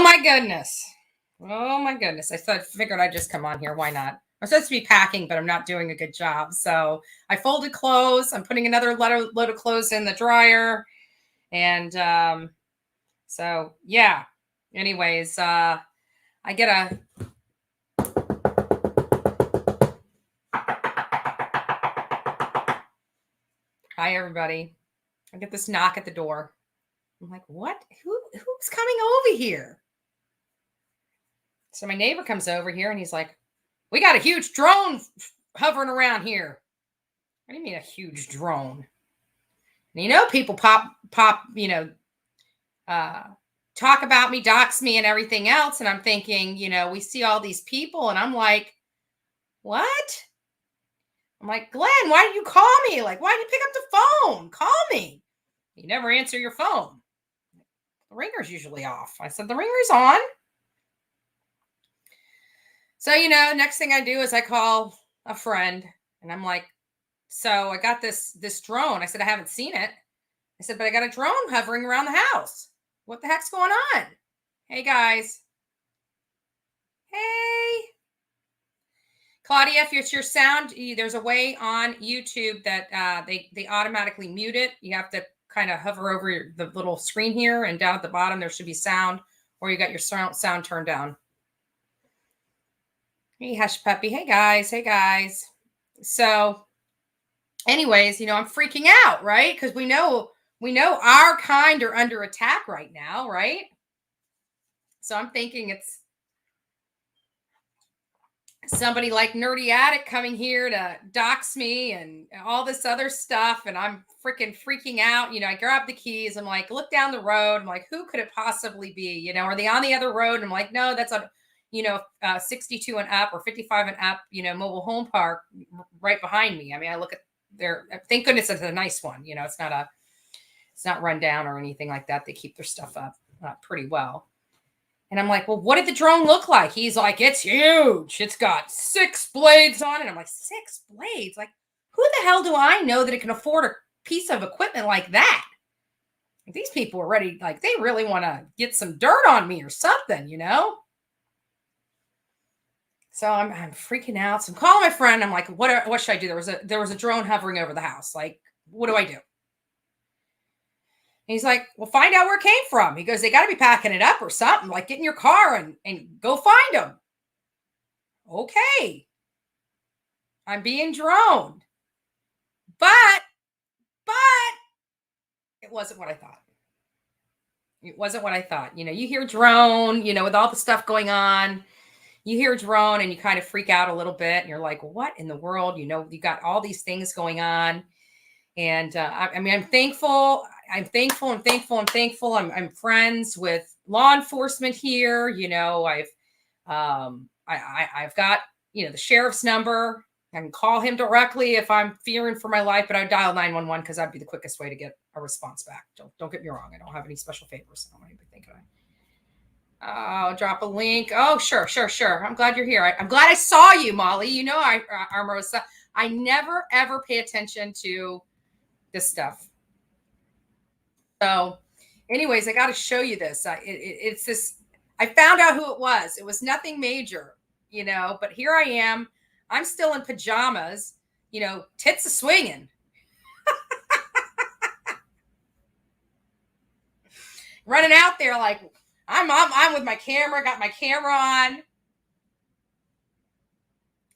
my goodness. Oh my goodness. Figured I'd just come on here. Why not? I'm supposed to be packing, but I'm not doing a good job. So I folded clothes. I'm putting another load of clothes in the dryer. And so yeah. Anyways, I get a hi everybody. I get this knock at the door. I'm like, what? Who's coming over here? So my neighbor comes over here and he's like, we got a huge drone hovering around here. What do you mean a huge drone? And you know, people pop, talk about me, dox me and everything else. And I'm thinking, we see all these people and I'm like, what? I'm like, Glenn, why did you call me? Like, why did you pick up the phone? Call me. You never answer your phone. The ringer's usually off. I said, the ringer's on. So, next thing I do is I call a friend and I'm like, so I got this drone. I said, I haven't seen it. I said, but I got a drone hovering around the house. What the heck's going on? Hey, guys. Hey. Claudia, if it's your sound, there's a way on YouTube that they automatically mute it. You have to kind of hover over the little screen here, and down at the bottom, there should be sound, or you got your sound turned down. Hey, Hush Puppy. Hey, guys. Hey, guys. So anyways, I'm freaking out, right? Because we know our kind are under attack right now, right? So I'm thinking it's somebody like Nerdy Addict coming here to dox me and all this other stuff. And I'm freaking out. I grab the keys. I'm like, look down the road. I'm like, who could it possibly be? Are they on the other road? And I'm like, no, that's a 62 and up or 55 and up, mobile home park right behind me. I mean, I look at thank goodness it's a nice one. It's not run down or anything like that. They keep their stuff up pretty well. And I'm like, well, what did the drone look like? He's like, it's huge. It's got 6 blades on it. I'm like, 6 blades? Like, who the hell do I know that it can afford a piece of equipment like that? These people are ready. Like, they really want to get some dirt on me or something, So I'm freaking out. So I'm calling my friend. I'm like, what should I do? There was a drone hovering over the house. Like, what do I do? And he's like, well, find out where it came from. He goes, they got to be packing it up or something. Like, get in your car and go find them. Okay. I'm being droned. But it wasn't what I thought. It wasn't what I thought. You hear drone, with all the stuff going on. You hear drone and you kind of freak out a little bit and you're like, what in the world? You got all these things going on. And I'm thankful. I'm friends with law enforcement here. I've got, the sheriff's number. I can call him directly if I'm fearing for my life, but I dial 911 because that'd be the quickest way to get a response back. Don't get me wrong. I don't have any special favors. I don't even think of it. Oh, drop a link. Oh, sure. I'm glad you're here. I'm glad I saw you, Molly. Armorosa. I never, ever pay attention to this stuff. So anyways, I got to show you this. It's this. I found out who it was. It was nothing major, but here I am. I'm still in pajamas, tits a swinging. Running out there like, I'm with my camera, got my camera on.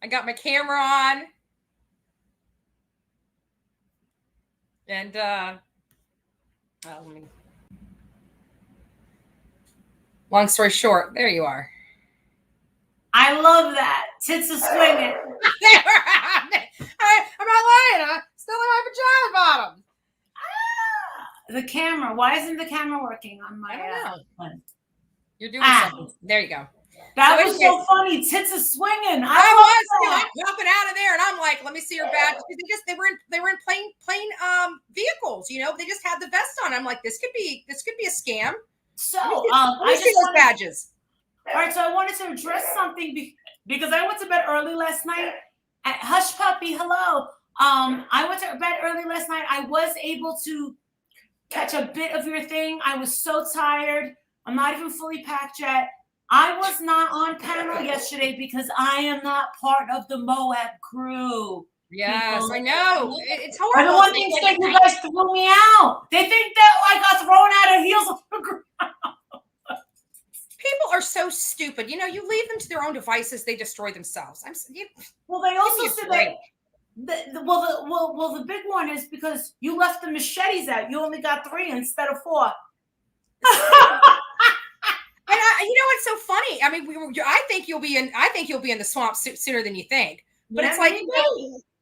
I got my camera on. And long story short, there you are. I love that. Tits are swinging. I'm not lying. I'm still in my pajama bottoms. The camera. Why isn't the camera working on my? I don't know. You're doing something. There you go. That was so funny. Tits are swinging. I'm jumping out of there, and I'm like, let me see your badge. They were in plain vehicles. They just had the vest on. I'm like, this could be a scam. So I just those badges. All right, so I wanted to address something because I went to bed early last night. At Hush Puppy, hello. I went to bed early last night. I was able to catch a bit of your thing. I was so tired. I'm not even fully packed yet. I was not on panel yesterday because I am not part of the Moab crew. Yes, People. I know. It's Are horrible. the one thing that you guys threw me out. They think that I got thrown out of heels of the group. People are so stupid. You know, you leave them to their own devices, they destroy themselves. Well, they also said that the big one is because you left the machetes out. You only got 3 instead of 4. And you know what's so funny? I mean, I think you'll be in the swamp sooner than you think. But it's like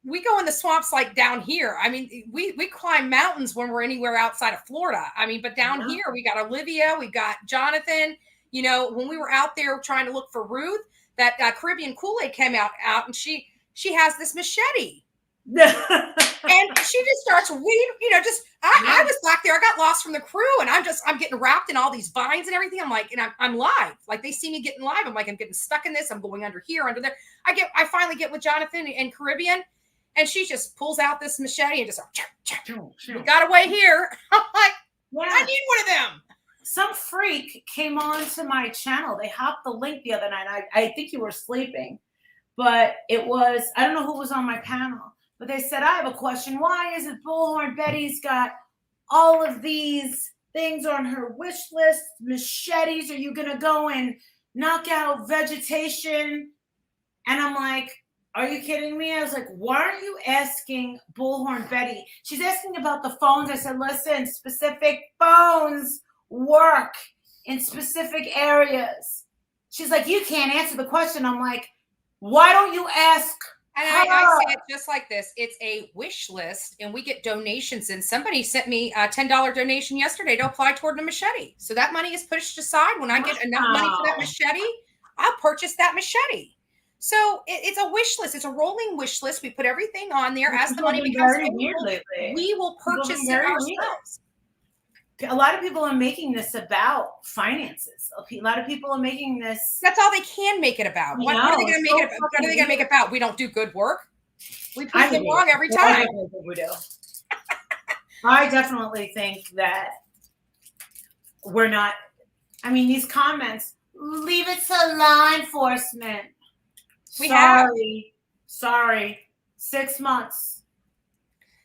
we go in the swamps like down here. I mean, we climb mountains when we're anywhere outside of Florida. I mean, but down here we got Olivia, we got Jonathan. You know, when we were out there trying to look for Ruth, that Caribbean Kool-Aid came out, and she has this machete. And she just starts I was back there. I got lost from the crew, and I'm getting wrapped in all these vines and everything. I'm like, and I'm live. Like, they see me getting live. I'm like, I'm getting stuck in this. I'm going under here, under there. I finally get with Jonathan and Caribbean, and she just pulls out this machete and just we got away here. I'm like, I need one of them. Some freak came on to my channel. They hopped the link the other night. I think you were sleeping, but it was, I don't know who was on my panel, but they said, I have a question. Why is it Bullhorn Betty's got all of these things on her wish list? Machetes, are you going to go and knock out vegetation? And I'm like, are you kidding me? I was like, why aren't you asking Bullhorn Betty? She's asking about the phones. I said, listen, specific phones work in specific areas. She's like, you can't answer the question. I'm like, why don't you ask? And I say it just like this. It's a wish list, and we get donations in. Somebody sent me a $10 donation yesterday to apply toward a machete. So that money is pushed aside. When I get enough money for that machete, I'll purchase that machete. So it's a wish list. It's a rolling wish list. We put everything on there. As the money becomes available, we will purchase it ourselves. A lot of people are making this about finances. A lot of people are making this. That's all they can make it about. What are they going to make it about? What are they going to make it about? We don't do good work. We prove them wrong every time. We do. I definitely think that we're not. I mean, these comments, leave it to law enforcement. Sorry. 6 months.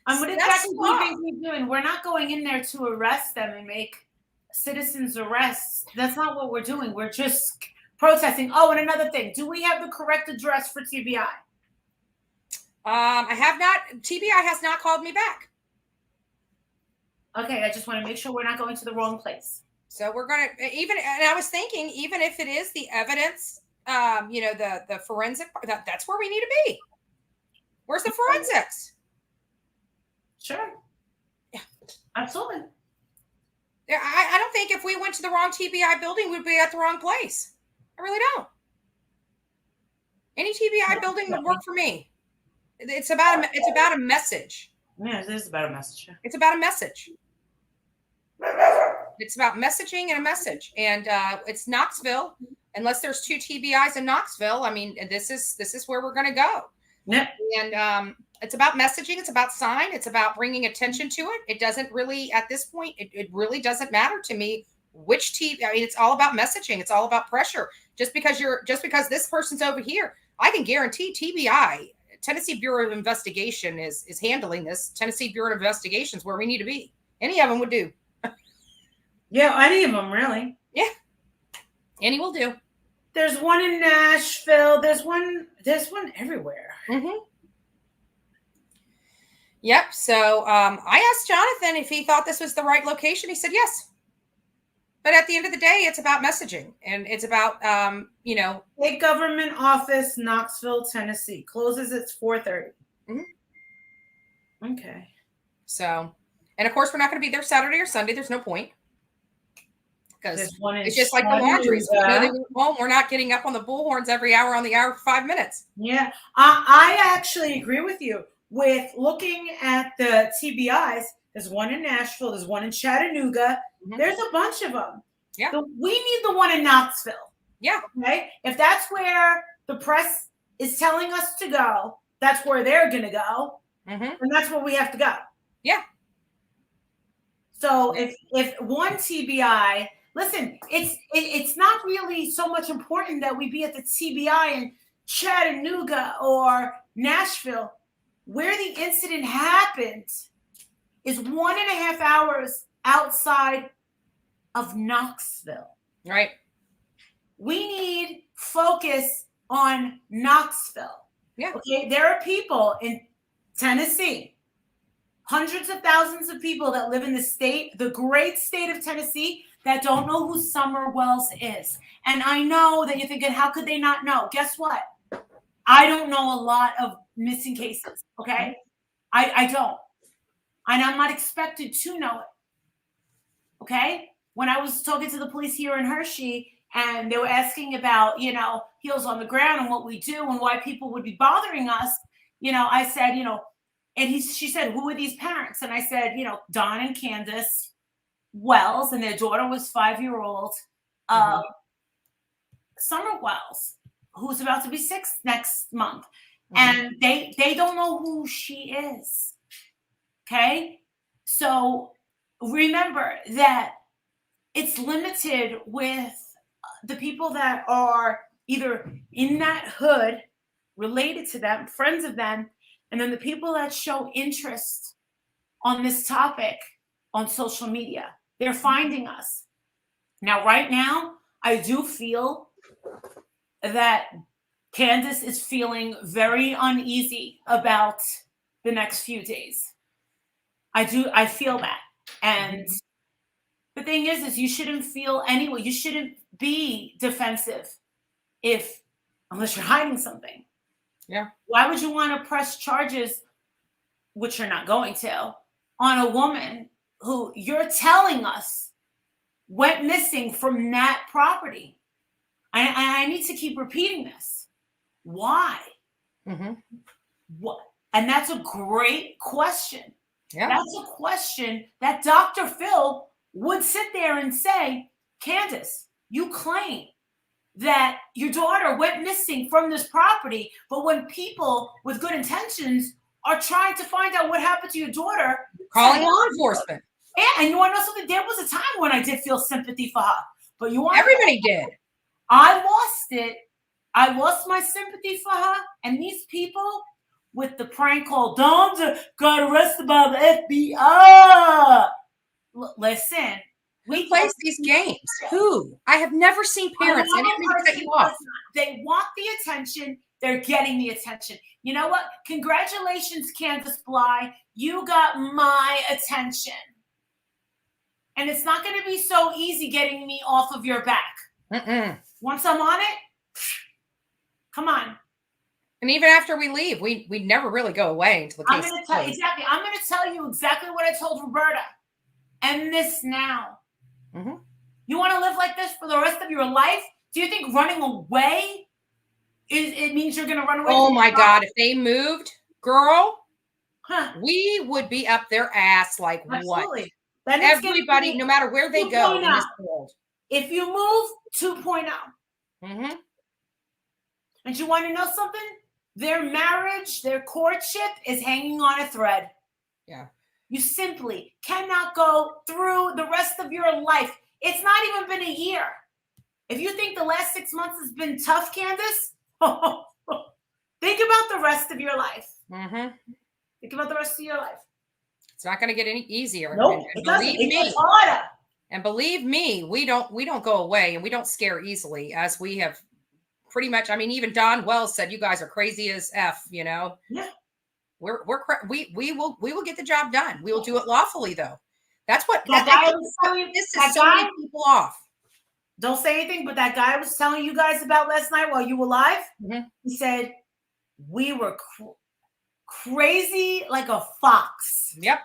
And what exactly do you think we're doing? We're not going in there to arrest them and make citizens arrests. That's not what we're doing. We're just protesting. Oh, and another thing. Do we have the correct address for TBI? I have not. TBI has not called me back. Okay, I just want to make sure we're not going to the wrong place. So we're going to, and I was thinking, even if it is the evidence, the forensic, that's where we need to be. Where's the forensics? Sure. Yeah, absolutely. Yeah, I don't think if we went to the wrong TBI building, we'd be at the wrong place. I really don't. Any TBI building would work for me. It's about a message. Yeah, it is about a message. It's about a message. It's about messaging and a message. And it's Knoxville. Unless there's 2 TBIs in Knoxville, I mean, this is where we're going to go. Yep. And it's about messaging. It's about sign. It's about bringing attention to it. It doesn't really, at this point, it really doesn't matter to me which TV. I mean, it's all about messaging. It's all about pressure. Just because this person's over here, I can guarantee TBI, Tennessee Bureau of Investigation, is handling this. Tennessee Bureau of Investigation is where we need to be. Any of them would do. Yeah, any of them, really. Yeah. Any will do. There's one in Nashville. There's one everywhere. Mm-hmm. Yep. So I asked Jonathan if he thought this was the right location. He said yes. But at the end of the day, it's about messaging, and it's about State Government Office, Knoxville, Tennessee, closes at 4:30. Mm-hmm. Okay. So, and of course, we're not going to be there Saturday or Sunday. There's no point. Because it's just like the laundries. We're not getting up on the Bullhorns every hour on the hour for 5 minutes. Yeah, I actually agree with you. With looking at the TBIs, there's one in Nashville, there's one in Chattanooga. Mm-hmm. There's a bunch of them. Yeah. So we need the one in Knoxville. Yeah. Okay. If that's where the press is telling us to go, that's where they're going to go. Mm-hmm. And that's where we have to go. Yeah. So if one TBI, Listen, it's not really so much important that we be at the TBI in Chattanooga or Nashville. Where the incident happened is 1.5 hours outside of Knoxville. Right. We need focus on Knoxville. Yeah. Okay. There are people in Tennessee, hundreds of thousands of people that live in the state, the great state of Tennessee, that don't know who Summer Wells is. And I know that you're thinking, how could they not know? Guess what? I don't know a lot of missing cases. Okay. I don't. And I'm not expected to know it. Okay. When I was talking to the police here in Hershey, and they were asking about, heels on the ground and what we do and why people would be bothering us, I said, and she said, who are these parents? And I said, Don and Candace Wells, and their daughter was 5-year-old Summer Wells, who's about to be 6 next month. And they don't know who she is. Okay. So remember that it's limited with the people that are either in that hood, related to them, friends of them, and then the people that show interest on this topic on social media. They're finding us. Now, right now, I do feel that Candace is feeling very uneasy about the next few days. I feel that. And the thing is you shouldn't feel anyway. You shouldn't be defensive unless you're hiding something. Yeah. Why would you want to press charges, which you're not going to, on a woman who you're telling us went missing from that property? I need to keep repeating this. Why? What? And that's a great question. Yeah. That's a question that Dr. Phil would sit there and say, Candace, you claim that your daughter went missing from this property, but when people with good intentions are trying to find out what happened to your daughter, calling law enforcement. Yeah, and you want to know something? There was a time when I did feel sympathy for her, but everybody did. I lost it. I lost my sympathy for her, and these people with the prank call, Dom's got arrested by the FBI. Listen, who plays these games? Who? I have never seen parents. I didn't mean to cut you off. They want the attention. They're getting the attention. You know what? Congratulations, Candace Bly. You got my attention. And it's not going to be so easy getting me off of your back. Once I'm on it, come on. And even after we leave, we never really go away until the case I'm going to tell you exactly what I told Roberta. End this now. You want to live like this for the rest of your life? Do you think running away it means you're going to run away? Oh my God! If they moved, girl, we would be up their ass like Absolutely. What? Everybody, no matter where they go in this world. If you move 2.0. And you want to know something? Their marriage, their courtship is hanging on a thread. Yeah. You simply cannot go through the rest of your life. It's not even been a year. If you think the last 6 months has been tough, Candace, think about the rest of your life. Think about the rest of your life. It's not going to get any easier. Nope, and believe me, it's harder. And believe me, we don't go away, and we don't scare easily, as we have pretty much. I mean, even Don Wells said, "You guys are crazy as F." Yeah. We will get the job done. We will do it lawfully, though. That's what this is so many people off. Don't say anything, but that guy I was telling you guys about last night while you were live, he said we were crazy like a fox. Yep.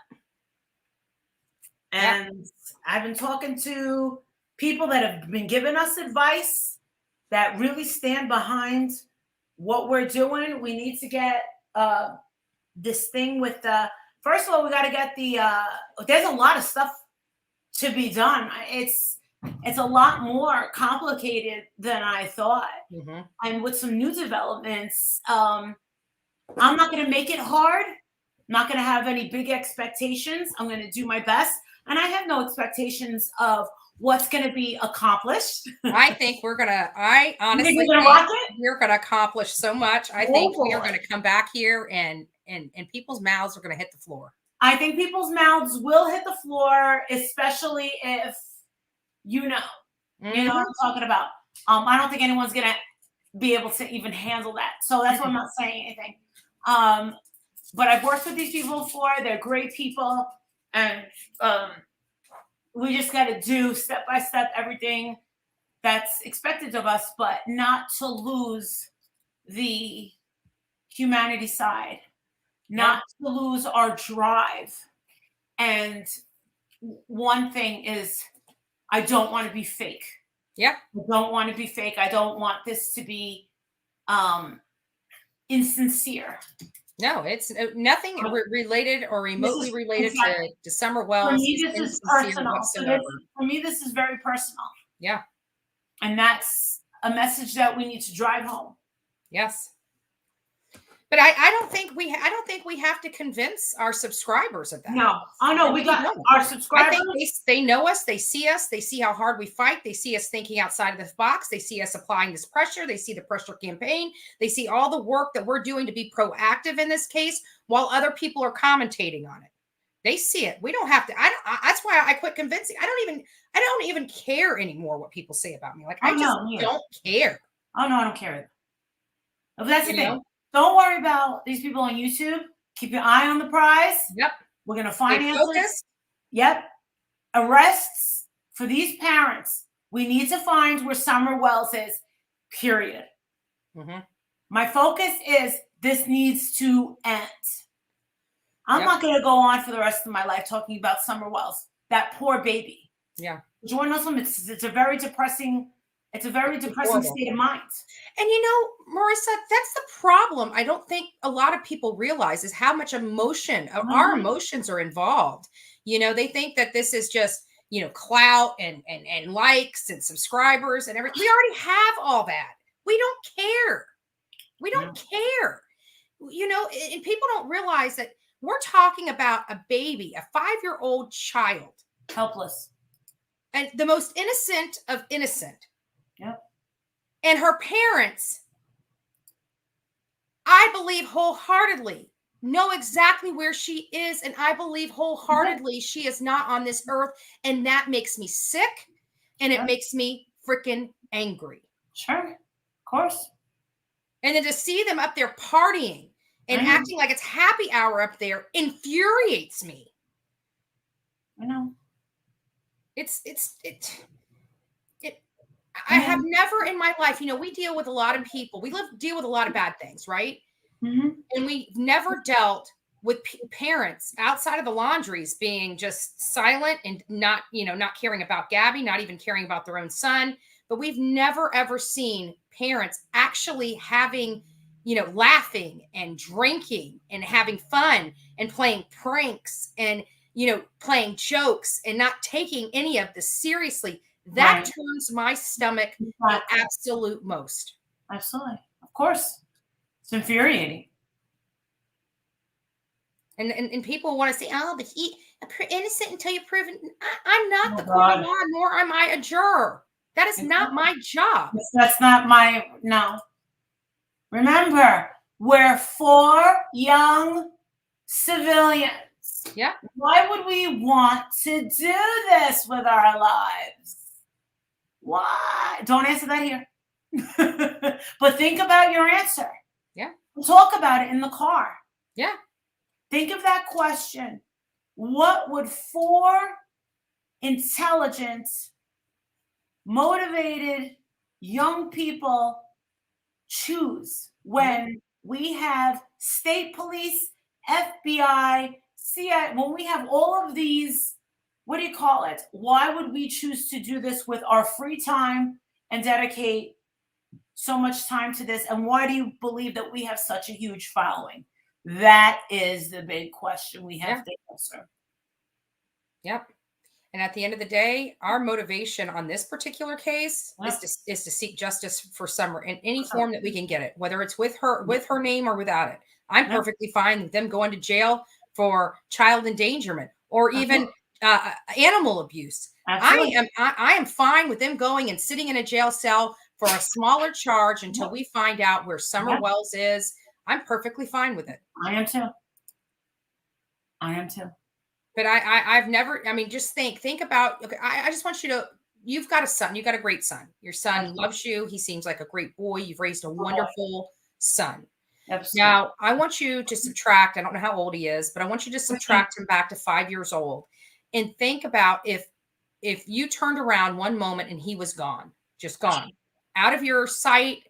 And I've been talking to people that have been giving us advice that really stand behind what we're doing. We need to get this thing with first of all, we got to get there's a lot of stuff to be done. It's a lot more complicated than I thought. And with some new developments, I'm not going to make it hard. I'm not going to have any big expectations. I'm going to do my best. And I have no expectations of what's going to be accomplished. I think we're gonna. I honestly we're gonna think rock it? we're gonna accomplish so much. I Go think we are for gonna it. come back here and people's mouths are gonna hit the floor. I think people's mouths will hit the floor, especially if you know what Mhm. I'm talking about. I don't think anyone's gonna be able to even handle that. So that's why I'm not saying anything. But I've worked with these people before. They're great people, and we just got to do step by step everything that's expected of us, but not to lose the humanity side, not to lose our drive. And one thing is, I don't want to be fake. Yeah. I don't want to be fake. I don't want this to be insincere. No, it's nothing related or remotely related to Summer Wells. For me, this is personal. For me, this is very personal. Yeah. And that's a message that we need to drive home. Yes. But I don't think we have to convince our subscribers of that. No. Oh no, we got our subscribers. I think they know us, they see us, they see how hard we fight, they see us thinking outside of this box, they see us applying this pressure, they see the pressure campaign, they see all the work that we're doing to be proactive in this case while other people are commentating on it. They see it. We don't have to. That's why I quit convincing. I don't even care anymore what people say about me. Like I just don't care. Oh no, I don't care. But that's the thing. Don't worry about these people on YouTube. Keep your eye on the prize. Yep. We're going to finance this. Yep. Arrests for these parents. We need to find where Summer Wells is, period. Mm-hmm. My focus is this needs to end. I'm not going to go on for the rest of my life talking about Summer Wells, that poor baby. Yeah. Do you want to know something? It's a very depressing state of mind. And Marissa, that's the problem. I don't think a lot of people realize is how much emotion, our emotions are involved. They think that this is just, clout and likes and subscribers and everything. We already have all that. We don't care. We don't care. And people don't realize that we're talking about a baby, a 5-year-old child. Helpless. And the most innocent of innocent. Yep. And her parents, I believe wholeheartedly, know exactly where she is. And I believe wholeheartedly she is not on this earth. And that makes me sick. And it makes me freaking angry. Sure. Of course. And then to see them up there partying and acting like it's happy hour up there infuriates me. I know. I have never in my life, we deal with a lot of people. We deal with a lot of bad things, right? Mm-hmm. And we've never dealt with parents outside of the laundries being just silent and not caring about Gabby, not even caring about their own son. But we've never, ever seen parents actually having, laughing and drinking and having fun and playing pranks and, playing jokes and not taking any of this seriously. That turns my stomach the absolute most. Absolutely. Of course. It's infuriating. And people want to say, oh, but innocent until you're proven. I'm not the court of law, nor am I a juror. That is not my job. That's not no. Remember, we're 4 young civilians. Yeah. Why would we want to do this with our lives? Why? Don't answer that here. But think about your answer. Yeah. We'll talk about it in the car. Yeah. Think of that question. What would 4 intelligent, motivated young people choose when we have state police, FBI, CIA, when we have all of these, what do you call it? Why would we choose to do this with our free time and dedicate so much time to this? And why do you believe that we have such a huge following? That is the big question we have to answer. Yep. And at the end of the day, our motivation on this particular case is to seek justice for Summer in any form that we can get it, whether it's with her name or without it. I'm perfectly fine with them going to jail for child endangerment or even animal abuse. Absolutely. I am fine with them going and sitting in a jail cell for a smaller charge until Yep. we find out where Summer Yep. Wells is. I'm perfectly fine with it. I am too. I am too. But I've never, I mean, just think about, okay, I just want you to, you've got a son, you've got a great son. Your son Absolutely. loves you. He seems like a great boy. You've raised a Oh, boy. wonderful son. Absolutely. Now, I want you to subtract, I don't know how old he is, but I want you to subtract him back to 5 years old and think about if you turned around one moment and he was gone, just gone, out of your sight,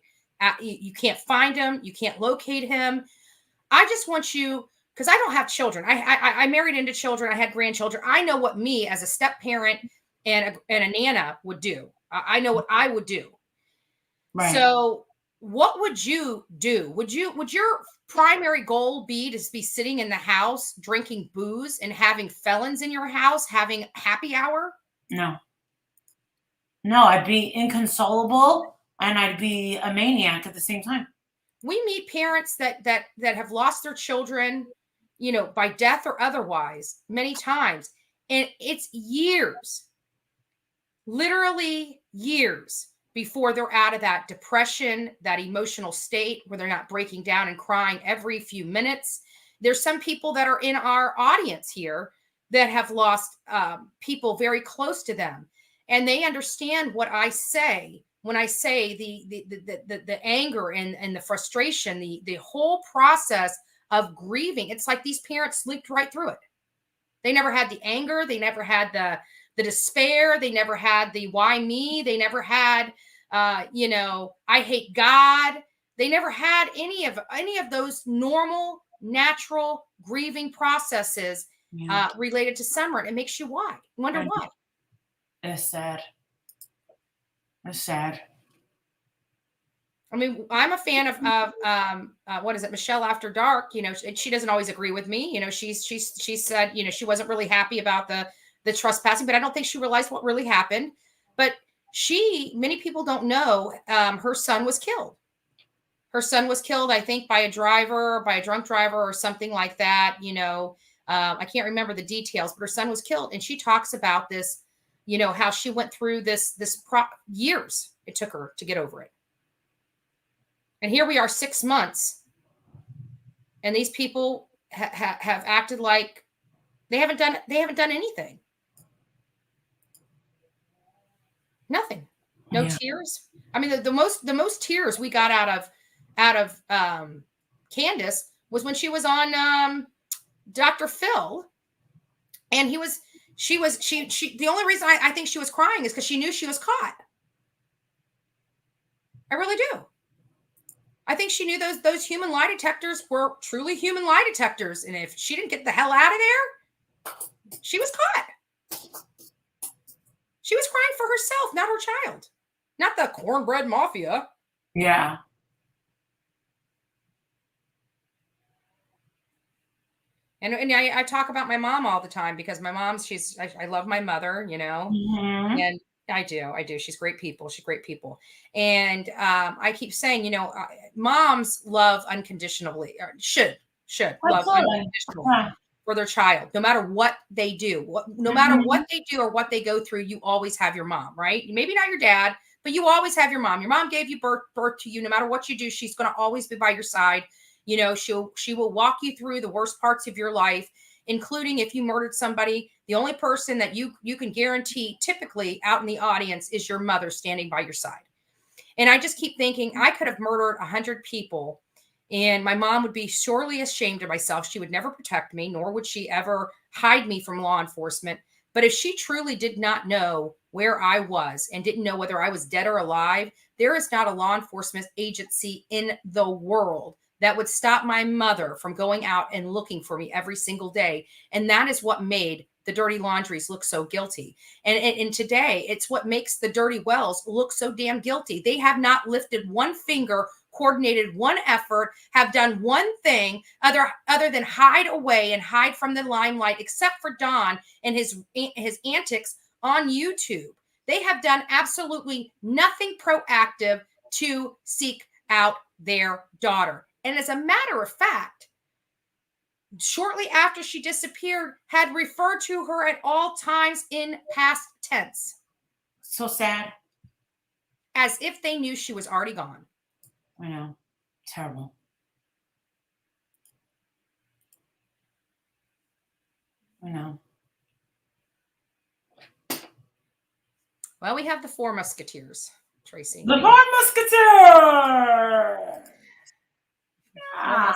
you can't find him, you can't locate him. I just want you, because I don't have children. I married into children. I had grandchildren. I know what me as a step parent and a nana would do. I know what I would do. Right. So what would you do? Would your primary goal be to be sitting in the house drinking booze and having felons in your house having happy hour? No. No, I'd be inconsolable and I'd be a maniac at the same time. We meet parents that have lost their children, by death or otherwise many times, and it's years, literally years before they're out of that depression, that emotional state where they're not breaking down and crying every few minutes. There's some people that are in our audience here that have lost people very close to them, and they understand what I say when I say the anger and the frustration, the whole process of grieving. It's like these parents leaped right through it. They never had the anger. They never had the despair. They never had the why me. They never had, I hate God. They never had any of those normal, natural grieving processes Yeah. related to Summer. And it makes you wonder And why. it's sad. It's sad. I mean, I'm a fan of what is it, Michelle After Dark. She doesn't always agree with me. She said, she wasn't really happy about the trespassing, but I don't think she realized what really happened. But many people don't know, her son was killed. Her son was killed, I think, by a drunk driver or something like that. I can't remember the details, but her son was killed, and she talks about this. How she went through this years it took her to get over it. And here we are 6 months, and these people have acted like they haven't done anything. Nothing. No tears. I mean, the most tears we got out of Candace was when she was on Dr. Phil, and the only reason I think she was crying is because she knew she was caught. I really do. I think she knew those human lie detectors were truly human lie detectors. And if she didn't get the hell out of there, she was caught. She was crying for herself, not her child, not the cornbread mafia. Yeah. And I talk about my mom all the time because my mom, I love my mother, Mm-hmm. and I do. She's great people. And I keep saying, moms love unconditionally, or should love Absolutely. unconditionally Yeah. for their child, no matter what they do. No matter what they do or what they go through, you always have your mom, right? Maybe not your dad, but you always have your mom. Your mom gave you birth to you. No matter what you do, she's going to always be by your side. She will walk you through the worst parts of your life, including if you murdered somebody. The only person that you can guarantee typically out in the audience is your mother standing by your side. And I just keep thinking, I could have murdered 100 people and my mom would be sorely ashamed of myself. She would never protect me, nor would she ever hide me from law enforcement. But if she truly did not know where I was and didn't know whether I was dead or alive, there is not a law enforcement agency in the world that would stop my mother from going out and looking for me every single day. And that is what made the Dirty Laundries look so guilty. And today, it's what makes the Dirty Wells look so damn guilty. They have not lifted one finger, coordinated one effort, have done one thing other than hide away and hide from the limelight, except for Don and his antics on YouTube. They have done absolutely nothing proactive to seek out their daughter. And as a matter of fact, shortly after she disappeared, had referred to her at all times in past tense, So sad. as if they knew she was already gone. I know. Terrible. I know. Well, we have the Four Musketeers, Tracy. The Four Musketeers. Ah.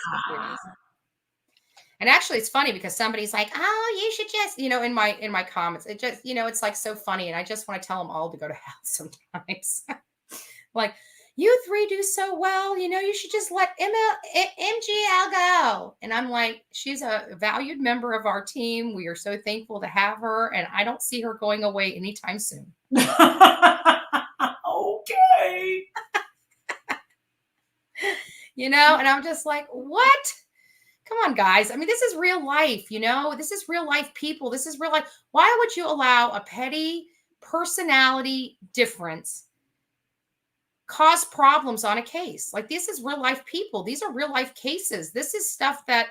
And actually, it's funny because somebody's like, "Oh, you should just," in my comments, it just, it's like so funny, and I just want to tell them all to go to hell sometimes. Like, you three do so well, you should just let MGL go. And I'm like, she's a valued member of our team. We are so thankful to have her, and I don't see her going away anytime soon. Okay. And I'm just like, what? Come on, guys. I mean, this is real life, this is real life people. This is real life. Why would you allow a petty personality difference cause problems on a case? Like, this is real life people. These are real life cases. This is stuff that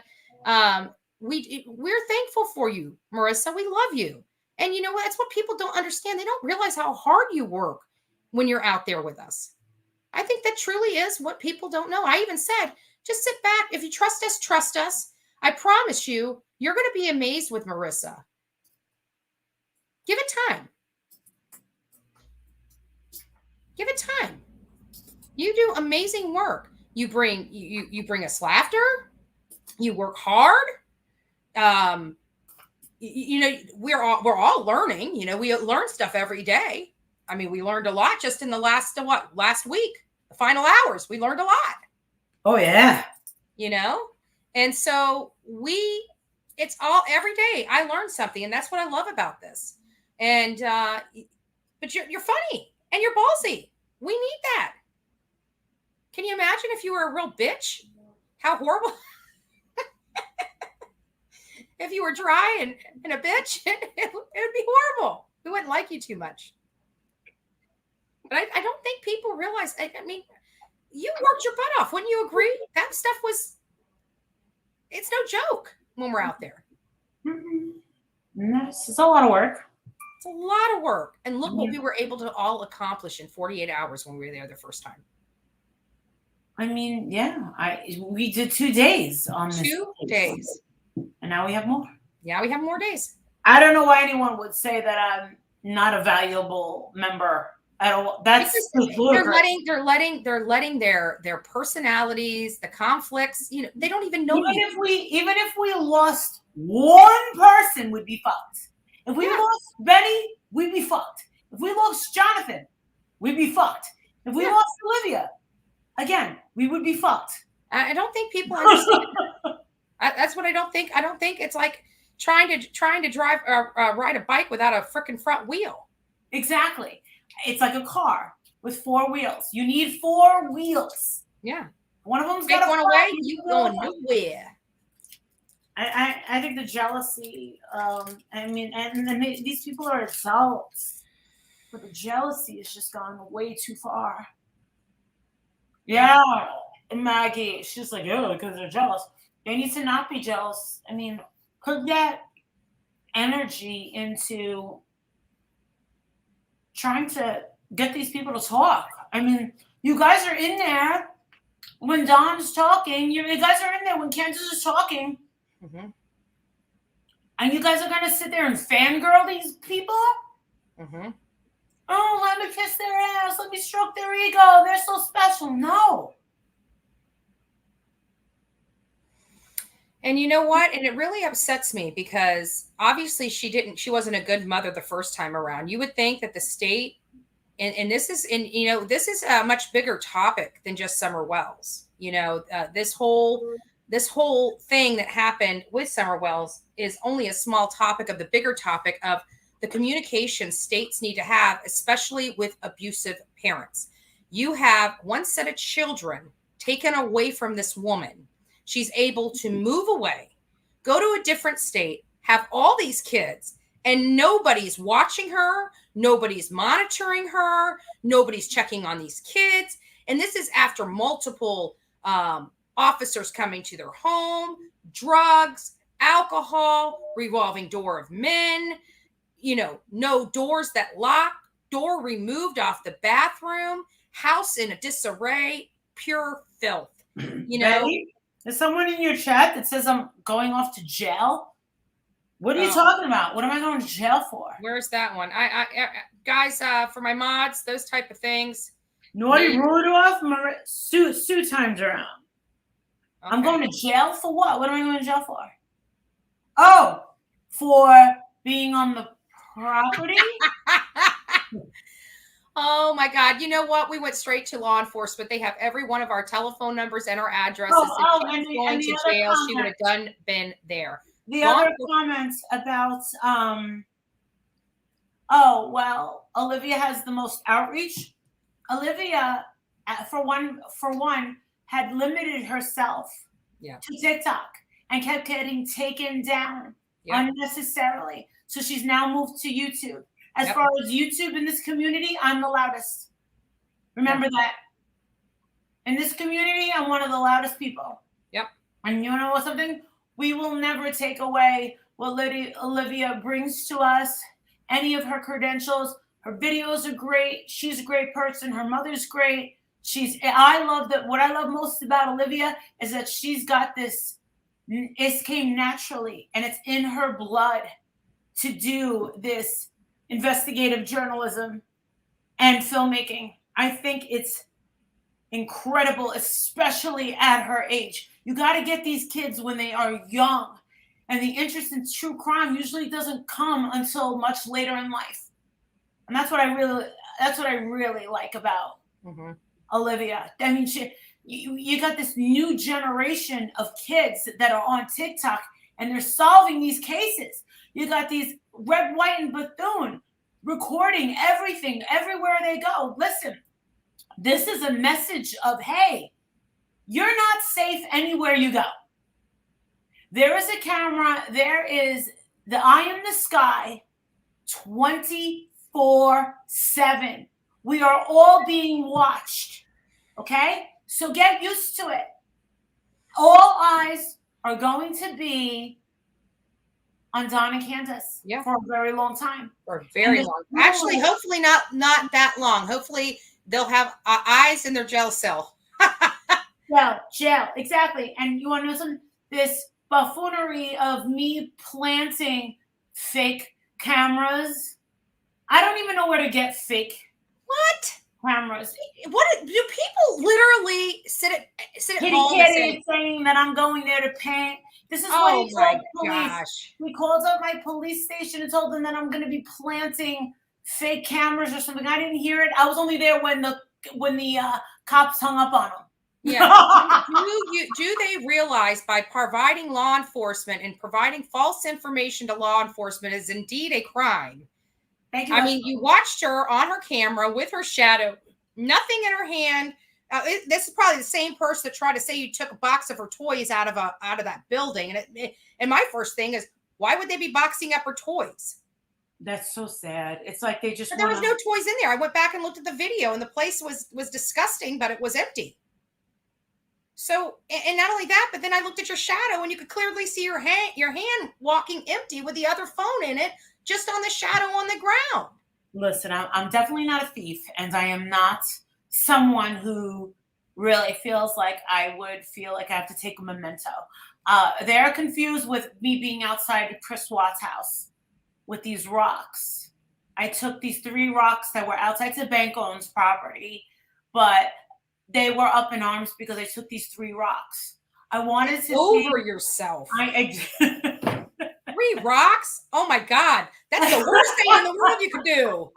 we're thankful for you, Marissa. We love you. And you know what? That's what people don't understand. They don't realize how hard you work when you're out there with us. I think that truly is what people don't know. I even said, just sit back. If you trust us, trust us. I promise you, you're going to be amazed with Marissa. Give it time. Give it time. You do amazing work. You bring us laughter. You work hard. We're all learning. We learn stuff every day. I mean, we learned a lot just in the last week, the final hours. We learned a lot. Oh yeah. And so it's all every day. I learn something, and that's what I love about this. And but you're funny and you're ballsy. We need that. Can you imagine if you were a real bitch? How horrible. If you were dry and a bitch, it would be horrible. We wouldn't like you too much. But I don't think people realize, I mean, you worked your butt off. Wouldn't you agree? That stuff it's no joke when we're out there. Mm-hmm. It's a lot of work. It's a lot of work. And look what we were able to all accomplish in 48 hours when we were there the first time. I mean, yeah, we did 2 days on this. 2 days. And now we have more. Yeah, we have more days. I don't know why anyone would say that I'm not a valuable member at all. That's they're letting their personalities, the conflicts, they don't even know. Even if we lost one person, we'd be fucked. If we lost Benny, we'd be fucked. If we lost Jonathan, we'd be fucked. If we lost Olivia, again, we would be fucked. I don't think people understand. That's what I don't think. I don't think it's like trying to drive ride a bike without a freaking front wheel. Exactly. It's like a car with 4 wheels. You need 4 wheels. Yeah. One of them's got got one away. You going nowhere. I think the jealousy. I mean, and these people are adults, but the jealousy has just gone way too far. Yeah, Maggie. She's like, oh, because they're jealous. They need to not be jealous. I mean, put that energy into trying to get these people to talk. I mean, you guys are in there when Don's talking. You guys are in there when Candace is talking. Mm-hmm. And you guys are going to sit there and fangirl these people? Mm-hmm. Oh, let me kiss their ass. Let me stroke their ego. They're so special. No. And you know what? And it really upsets me because obviously she wasn't a good mother the first time around. You would think that the state, and this is a much bigger topic than just Summer Wells. This whole thing that happened with Summer Wells is only a small topic of the bigger topic of the communication states need to have, especially with abusive parents. You have one set of children taken away from this woman. She's able to move away, go to a different state, have all these kids, and nobody's watching her. Nobody's monitoring her. Nobody's checking on these kids. And this is after multiple officers coming to their home, drugs, alcohol, revolving door of men, no doors that lock, door removed off the bathroom, house in a disarray, pure filth. Betty, there's someone in your chat that says I'm going off to jail. What are you talking about? What am I going to jail for? Where's that one? I guys, for my mods, those type of things. Naughty Rudolph, Sue times around. Okay. I'm going to jail for what? What am I going to jail for? Oh, for being on the property? Oh my God. You know what? We went straight to law enforcement. They have every one of our telephone numbers and our addresses. And going to jail, she would have been there. The other comments about, oh, well, Olivia has the most outreach. Olivia, for one, had limited herself to TikTok and kept getting taken down unnecessarily. So she's now moved to YouTube. As far as YouTube in this community, I'm the loudest. Remember that. In this community, I'm one of the loudest people. Yep. And you know something? We will never take away what Olivia brings to us, any of her credentials. Her videos are great. She's a great person. Her mother's great. I love that. What I love most about Olivia is that she's got this, it came naturally and it's in her blood to do this investigative journalism and filmmaking. I think it's incredible, especially at her age. You got to get these kids when they are young. And the interest in true crime usually doesn't come until much later in life. And that's what I really like about Olivia. I mean, you got this new generation of kids that are on TikTok and they're solving these cases. You got these Red, White, and Bethune recording everything everywhere they go. Listen, this is a message of, hey, you're not safe anywhere you go. There is a camera. There is the eye in the sky 24/7. We are all being watched. Okay? So get used to it. All eyes are going to be on Don and Candace for a very long time. For a very long time. Actually, hopefully not that long. Hopefully they'll have eyes in their jail cell. Jail, exactly. And you want to know something? This buffoonery of me planting fake cameras. I don't even know where to get fake cameras. What do people literally sit at home and saying that I'm going there to paint? This is what he told police. Gosh. He called up my police station and told them that I'm going to be planting fake cameras or something. I didn't hear it. I was only there when the cops hung up on him. Yeah. do they realize by providing law enforcement and providing false information to law enforcement is indeed a crime? Thank you. I mean, you watched her on her camera with her shadow, nothing in her hand. This is probably the same person that tried to say you took a box of her toys out of that building. And my first thing is, why would they be boxing up her toys? That's so sad. It's like they just. But there was no toys in there. I went back and looked at the video, and the place was disgusting, but it was empty. So, and not only that, but then I looked at your shadow, and you could clearly see your hand walking empty with the other phone in it, just on the shadow on the ground. Listen, I'm definitely not a thief, and I am not someone who really feels like I would feel like I have to take a memento. They're confused with me being outside of Chris Watt's house with these rocks. I took these 3 rocks that were outside the bank owns property, but they were up in arms because I took these 3 rocks. I wanted to over yourself. 3 rocks? Oh my God. That's the worst thing in the world you could do.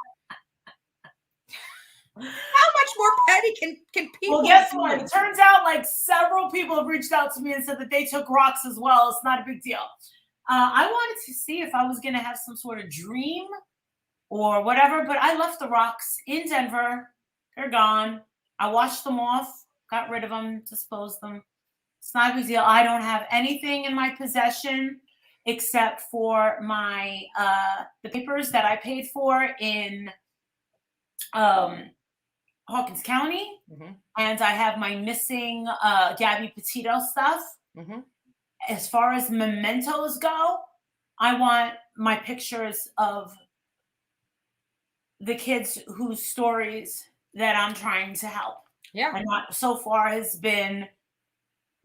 How much more petty can people? Well, guess what? It turns out like several people have reached out to me and said that they took rocks as well. It's not a big deal. I wanted to see if I was going to have some sort of dream or whatever, but I left the rocks in Denver. They're gone. I washed them off, got rid of them, disposed them. It's not a big deal. I don't have anything in my possession except for my the papers that I paid for in Hawkins County, Mm-hmm. and I have my missing Gabby Petito stuff. Mm-hmm. As far as mementos go, I want my pictures of the kids whose stories that I'm trying to help. Yeah. And not so far has been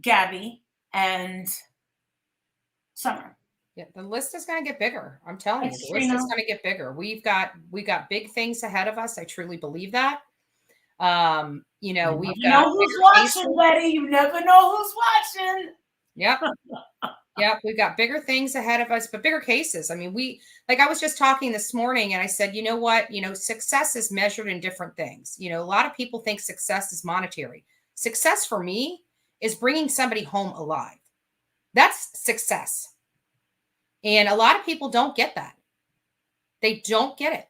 Gabby and Summer. Yeah, the list is going to get bigger. I'm telling you, Thanks, the list is Trina. going to get bigger. We've got big things ahead of us. I truly believe that. You know, we've You got know who's bigger watching, cases. Betty. You never know who's watching. Yep. Yep. We've got bigger things ahead of us, but bigger cases. I mean, like I was just talking this morning and I said, you know what? You know, success is measured in different things. You know, a lot of people think success is monetary. Success for me is bringing somebody home alive. That's success. And a lot of people don't get that. They don't get it.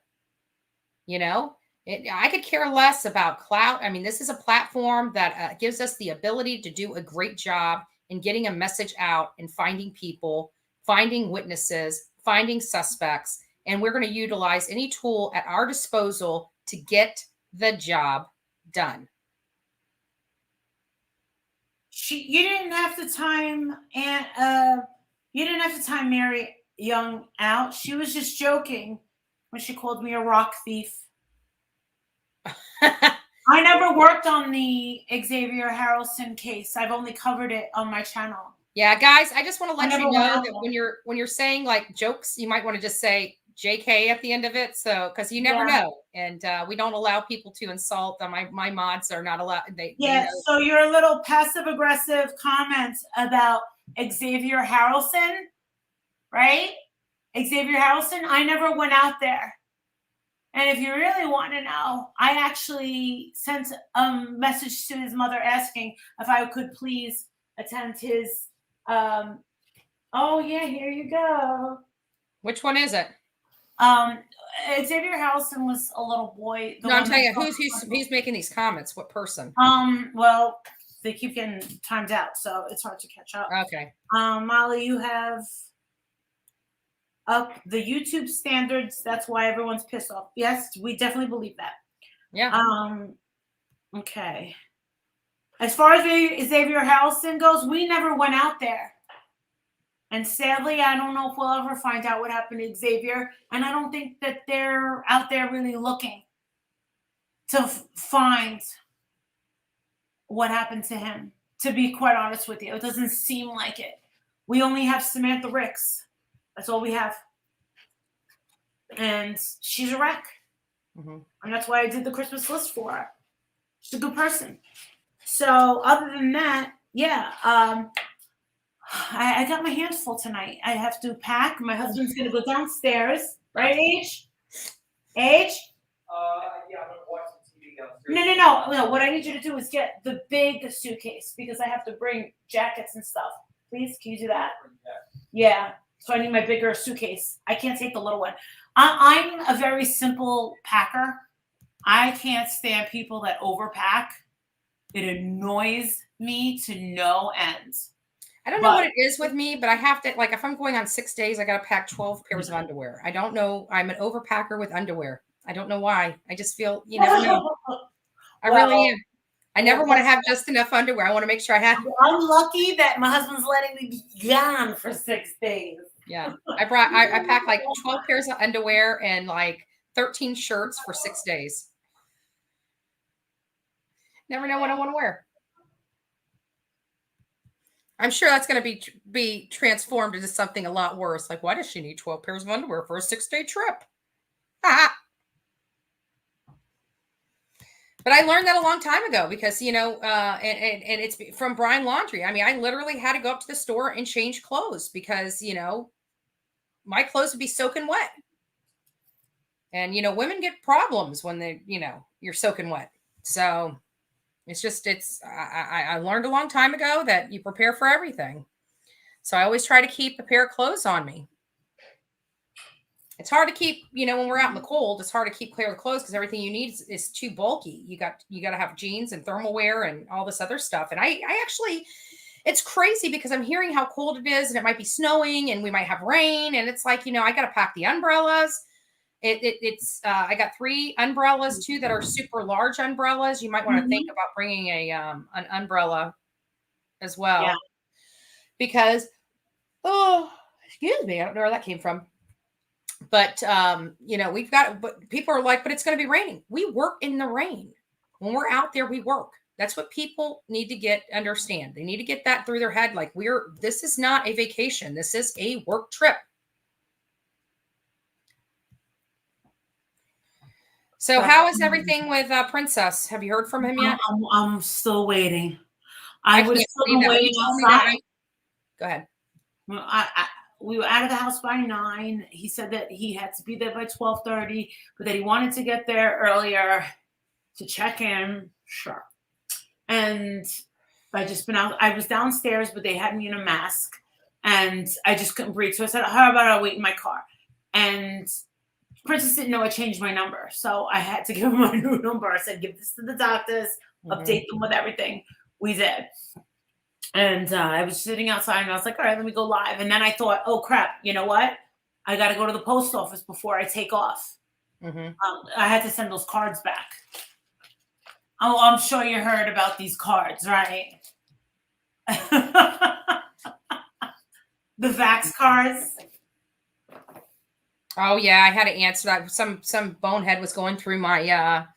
You know, I could care less about clout. I mean, this is a platform that gives us the ability to do a great job in getting a message out and finding people, finding witnesses, finding suspects. And we're going to utilize any tool at our disposal to get the job done. You didn't have to time Mary Young out. She was just joking when she called me a rock thief. I never worked on the Xavier Harrelson case. I've only covered it on my channel. Yeah, guys, I just want to let you know that when you're saying like jokes, you might want to just say JK at the end of it. So, because you never know. And we don't allow people to insult them. My mods are not allowed. They so your little passive aggressive comments about Xavier Harrelson, right? Xavier Harrelson, I never went out there. And if you really want to know, I actually sent a message to his mother asking if I could please attend his oh yeah, here you go. Which one is it? Xavier Harrelson was a little boy. No, I'm telling you, he's making these comments. What person? Well, they keep getting timed out, so it's hard to catch up. Okay. Molly, you have up the YouTube standards. That's why everyone's pissed off. Yes, we definitely believe that. Yeah. Okay. As far as Xavier Harrelson goes, we never went out there. And sadly, I don't know if we'll ever find out what happened to Xavier. And I don't think that they're out there really looking to find what happened to him, to be quite honest with you. It doesn't seem like it. We only have Samantha Ricks. That's all we have. And she's a wreck. Mm-hmm. And that's why I did the Christmas list for her. She's a good person. So other than that, yeah, I got my hands full tonight. I have to pack. My husband's going to go downstairs. Right, H? H? Yeah, I'm going to watch some TV downstairs. No. What I need you to do is get the big suitcase because I have to bring jackets and stuff. Please, can you do that? Yeah. So I need my bigger suitcase. I can't take the little one. I'm a very simple packer. I can't stand people that overpack. It annoys me to no end. I don't know what it is with me, but I have to, like, if I'm going on 6 days, I got to pack 12 pairs of underwear. I don't know. I'm an overpacker with underwear. I don't know why. I just feel, you never know. I really am. I never want to have just enough underwear. I want to make sure I have. I'm lucky that my husband's letting me be gone for 6 days. Yeah. I packed like 12 pairs of underwear and like 13 shirts for 6 days. Never know what I want to wear. I'm sure that's going to be transformed into something a lot worse. Like, why does she need 12 pairs of underwear for a 6-day trip? But I learned that a long time ago because, you know, and it's from Brian Laundry. I mean, I literally had to go up to the store and change clothes because, you know, my clothes would be soaking wet. And, you know, women get problems when they, you know, you're soaking wet. So I learned a long time ago that you prepare for everything. So I always try to keep a pair of clothes on me. It's hard to keep, you know, when we're out in the cold, it's hard to keep clear of the clothes because everything you need is too bulky. You got to have jeans and thermal wear and all this other stuff. And I actually, it's crazy because I'm hearing how cold it is and it might be snowing and we might have rain. And it's like, you know, I got to pack the umbrellas. It's I got 3 umbrellas too that are super large umbrellas. You might want to think about bringing a an umbrella as well, because excuse me, I don't know where that came from. But you know, but people are like, but it's going to be raining. We work in the rain. When we're out there, we work. That's what people need to understand. They need to get that through their head. Like, this is not a vacation. This is a work trip. So how is everything with Princess? Have you heard from him yet? I'm still waiting. I was still waiting outside. Go ahead. Well, we were out of the house by 9. He said that he had to be there by 12:30, but that he wanted to get there earlier to check in. Sure. And I just been out. I was downstairs, but they had me in a mask, and I just couldn't breathe. So I said, "How about I wait in my car?" And Princess didn't know I changed my number, so I had to give him my new number. I said, "Give this to the doctors, update them with everything." We did. And I was sitting outside, and I was like, all right, let me go live. And then I thought, oh, crap, you know what? I got to go to the post office before I take off. I had to send those cards back. Oh, I'm sure you heard about these cards, right? The Vax cards. Oh, yeah, I had to answer that. Some bonehead was going through my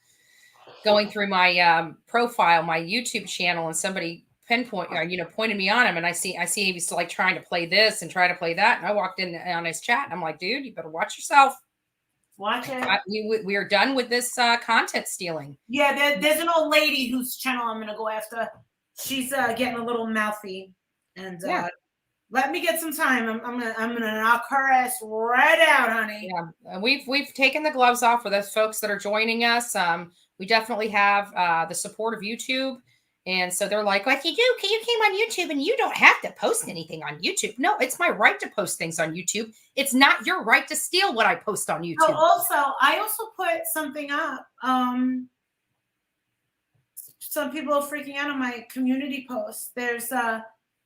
profile, my YouTube channel, and somebody pointed me on him, and I see he was like trying to play this and try to play that, and I walked in on his chat, and I'm like, dude, you better watch yourself. Watch it. We are done with this content stealing. Yeah, there's an old lady whose channel I'm gonna go after. She's getting a little mouthy, and let me get some time. I'm gonna knock her ass right out, honey. Yeah, we've taken the gloves off for those folks that are joining us. We definitely have the support of YouTube. And so they're like you came on YouTube and you don't have to post anything on YouTube. No, it's my right to post things on YouTube. It's not your right to steal what I post on YouTube. I also put something up. Some people are freaking out on my community post. There's the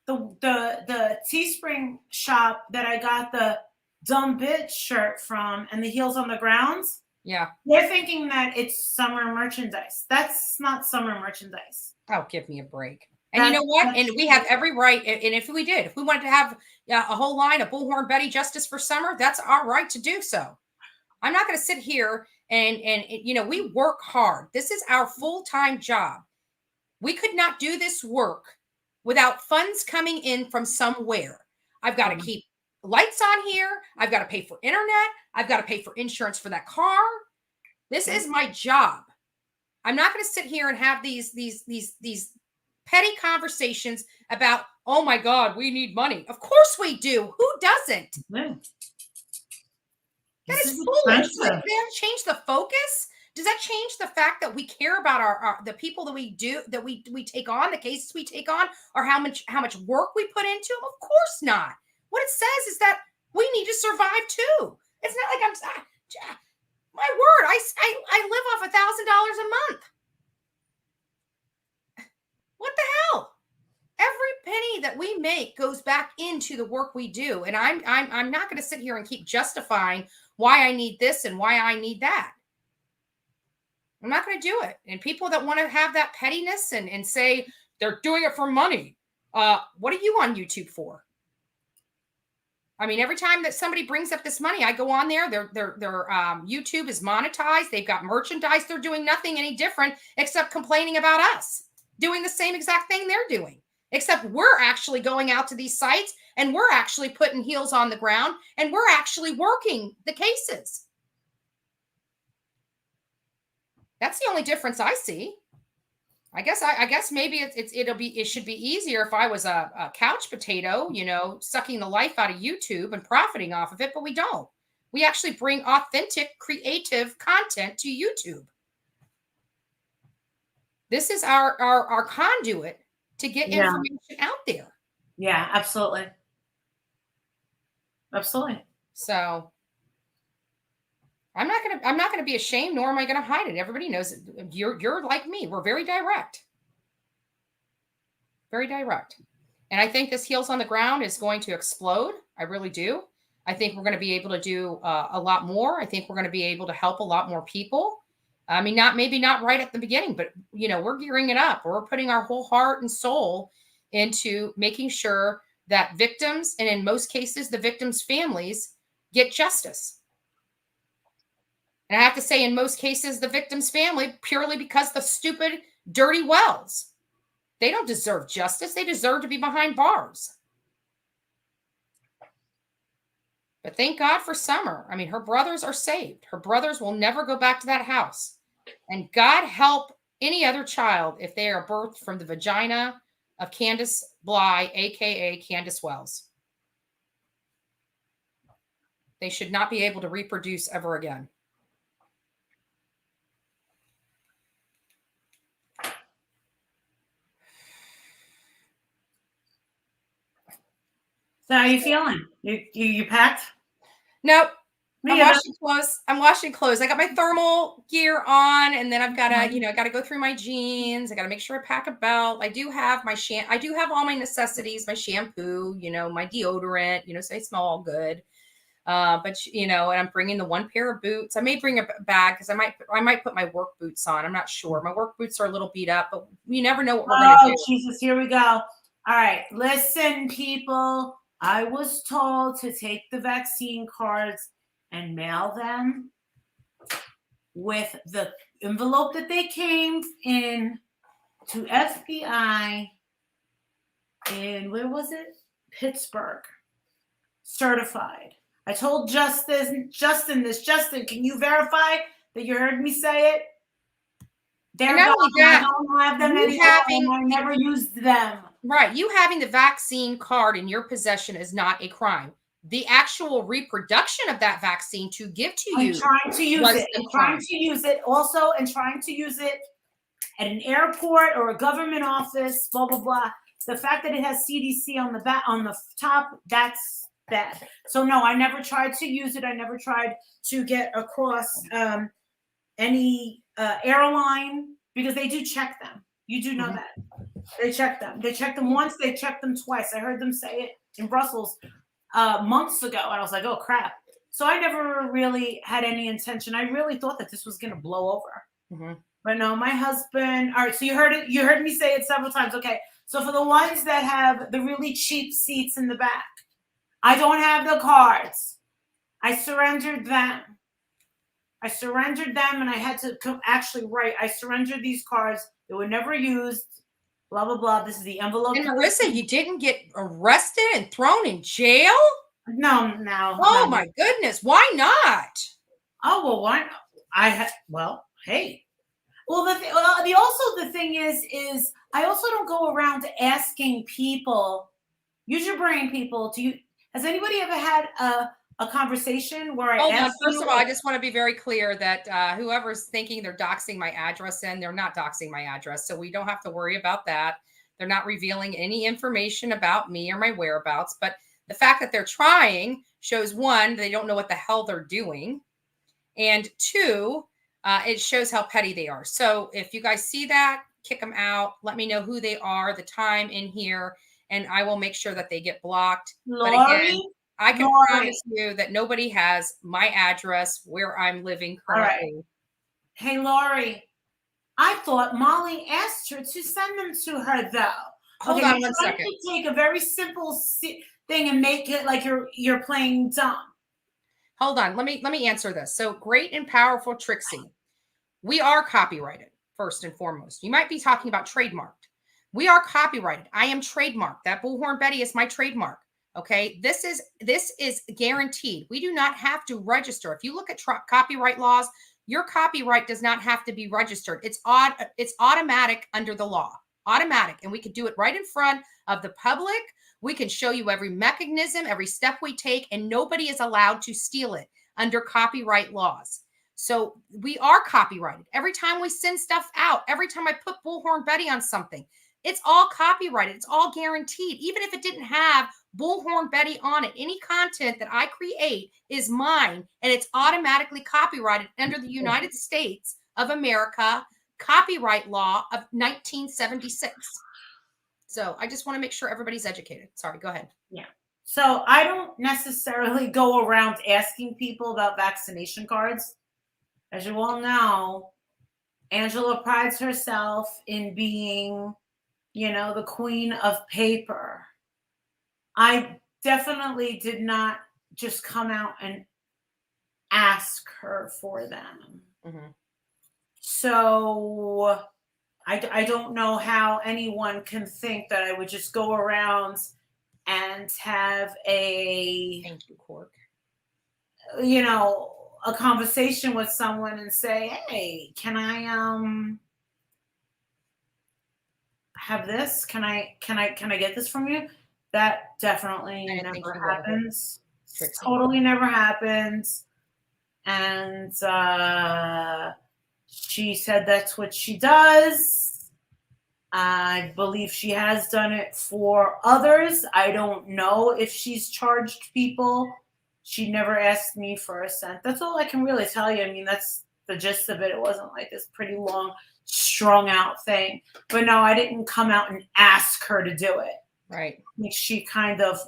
Teespring shop that I got the Dumb Bitch shirt from and the Heels on the Grounds. Yeah. They're thinking that it's summer merchandise. That's not summer merchandise. Oh, give me a break. And you know what? And we have every right. And if we wanted to have a whole line of Bullhorn Betty Justice for Summer, that's our right to do so. I'm not going to sit here and we work hard. This is our full-time job. We could not do this work without funds coming in from somewhere. I've got to keep lights on here. I've got to pay for internet. I've got to pay for insurance for that car. This is my job. I'm not going to sit here and have these petty conversations about, oh my God, we need money. Of course we do. Who doesn't? Yeah. That is foolish. Does that change the focus? Does that change the fact that we care about the people that we take on, the cases we take on, or how much work we put into them? Of course not. What it says is that we need to survive too. It's not like my word, I live off $1,000 a month. What the hell? Every penny that we make goes back into the work we do, and I'm not going to sit here and keep justifying why I need this and why I need that. I'm not going to do it. And people that want to have that pettiness and say they're doing it for money, what are you on YouTube for? I mean, every time that somebody brings up this money, I go on there. Their YouTube is monetized. They've got merchandise. They're doing nothing any different except complaining about us doing the same exact thing they're doing. Except we're actually going out to these sites and we're actually putting heels on the ground and we're actually working the cases. That's the only difference I see. I guess maybe it should be easier if I was a couch potato, sucking the life out of YouTube and profiting off of it, but we don't. We actually bring authentic, creative content to YouTube. This is our conduit to get information out there. Yeah, absolutely. Absolutely. So I'm not gonna be ashamed, nor am I gonna hide it. Everybody knows it. You're like me. We're very direct. Very direct. And I think this Heels on the Ground is going to explode. I really do. I think we're going to be able to do a lot more. I think we're going to be able to help a lot more people. I mean, maybe not right at the beginning, but we're gearing it up. We're putting our whole heart and soul into making sure that victims, and in most cases, the victims' families, get justice. And I have to say, in most cases, the victim's family, purely because the stupid, dirty wells. They don't deserve justice. They deserve to be behind bars. But thank God for Summer. I mean, her brothers are saved. Her brothers will never go back to that house. And God help any other child if they are birthed from the vagina of Candace Bly, a.k.a. Candace Wells. They should not be able to reproduce ever again. So how are you feeling? You packed? Nope. I'm washing clothes. I got my thermal gear on, and then I've got to, I got to go through my jeans. I got to make sure I pack a belt. I do have my I do have all my necessities, my shampoo, my deodorant, so I smell all good. But and I'm bringing the one pair of boots. I may bring a bag because I might put my work boots on. I'm not sure. My work boots are a little beat up, but you never know what we're going to do. Oh, Jesus, here we go. All right, listen, people. I was told to take the vaccine cards and mail them with the envelope that they came in to FBI in, where was it? Pittsburgh. Certified. I told Justin, can you verify that you heard me say it? They're gone. I don't have them anymore. I never used them. Right. You having the vaccine card in your possession is not a crime. The actual reproduction of that vaccine to give to you. Trying to use it also, and trying to use it at an airport or a government office, blah, blah, blah. The fact that it has CDC on the back, on the top, that's bad. So no, I never tried to use it. I never tried to get across any airline, because they do check them. You do know that. They check them. They checked them once. They checked them twice. I heard them say it in Brussels months ago. And I was like, oh, crap. So I never really had any intention. I really thought that this was going to blow over. Mm-hmm. But no, my husband. All right. So you heard it. You heard me say it several times. Okay. So for the ones that have the really cheap seats in the back, I don't have the cards. I surrendered them. And I had to actually write, I surrendered these cards. They were never used. Blah, blah, blah. This is the envelope. And Marissa, you didn't get arrested and thrown in jail? No. Oh, my goodness. Why not? Oh, well, why? Hey. Well, the thing is I also don't go around asking people, use your brain, people. Has anybody ever had a conversation where I ask you? First of all, I just want to be very clear that whoever's thinking they're doxing my address, and they're not doxing my address, so we don't have to worry about that. They're not revealing any information about me or my whereabouts, but the fact that they're trying shows, one, they don't know what the hell they're doing, and two, it shows how petty they are. So if you guys see that, kick them out. Let me know who they are, the time in here, and I will make sure that they get blocked. Lori? But again, I can promise you that nobody has my address where I'm living currently. Right. Hey, Lori, I thought Molly asked her to send them to her, though. Hold on one second. To take a very simple thing and make it like you're playing dumb. Hold on. Let me answer this. So, Great and Powerful Trixie, we are copyrighted, first and foremost. You might be talking about trademarked. We are copyrighted. I am trademarked. That Bullhorn Betty is my trademark. Okay, this is guaranteed. We do not have to register. If you look at copyright laws, your copyright does not have to be registered. It's automatic under the law, automatic, and we could do it right in front of the public. We can show you every mechanism, every step we take, and nobody is allowed to steal it under copyright laws. So we are copyrighted. Every time we send stuff out, every time I put Bullhorn Betty on something, it's all copyrighted. It's all guaranteed. Even if it didn't have Bullhorn Betty on it, any content that I create is mine, and it's automatically copyrighted under the United States of America copyright law of 1976. So I just want to make sure everybody's educated. Sorry, go ahead. Yeah. So I don't necessarily go around asking people about vaccination cards. As you all know, Angela prides herself in being, the queen of paper. I definitely did not just come out and ask her for them. Mhm. So I don't know how anyone can think that I would just go around and have Thank you, Cork. a conversation with someone and say, hey, can I have this? Can I get this from you? That definitely I think never you will, happens. Trixie. Totally never happens. And she said that's what she does. I believe she has done it for others. I don't know if she's charged people. She never asked me for a cent. That's all I can really tell you. I mean, that's the gist of it. It wasn't like this pretty long, strung out thing. But no, I didn't come out and ask her to do it. Right. She kind of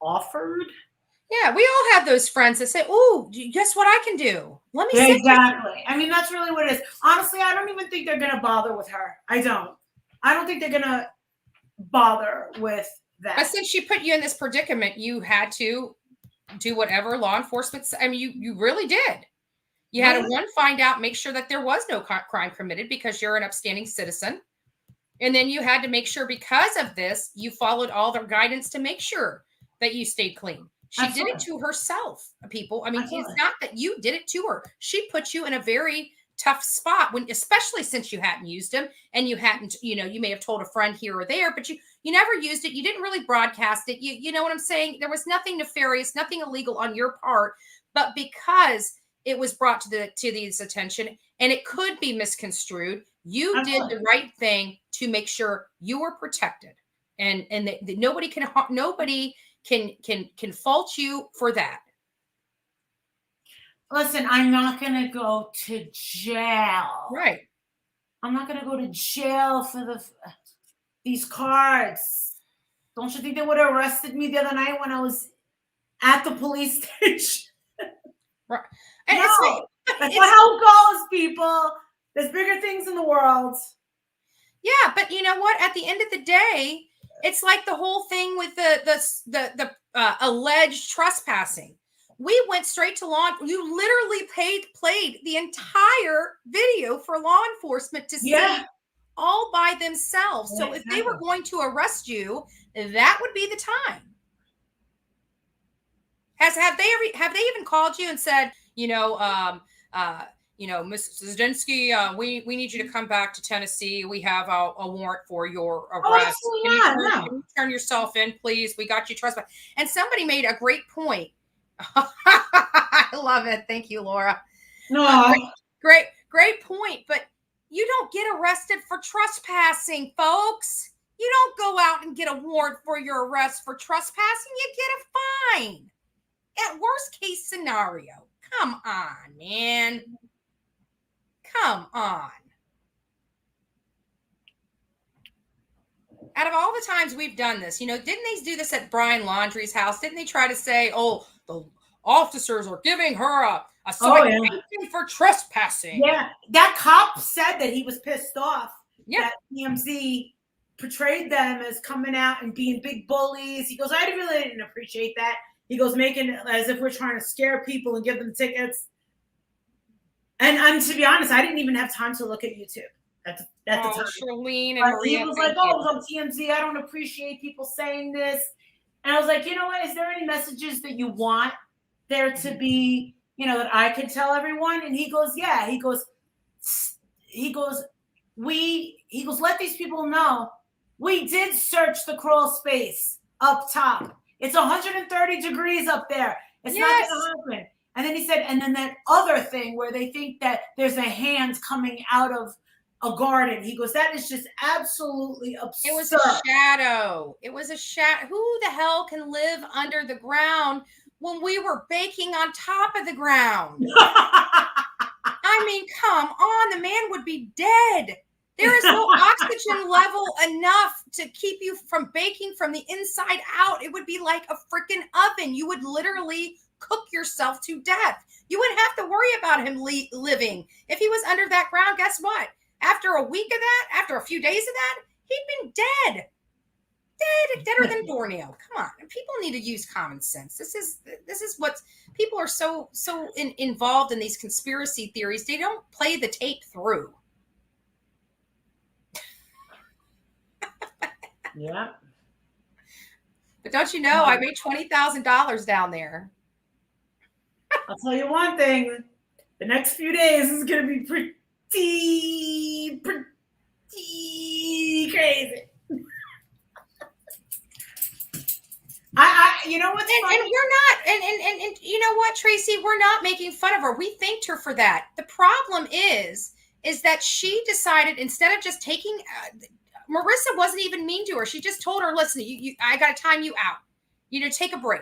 offered. Yeah, we all have those friends that say, "Oh, guess what I can do? Let me Yeah, send you." exactly. I mean, that's really what it is. Honestly, I don't even think they're going to bother with her. I don't think they're going to bother with that. But since she put you in this predicament, you had to do whatever law enforcement. I mean, you really did. You had to find out, make sure that there was no crime committed because you're an upstanding citizen, and then you had to make sure because of this, you followed all their guidance to make sure that you stayed clean. She did it to herself, people. I mean, it's not that you did it to her. She put you in a very tough spot when, especially since you hadn't used them and you hadn't, you may have told a friend here or there, but you never used it. You didn't really broadcast it. You know what I'm saying? There was nothing nefarious, nothing illegal on your part, but because it was brought to these attention and it could be misconstrued, you did the right thing to make sure you were protected, and that nobody can fault you for that. Listen, I'm not going to go to jail. Right. I'm not going to go to jail for these cards. Don't you think they would have arrested me the other night when I was at the police station? Right. And no, that's not how it goes, people. There's bigger things in the world. Yeah, but you know what? At the end of the day, it's like the whole thing with the alleged trespassing. We went straight to law. You literally played the entire video for law enforcement to see all by themselves. So if they were going to arrest you, that would be the time. Have they even called you and said, Mrs. Zadinsky, we need you to come back to Tennessee. We have a warrant for your arrest. Can you turn yourself in, please? We got you trespassed. And somebody made a great point. I love it. Thank you, Laura. No, great point. But you don't get arrested for trespassing, folks. You don't go out and get a warrant for your arrest for trespassing. You get a fine. At worst case scenario. Come on, man. Come on. Out of all the times we've done this, didn't they do this at Brian Laundrie's house? Didn't they try to say, oh, the officers are giving her a citation for trespassing? Yeah, that cop said that he was pissed off that TMZ portrayed them as coming out and being big bullies. He goes, I really didn't appreciate that. He goes, making it as if we're trying to scare people and give them tickets. And to be honest, I didn't even have time to look at YouTube at the time. Charlene and Maria, he was like, oh, it was on TMZ. I don't appreciate people saying this. And I was like, you know what? Is there any messages that you want there to be, that I could tell everyone? And he goes, yeah. He goes, let these people know we did search the crawl space up top. It's 130 degrees up there. It's not going to happen. And then he said, and then that other thing where they think that there's a hand coming out of a garden. He goes, that is just absolutely absurd. It was a shadow. It was a shadow. Who the hell can live under the ground when we were baking on top of the ground? I mean, come on. The man would be dead. There is no oxygen level enough to keep you from baking from the inside out. It would be like a freaking oven. You would literally cook yourself to death. You wouldn't have to worry about him living. If he was under that ground, guess what? After a week of that, after a few days of that, he'd been dead. Deader than Borneo. Come on. People need to use common sense. This is what people are so involved in these conspiracy theories. They don't play the tape through. Yeah. But don't you know, I made $20,000 down there. I'll tell you one thing. The next few days is going to be pretty crazy. You know what's funny? And we're not, and you know what, Tracy, we're not making fun of her. We thanked her for that. The problem is that she decided, instead of just taking, Marissa wasn't even mean to her. She just told her, listen, I got to time you out. You know, take a break.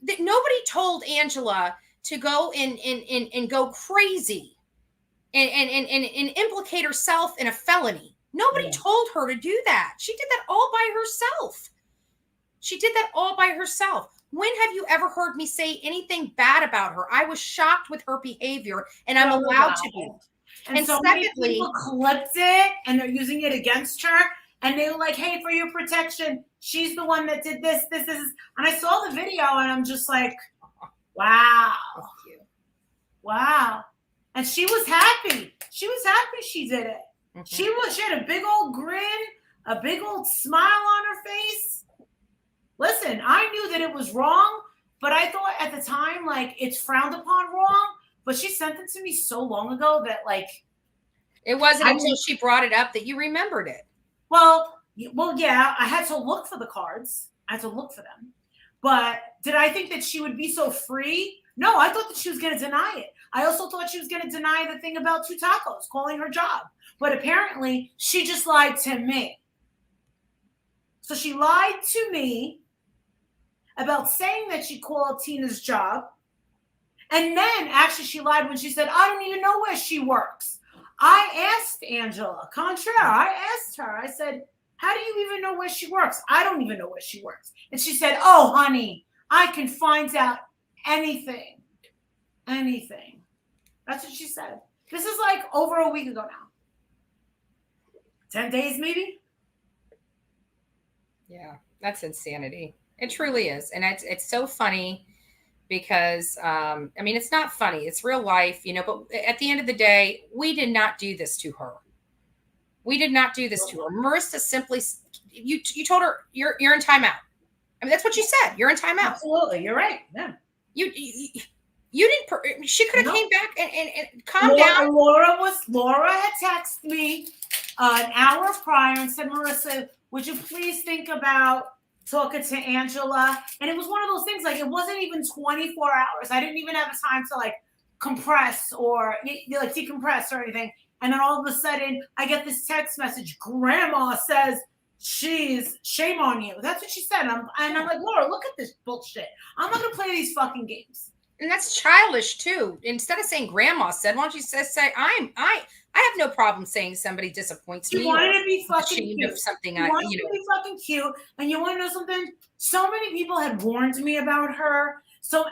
That nobody told Angela to go and go crazy and implicate herself in a felony. Nobody told her to do that. She did that all by herself. When have you ever heard me say anything bad about her? I was shocked with her behavior, and I'm allowed to be. And so many people clipped it, and they're using it against her. And they were like, hey, for your protection, she's the one that did this. And I saw the video, and I'm just like, wow. Wow. And she was happy. She did it. Mm-hmm. She had a big old grin, a big old smile on her face. Listen, I knew that it was wrong, but I thought at the time, like, it's frowned upon wrong. But she sent it to me so long ago that, like, it wasn't until she brought it up that you remembered it. Well, yeah, I had to look for the cards. I had to look for them. But did I think that she would be so free? No, I thought that she was going to deny it. I also thought she was going to deny the thing about 2 tacos, calling her job. But apparently, she just lied to me. So she lied to me about saying that she called Tina's job. And then, actually, she lied when she said, I don't even know where she works. I asked Angela Contraire. I asked her. I said, how do you even know where she works? I don't even know where she works. And she said, oh, honey, I can find out anything. Anything. That's what she said. This is like over a week ago now. 10 days, maybe? Yeah, that's insanity. It truly is. And it's so funny. Because, I mean, it's not funny. It's real life, you know, but at the end of the day, we did not do this to her. Marissa simply, you told her you're in timeout. I mean, that's what you said. You're in timeout. Absolutely. You're right. Yeah. You didn't, she could have came back and calmed down. Laura had texted me an hour prior and said, Marissa, would you please think about talking to Angela? And it was one of those things, like, it wasn't even 24 hours. I didn't even have time to, like, compress or, like, decompress or anything. And then all of a sudden, I get this text message. Grandma says, shame on you. That's what she said. And I'm like, Laura, look at this bullshit. I'm not going to play these fucking games. And that's childish, too. Instead of saying grandma said, why don't you say I have no problem saying somebody disappoints me. You wanted to be fucking cute. Of something you wanted to be fucking cute. And you want to know something? So many people had warned me about her.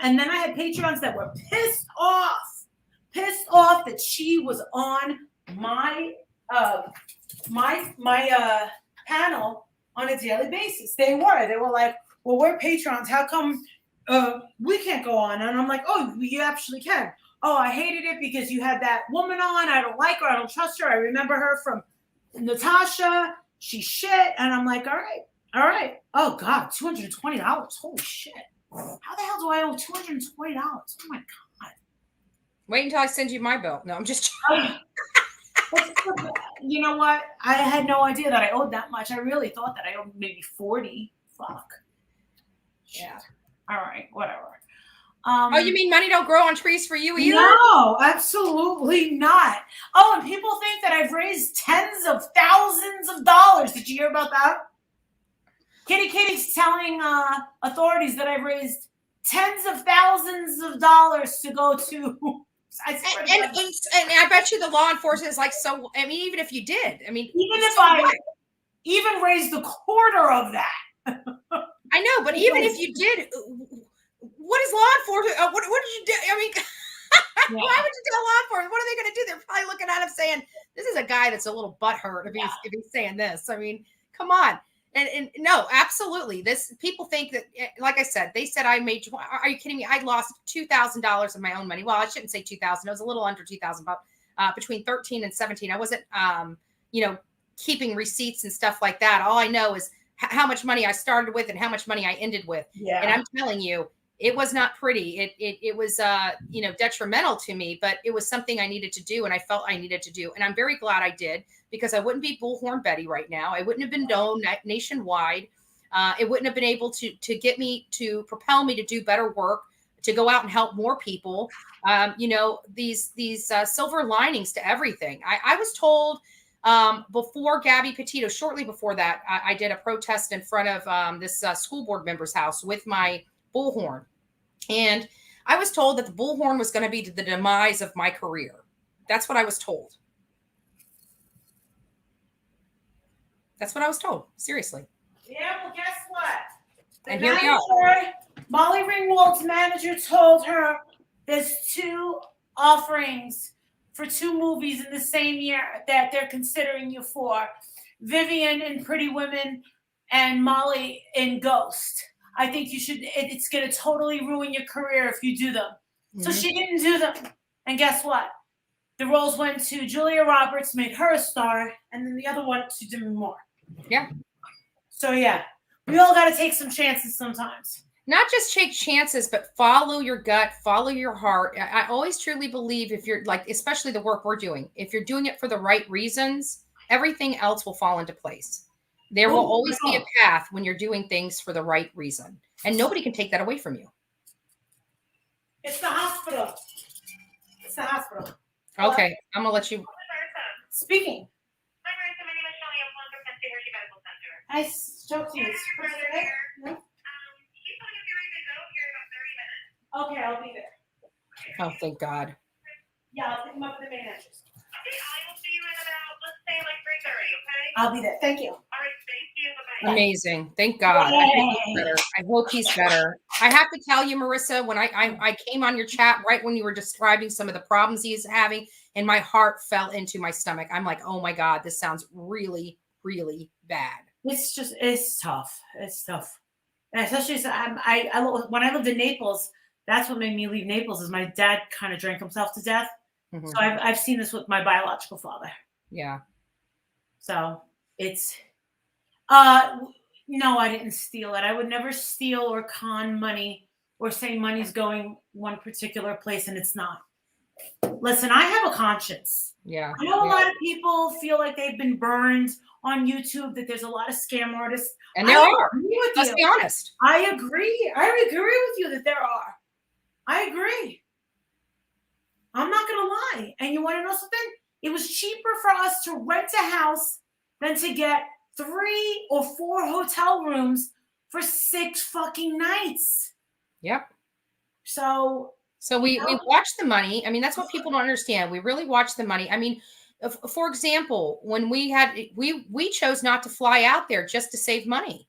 And then I had Patreons that were pissed off that she was on my panel on a daily basis. They were like, well, we're Patreons. How come we can't go on? And I'm like, oh, you actually can. Oh, I hated it because you had that woman on. I don't like her. I don't trust her. I remember her from Natasha. She's shit. And I'm like, all right. Oh, God, $220. Holy shit. How the hell do I owe $220? Oh, my God. Wait until I send you my bill. No, I'm just You know what? I had no idea that I owed that much. I really thought that I owed maybe 40. Fuck. Yeah. All right, whatever. Oh, you mean money don't grow on trees for you either? No, absolutely not. Oh, and people think that I've raised tens of thousands of dollars. Did you hear about that? Kitty's telling authorities that I've raised tens of thousands of dollars to go to I swear to And, God. and I bet you the law enforcement is like, so, I mean, even if you did, I mean, Even if so I what? even raised a quarter of that. I know, but even if you did, what is law enforcement? What did you do? I mean, why would you tell law enforcement? What are they going to do? They're probably looking at him saying, "This is a guy that's a little butthurt if he's saying this." I mean, come on. And no, absolutely. This people think that, like I said, they said I made. Are you kidding me? I lost $2,000 of my own money. Well, I shouldn't say 2,000. It was a little under 2,000, but between 13 and 17, I wasn't, keeping receipts and stuff like that. All I know is how much money I started with and how much money I ended with. Yeah. And I'm telling you, it was not pretty. It was detrimental to me, but it was something I needed to do, and I felt I needed to do. And I'm very glad I did, because I wouldn't be Bullhorn Betty right now. I wouldn't have been known nationwide. It wouldn't have been able to get me, to propel me to do better work, to go out and help more people. These silver linings to everything. I was told before Gabby Petito, shortly before that, I did a protest in front of this school board member's house with my Bullhorn. And I was told that the Bullhorn was going to be the demise of my career. That's what I was told. That's what I was told. Seriously. Yeah, well, guess what? And here we are. Molly Ringwald's manager told her there's 2 offerings for 2 movies in the same year that they're considering you for. Vivian in Pretty Women and Molly in Ghost. I think you should, it's going to totally ruin your career if you do them. Mm-hmm. So she didn't do them. And guess what? The roles went to Julia Roberts, made her a star, and then the other one to Demi Moore. Yeah. So yeah, we all got to take some chances sometimes. Not just take chances, but follow your gut, follow your heart. I always truly believe, if you're like, especially the work we're doing, if you're doing it for the right reasons, everything else will fall into place. There will always be a path when you're doing things for the right reason, and nobody can take that away from you. It's the hospital. It's the hospital. Okay, I'm gonna let you. Speaking. Hi, Marissa. My name is Shelly. I'm calling from Penn State Hershey Medical Center. I spoke to you. Your brother here. No? He's going to be ready to go here in about 30 minutes. Okay, I'll be there. Oh, thank God. Yeah, I'll pick him up at the main entrance. Okay, I will see you in about, let's say, like 3:30, okay? I'll be there. Thank you. All right, thank you. Bye-bye. Amazing. Thank God. I hope he's better. I have to tell you, Marissa, when I came on your chat right when you were describing some of the problems he's having, and my heart fell into my stomach. I'm like, oh my God, this sounds really, really bad. It's tough. It's tough. And especially when I lived in Naples, that's what made me leave Naples, is my dad kind of drank himself to death. Mm-hmm. So I've seen this with my biological father. Yeah. So it's, no, I didn't steal it. I would never steal or con money or say money's going one particular place and it's not. Listen, I have a conscience. Yeah. I know a lot of people feel like they've been burned on YouTube, that there's a lot of scam artists. And there are. Let's be honest. I agree. I agree with you that there are. I agree. I'm not going to lie. And you want to know something? It was cheaper for us to rent a house than to get 3 or 4 hotel rooms for 6 fucking nights. Yep. So we watch the money. I mean, that's what people don't understand. We really watch the money. I mean, for example, when we chose not to fly out there just to save money.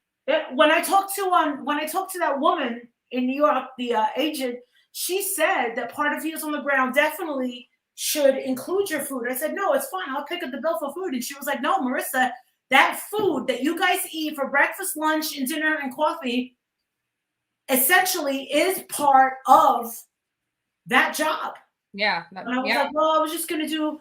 When I talked to that woman in New York, the agent, she said that part of Heels on the Ground definitely should include your food. I said, no, it's fine. I'll pick up the bill for food. And she was like, no, Marissa, that food that you guys eat for breakfast, lunch, and dinner and coffee essentially is part of that job. Yeah. And I was like, well, I was just going to do,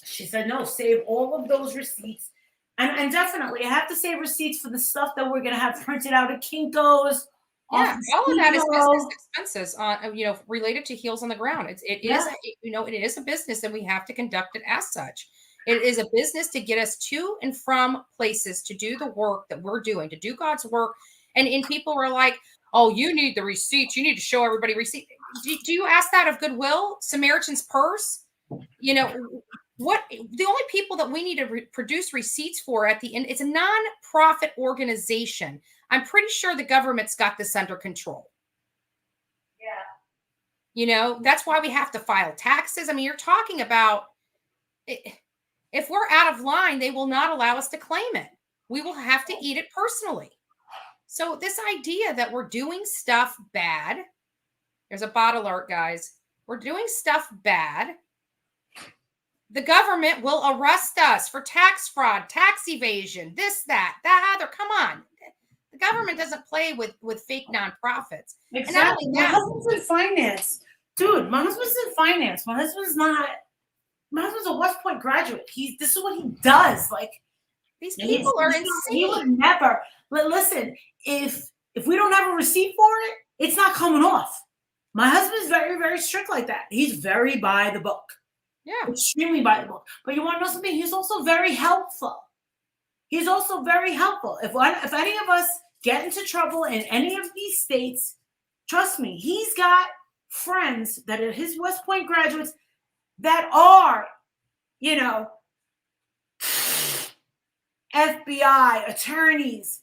she said, no, save all of those receipts. And definitely I have to save receipts for the stuff that we're going to have printed out at Kinko's. Yeah, all of that is business expenses related to Heels on the Ground. It is a business, and we have to conduct it as such. It is a business to get us to and from places to do the work that we're doing, to do God's work. And people are like, oh, you need the receipts. You need to show everybody receipts. Do you ask that of Goodwill, Samaritan's Purse? What the only people that we need to produce receipts for at the end, it's a non-profit organization. I'm pretty sure the government's got this under control. Yeah. You know, that's why we have to file taxes. I mean, you're talking about if we're out of line, they will not allow us to claim it. We will have to eat it personally. So this idea that we're doing stuff bad, there's a bot alert, guys. We're doing stuff bad. The government will arrest us for tax fraud, tax evasion, this, that, other. Come on. The government doesn't play with fake nonprofits. Exactly. My husband's in finance. Dude, my husband's in finance. My husband's a West Point graduate. This is what he does. Like, these people are insane. He would never. But listen, if we don't have a receipt for it, it's not coming off. My husband's very, very strict like that. He's very by the book. Yeah. Extremely by the book. But you want to know something? He's also very helpful. He's also very helpful. If any of us get into trouble in any of these states, trust me, he's got friends that are his West Point graduates that are, you know, FBI, attorneys.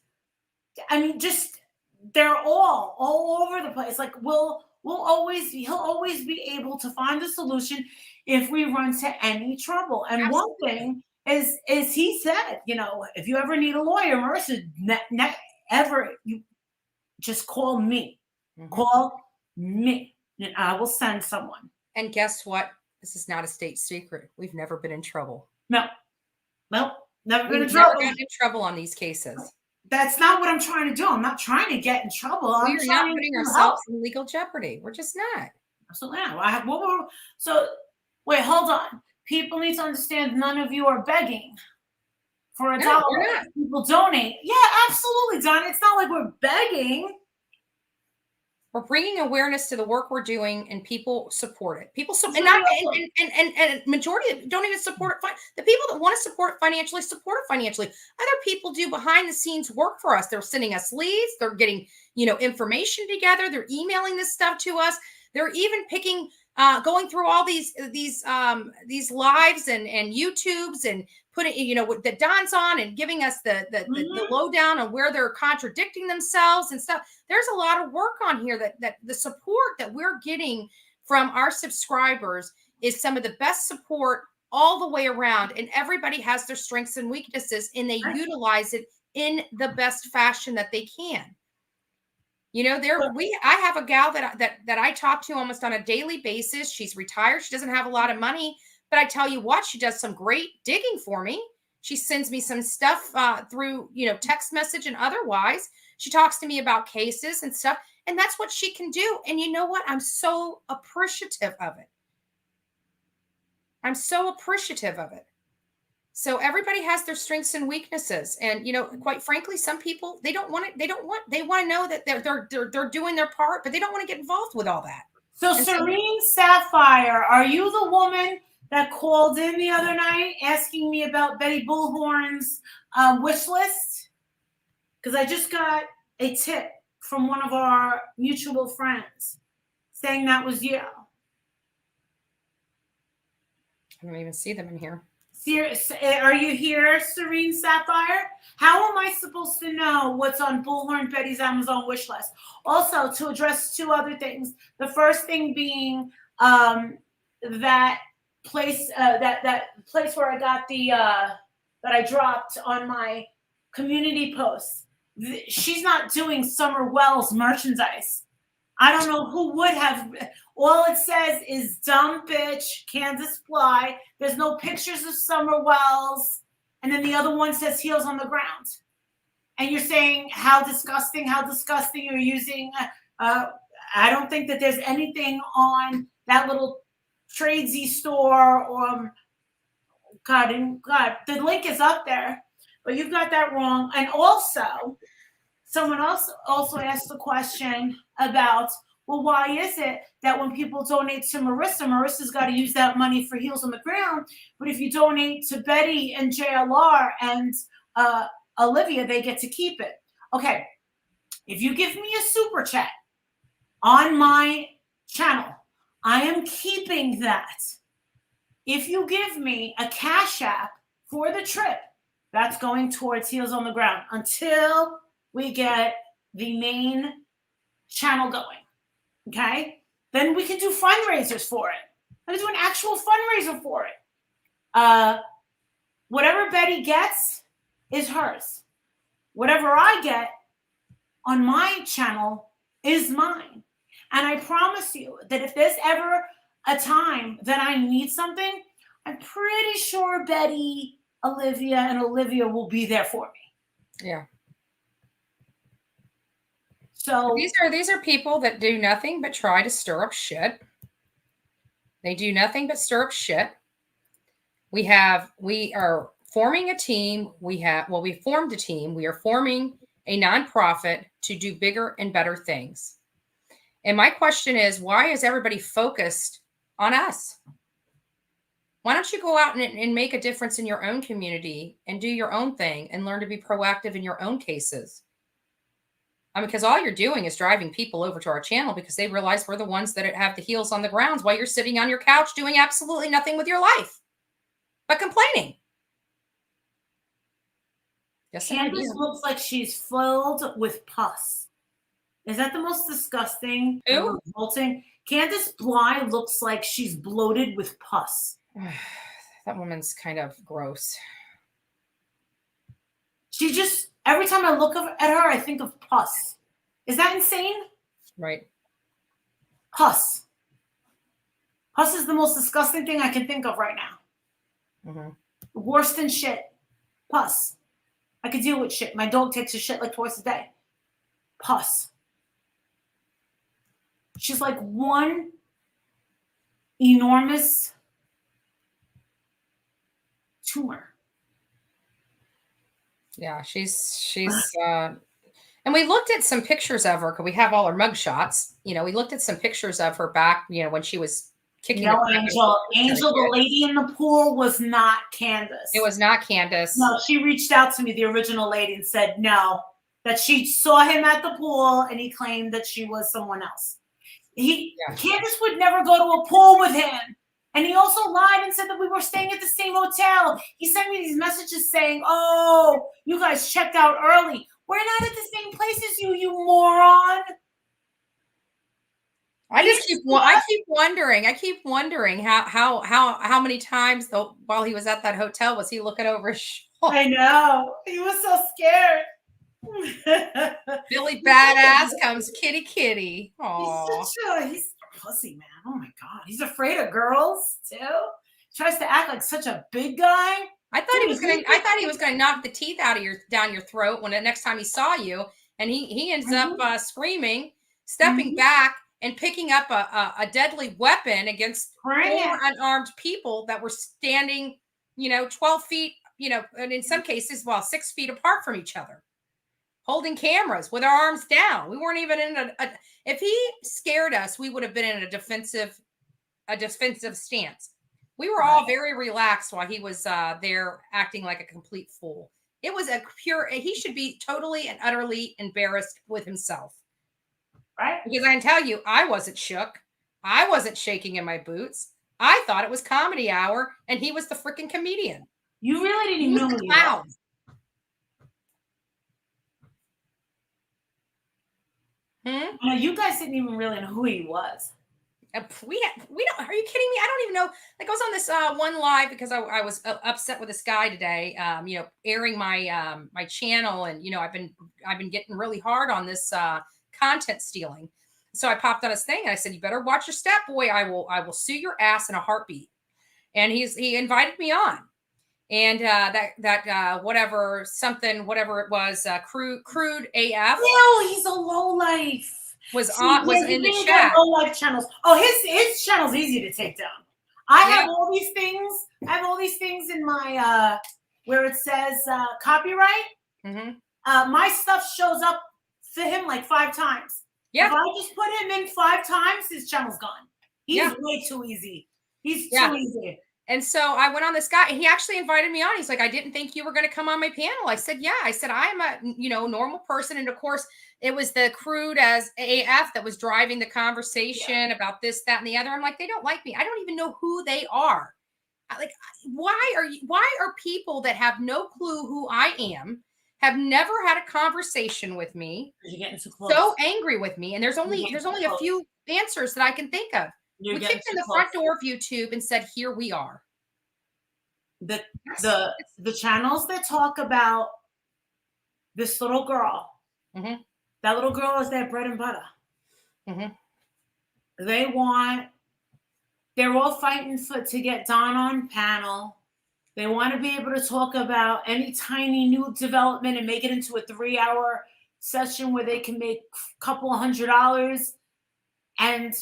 I mean, just they're all over the place. Like he'll always be able to find a solution if we run to any trouble. And Absolutely. One thing is he said, you know, if you ever need a lawyer, Marissa, you just call me. Mm-hmm. Call me, and I will send someone. And guess what? This is not a state secret. We've never been in trouble. No, never been in trouble. trouble. Never gotten in trouble on these cases. That's not what I'm trying to do. I'm not trying to get in trouble. We're not putting ourselves in legal jeopardy. We're just not. Absolutely not. So wait, hold on. People need to understand none of you are begging for $1. People donate. Yeah, absolutely, Don. It's not like we're begging. We're bringing awareness to the work we're doing, and people support it. People support, and majority don't even support it. The people that want to support it financially. Other people do behind the scenes work for us. They're sending us leads. They're getting, you know, information together. They're emailing this stuff to us. They're even picking, going through all these lives and YouTubes and putting, you know, that Don's on and giving us the lowdown on where they're contradicting themselves and stuff. There's a lot of work on here that the support that we're getting from our subscribers is some of the best support all the way around. And everybody has their strengths and weaknesses, and they utilize it in the best fashion that they can. You know, I have a gal that I talk to almost on a daily basis. She's retired. She doesn't have a lot of money, but I tell you what, she does some great digging for me. She sends me some stuff through, you know, text message and otherwise. She talks to me about cases and stuff, and that's what she can do. And you know what? I'm so appreciative of it. So everybody has their strengths and weaknesses. And, you know, quite frankly, some people, they want to know that they're doing their part, but they don't want to get involved with all that. So Serene Sapphire, are you the woman that called in the other night asking me about Betty Bullhorn's wish list? Because I just got a tip from one of our mutual friends saying that was you. I don't even see them in here. Are you here, Serene Sapphire? How am I supposed to know what's on Bullhorn Betty's Amazon wish list? Also, to address two other things. The first thing being that place where I got that I dropped on my community post. She's not doing Summer Wells merchandise. I don't know who would have. All it says is dumb bitch, Kansas Fly. There's no pictures of Summer Wells. And then the other one says heels on the ground. And you're saying how disgusting you're using. I don't think that there's anything on that little tradesy store or God, the link is up there, but you've got that wrong. And also, someone else also asked the question about, well, why is it that when people donate to Marissa's got to use that money for Heels on the Ground, but if you donate to Betty and JLR and Olivia, they get to keep it? Okay, if you give me a super chat on my channel, I am keeping that. If you give me a Cash App for the trip, that's going towards Heels on the Ground until we get the main channel going. Okay? then we can do fundraisers for it. I'm gonna do an actual fundraiser for it. Whatever Betty gets is hers. Whatever I get on my channel is mine. And I promise you that if there's ever a time that I need something, I'm pretty sure Betty, Olivia will be there for me. Yeah. So these are people that do nothing but try to stir up shit. They do nothing but stir up shit. We are forming a team. We formed a team. We are forming a nonprofit to do bigger and better things. And my question is, why is everybody focused on us? Why don't you go out and make a difference in your own community and do your own thing and learn to be proactive in your own cases? Because all you're doing is driving people over to our channel because they realize we're the ones that have the heels on the ground while you're sitting on your couch doing absolutely nothing with your life but complaining. Yes, Candace looks like she's filled with pus. Is that the most disgusting? Who? Revolting? Candace Bly looks like she's bloated with pus. That woman's kind of gross. She just, every time I look at her, I think of pus. Is that insane? Right. Pus. Pus is the most disgusting thing I can think of right now. Mm-hmm. Worse than shit. Pus. I could deal with shit. My dog takes a shit like twice a day. Pus. She's like one enormous tumor. Yeah, she's and we looked at some pictures of her because we have all her mug shots. We looked at some pictures of her back, when she was kicking. No, Angel, the lady in the pool was not Candace. It was not Candace. No, she reached out to me, the original lady, and said no, that she saw him at the pool and he claimed that she was someone else. Candace would never go to a pool with him. And he also lied and said that we were staying at the same hotel. He sent me these messages saying, oh, you guys checked out early. We're not at the same place as you, you moron. I keep wondering how many times though while he was at that hotel was he looking over his shoulder. I know. He was so scared. Billy Badass comes kitty. Aww. He's a pussy, man. Oh my God. He's afraid of girls too. Tries to act like such a big guy. I thought he was gonna knock the teeth down your throat when the next time he saw you, and he ends up screaming, stepping back, and picking up a deadly weapon against 4 unarmed people that were standing, 12 feet, and in some cases, 6 feet apart from each other, holding cameras with our arms down. We weren't even in if he scared us, we would have been in a defensive stance. We were all very relaxed while he was there acting like a complete fool. It was he should be totally and utterly embarrassed with himself. Right? Because I can tell you, I wasn't shook. I wasn't shaking in my boots. I thought it was comedy hour and he was the freaking comedian. You really didn't even know who he was. No, you guys didn't even really know who he was. We don't. Are you kidding me? I don't even know. Like I was on this one live because I was upset with this guy today. Airing my my channel, and I've been getting really hard on this content stealing. So I popped on his thing and I said, "You better watch your step, boy. I will sue your ass in a heartbeat." And he invited me on, and whatever it was, crude AF. No, he's a lowlife. Was in the chat. Low life channels. Oh, his channel's easy to take down. I have all these things. I have all these things in my where it says copyright. Mm-hmm. My stuff shows up for him like 5 times. Yeah. If I just put him in 5 times, his channel's gone. He's way too easy. He's too easy. And so I went on this guy, and he actually invited me on. He's like, "I didn't think you were going to come on my panel." I said, "Yeah." I said, "I'm a normal person," and of course, it was the crude as AF that was driving the conversation about this, that, and the other. I'm like, they don't like me. I don't even know who they are. Like, why are people that have no clue who I am, have never had a conversation with me, You're getting too close. so angry with me? And there's only a few answers that I can think of. You're We getting kicked in too the front close. door of YouTube and said, "Here we are." The channels that talk about this little girl, Mhm. that little girl is their bread and butter. Mhm. They're all fighting to get Don on panel. They want to be able to talk about any tiny new development and make it into a 3-hour session where they can make a couple $100, and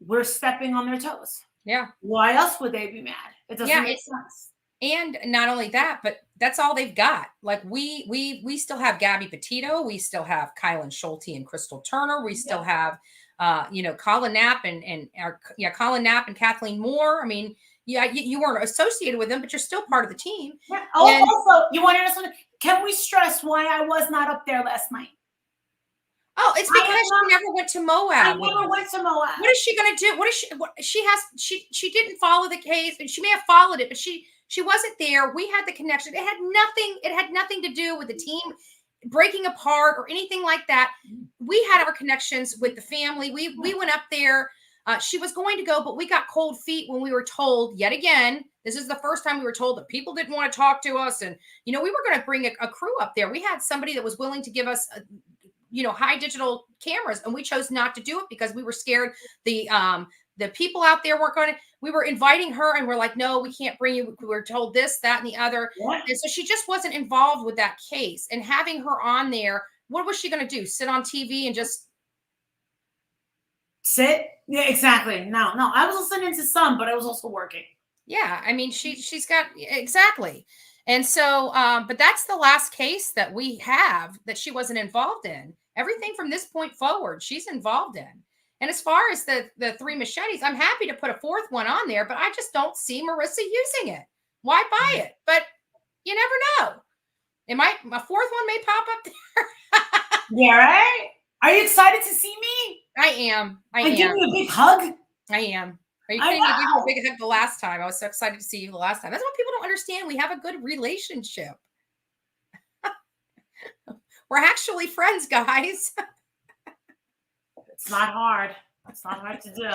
we're stepping on their toes. Yeah. Why else would they be mad? It doesn't make sense. And not only that, but that's all they've got. Like we still have Gabby Petito, we still have Kylan Schulte and Crystal Turner, we still have Colin Knapp and Colin Knapp and Kathleen Moore. I mean, you weren't associated with them, but you're still part of the team. Yeah. Also, you want to know something? Can we stress why I was not up there last night? Oh, it's because she never went to Moab. I never went to Moab. What is she going to do? She didn't follow the case, and she may have followed it, but she wasn't there. We had the connection. It had nothing to do with the team breaking apart or anything like that. We had our connections with the family. We went up there. She was going to go, but we got cold feet when we were told yet again. This is the first time we were told that people didn't want to talk to us, and we were going to bring a crew up there. We had somebody that was willing to give us high digital cameras, and we chose not to do it because we were scared the people out there weren't going to. We were inviting her, and we're like, no, we can't bring you. We were told this, that, and the other. What? And so she just wasn't involved with that case. And having her on there, what was she going to do? Sit on TV and just sit? Yeah, exactly. No, I was listening to some, but I was also working. Yeah, I mean, she's got exactly. And so, but that's the last case that we have that she wasn't involved in. Everything from this point forward, she's involved in. And as far as the 3 machetes, I'm happy to put a 4th one on there, but I just don't see Marissa using it. Why buy it? But you never know. My 4th one may pop up there. Yeah, right? Are you excited to see me? I am. Give me a big hug? I am. Are you kidding me? I gave you a big hug the last time. I was so excited to see you the last time. That's what people don't understand. We have a good relationship. We're actually friends, guys. It's not hard. It's not hard to do.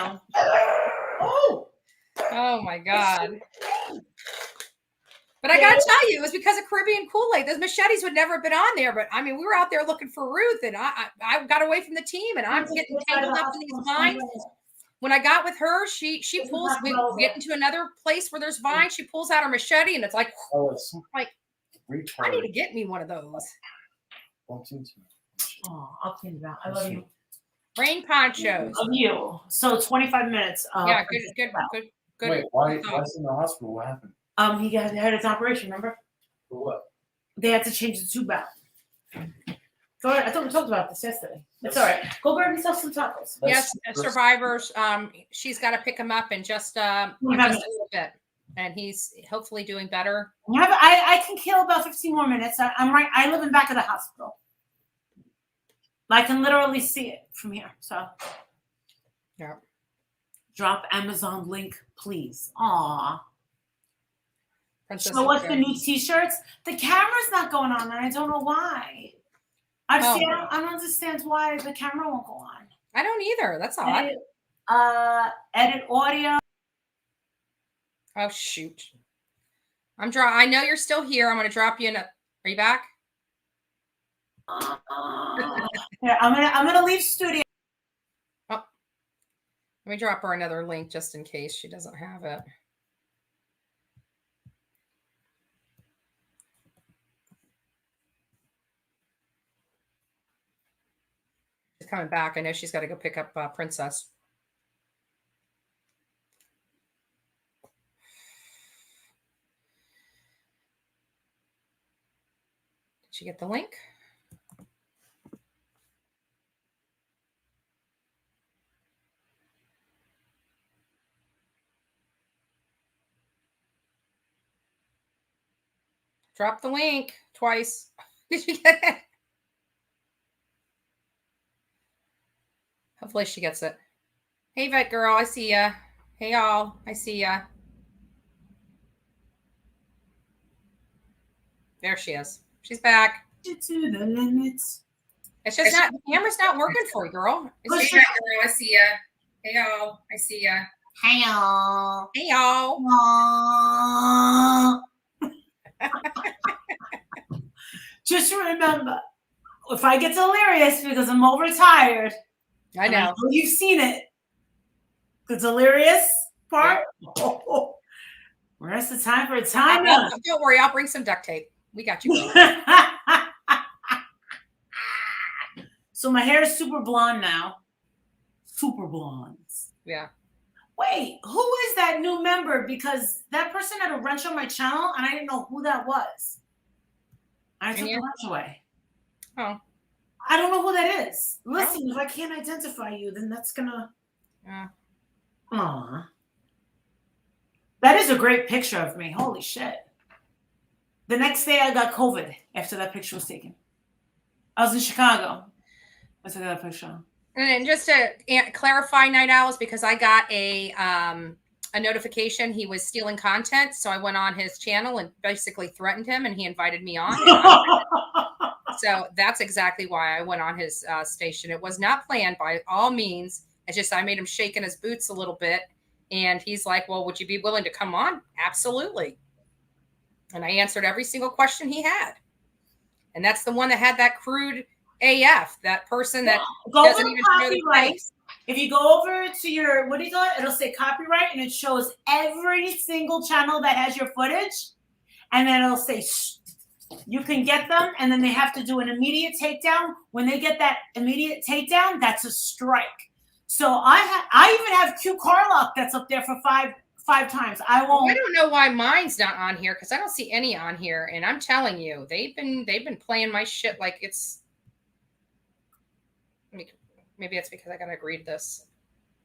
Oh my God. But I got to tell you, it was because of Caribbean Kool-Aid. Those machetes would never have been on there. But I mean, we were out there looking for Ruth, and I got away from the team, and I'm getting tangled up in these vines. When I got with her, she pulls, we get into another place where there's vines. She pulls out her machete, and it's like, like I need to get me one of those. Oh, I'll clean it out. I love you. Rain ponchos. Love you. So 25 minutes. Yeah, good. Wait, why is in the hospital? What happened? He had his operation, remember? For what? They had to change the tube out. So I thought we talked about this yesterday. It's all right. Go grab yourself some tacos. Yes, survivors. She's got to pick him up in just a little bit, and he's hopefully doing better. I can kill about 15 more minutes. I'm right. I live in back of the hospital. I can literally see it from here. So, yeah. Drop Amazon link, please. Aw. Princess So what's the new T-shirts? The camera's not going on, and I don't know why. I don't understand why the camera won't go on. I don't either. That's odd. Edit audio. Oh shoot! I know you're still here. I'm going to drop you in. Are you back? Yeah, I'm gonna leave studio. Oh, let me drop her another link just in case she doesn't have it. She's coming back. I know she's got to go pick up Princess. Did you get the link? Drop the link twice. Did you get it? Hopefully she gets it. Hey, vet girl, I see ya. Hey, y'all, I see ya. There she is. She's back. To the limits. It's just not, the camera's not working for you, girl. It's just, hey, vet girl, I see ya. Hey y'all, I see ya. Hey y'all. Hey y'all. Just remember, if I get delirious because I'm overtired, I and know. you've seen it, the delirious part. Oh, rest the time for a time. Don't worry, I'll bring some duct tape. We got you. So my hair is super blonde now. Super blondes. Yeah. Wait, who is that new member? Because that person had a wrench on my channel, and I didn't know who that was. I took the wrench away. Oh. I don't know who that is. Listen, if I can't identify you, then that's gonna. Aw. That is a great picture of me. Holy shit. The next day I got COVID after that picture was taken. I was in Chicago. I took that picture. And just to clarify, Night Owls, because I got a notification he was stealing content, so I went on his channel and basically threatened him, and he invited me on. So that's exactly why I went on his station. It was not planned by all means. It's just I made him shake in his boots a little bit, and he's like, "Well, would you be willing to come on?" Absolutely. And I answered every single question he had, and that's the one that had that crude AF, that person that doesn't even show the face. If you go over to your, what do you call it? It'll say copyright, and it shows every single channel that has your footage, and then it'll say, you can get them, and then they have to do an immediate takedown. When they get that immediate takedown, that's a strike. So I even have Q Carlock that's up there for five times. I won't. I don't know why mine's not on here because I don't see any on here, and I'm telling you, they've been playing my shit like it's. Maybe it's because I gotta read this.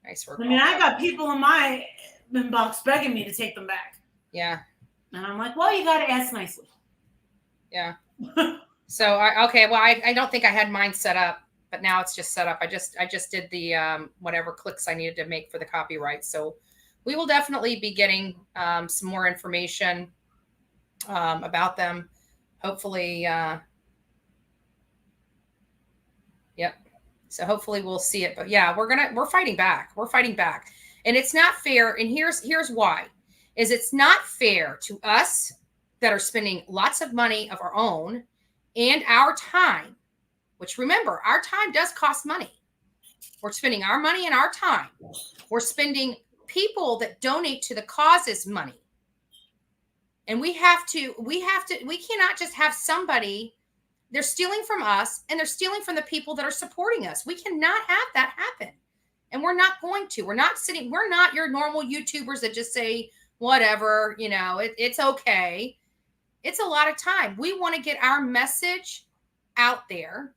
Nice work. I mean, I got people in my inbox begging me to take them back. Yeah. And I'm like, well, you gotta ask nicely. Yeah. So I don't think I had mine set up, but now it's just set up. I just did the whatever clicks I needed to make for the copyright. So we will definitely be getting some more information about them. Hopefully, yep. So hopefully we'll see it. But yeah, we're fighting back. We're fighting back. And it's not fair. And here's why. Is it's not fair to us that are spending lots of money of our own and our time, which remember, our time does cost money. We're spending our money and our time. We're spending people that donate to the causes money. And we cannot just have somebody, they're stealing from us and they're stealing from the people that are supporting us. We cannot have that happen. And we're not going to. We're not your normal YouTubers that just say, whatever, it's okay. It's a lot of time. We want to get our message out there,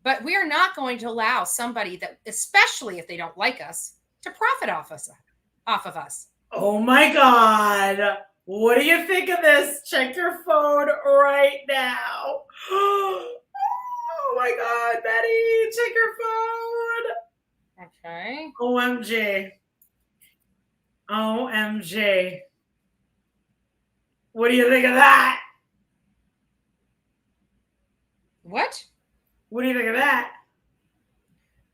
but we are not going to allow somebody that, especially if they don't like us, to profit off of us. Oh my God. What do you think of this? Check your phone right now. Oh my God, Betty, check your phone. Okay. OMG. OMG. What do you think of that? What? What do you think of that?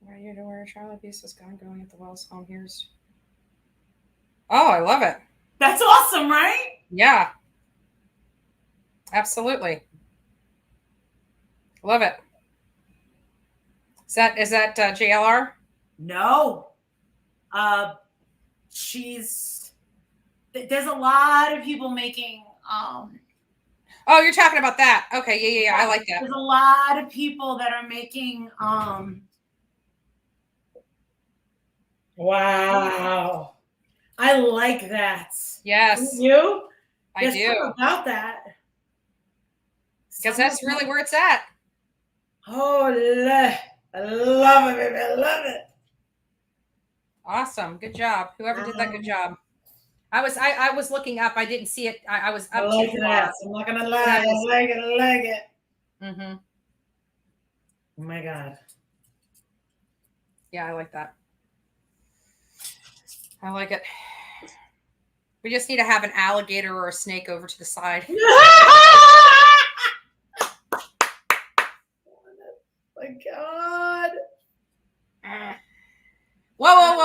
Why are you to where Charlotte Beast was going at the Wells home? Here's. Oh, I love it. That's awesome, right? Yeah. Absolutely. Love it. Is that JLR? No. There's a lot of people making Oh, you're talking about that. Okay, yeah. I like that. There's a lot of people that are making wow. I like that. Yes. You? I do. About that. Because that's really where it's at. Oh, I love it, baby. I love it. Awesome. Good job. Whoever did that, good job. I was looking up. I didn't see it. I was up like too that. far. I'm not gonna lie. I like it. I like it. Mm-hmm. Oh my God. Yeah, I like that. I like it. We just need to have an alligator or a snake over to the side. My God.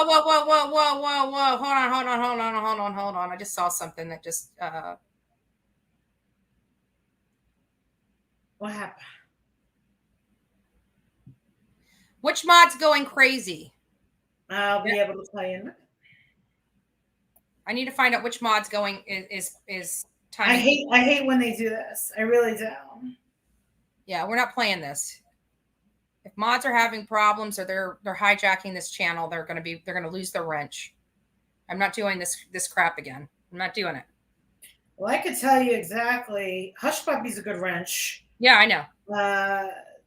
whoa. Hold on. I just saw something that just What happened? which mod's going crazy? I'll be able to tell you in a minute. I need to find out which mod's going is I timing. hate when they do this. I really do. Yeah, we're not playing this. If mods are having problems or they're hijacking this channel, they're gonna lose their wrench. I'm not doing this crap again. I'm not doing it. Well, I could tell you exactly. Hush Puppy's a good wrench. Yeah, I know.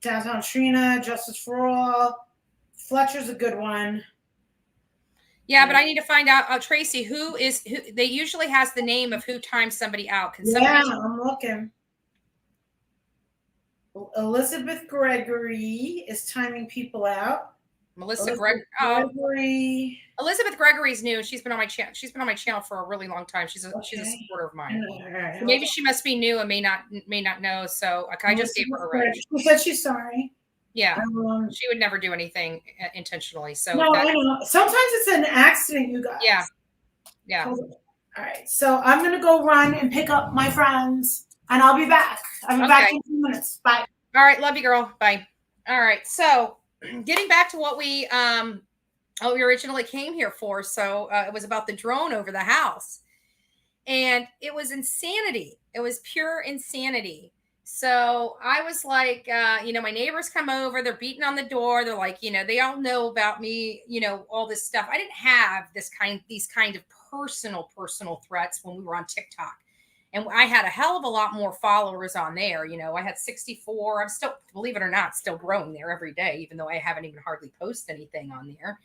Downtown Trina, Justice for All, Fletcher's a good one. Yeah, but I need to find out, Tracy, who. They usually has the name of who times somebody out. Can somebody? Yeah, I'm looking. Elizabeth Gregory is timing people out. Gregory. Elizabeth Gregory's new. She's been on my channel. She's been on my channel for a really long time. She's a supporter of mine. Right. So maybe she must be new and may not know. So I just gave her a wrench. She said she's sorry. Yeah, she would never do anything intentionally. So no, I know. Sometimes it's an accident, you guys. Yeah. All right, so I'm gonna go run and pick up my friends, and I'll be back. I'll be back in 2 minutes. Bye. All right, love you, girl. Bye. All right, so getting back to what we originally came here for. So it was about the drone over the house, and it was insanity. It was pure insanity. So I was like, my neighbors come over, they're beating on the door. They're like, they all know about me, all this stuff. I didn't have these kind of personal threats when we were on TikTok. And I had a hell of a lot more followers on there. I had 64. I'm still, believe it or not, still growing there every day, even though I haven't even hardly posted anything on there.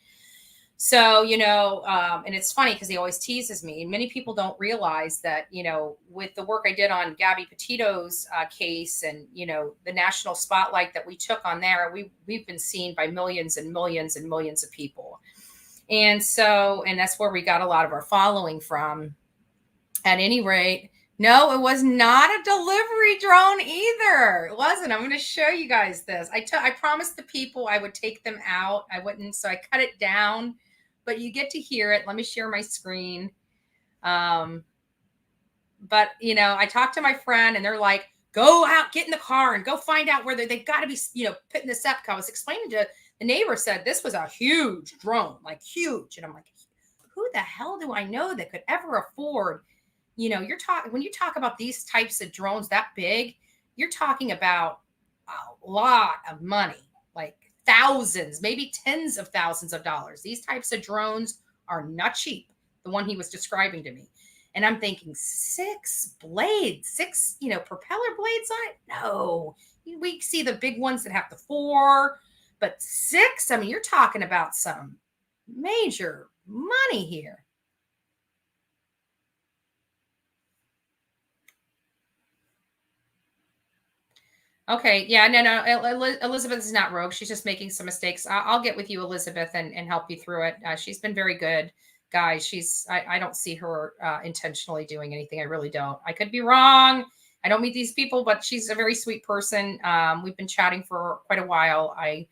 So, and it's funny because he always teases me. Many people don't realize that, with the work I did on Gabby Petito's case and, the national spotlight that we took on there, we've been seen by millions and millions and millions of people. And so, and that's where we got a lot of our following from. At any rate, no, it was not a delivery drone either. It wasn't. I'm going to show you guys this. I promised the people I would take them out. I wouldn't, so I cut it down. But you get to hear it. Let me share my screen. But, I talked to my friend and they're like, go out, get in the car and go find out where they've got to be, putting this up. I was explaining to the neighbor, said this was a huge drone, like huge. And I'm like, who the hell do I know that could ever afford, when you talk about these types of drones that big, you're talking about a lot of money, like thousands, maybe tens of thousands of dollars. These types of drones are not cheap. The one he was describing to me. And I'm thinking 6 blades, 6, propeller blades on it. No, we see the big ones that have the 4, but 6, I mean, you're talking about some major money here. Okay. Yeah, no. Elizabeth is not rogue. She's just making some mistakes. I'll get with you, Elizabeth, and help you through it. She's been very good, guys. I don't see her intentionally doing anything. I really don't. I could be wrong. I don't meet these people, but she's a very sweet person. We've been chatting for quite a while. I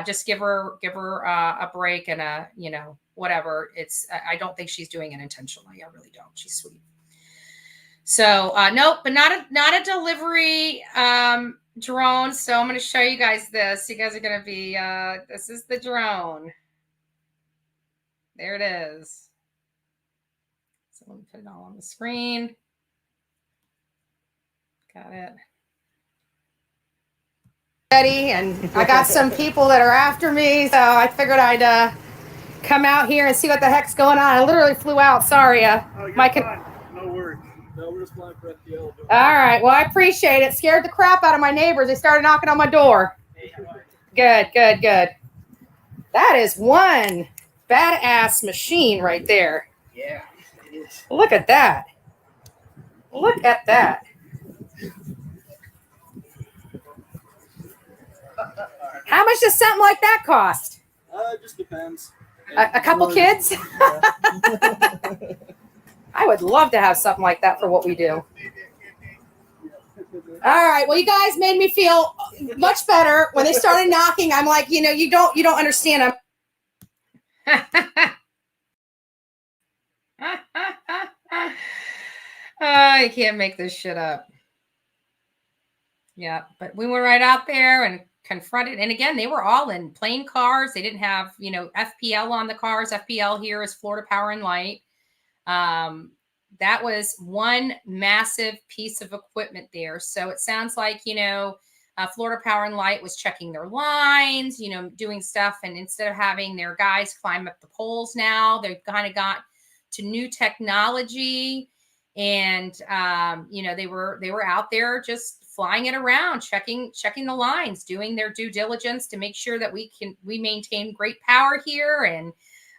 just give her a break and whatever. I don't think she's doing it intentionally. I really don't. She's sweet. So nope, but not a delivery drone. So I'm going to show you guys this. You guys are going to be, this is the drone. There it is. So let me put it all on the screen. Got it. Ready, and I got some people that are after me, so I figured I'd come out here and see what the heck's going on. I literally flew out. Sorry. No worries. No, we're just flying for FTL. All right. Well, I appreciate it. Scared the crap out of my neighbors. They started knocking on my door. Good. That is one badass machine right there. Yeah, it is. Look at that. How much does something like that cost? It just depends. A couple kids? I would love to have something like that for what we do. All right. Well, you guys made me feel much better when they started knocking. I'm like, you don't understand. I can't make this shit up. Yeah, but we went right out there and confronted. And again, they were all in plain cars. They didn't have, FPL on the cars. FPL here is Florida Power and Light. That was one massive piece of equipment there. So it sounds like, Florida Power and Light was checking their lines, doing stuff. And instead of having their guys climb up the poles now, they've kind of got to new technology. And, they were out there just flying it around, checking the lines, doing their due diligence to make sure that we maintain great power here. And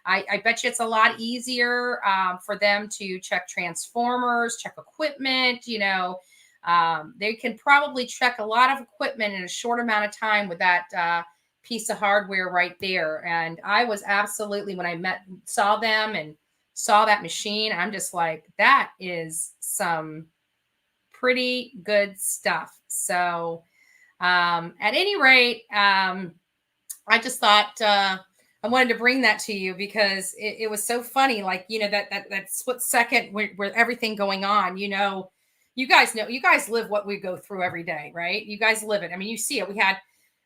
I bet you it's a lot easier for them to check transformers, check equipment. They can probably check a lot of equipment in a short amount of time with that piece of hardware right there. And I was absolutely, when I saw them and saw that machine, I'm just like, that is some pretty good stuff. So at any rate, I just thought I wanted to bring that to you because it was so funny. Like, that split second where everything going on, you guys live what we go through every day, right? You guys live it. I mean, you see it. We had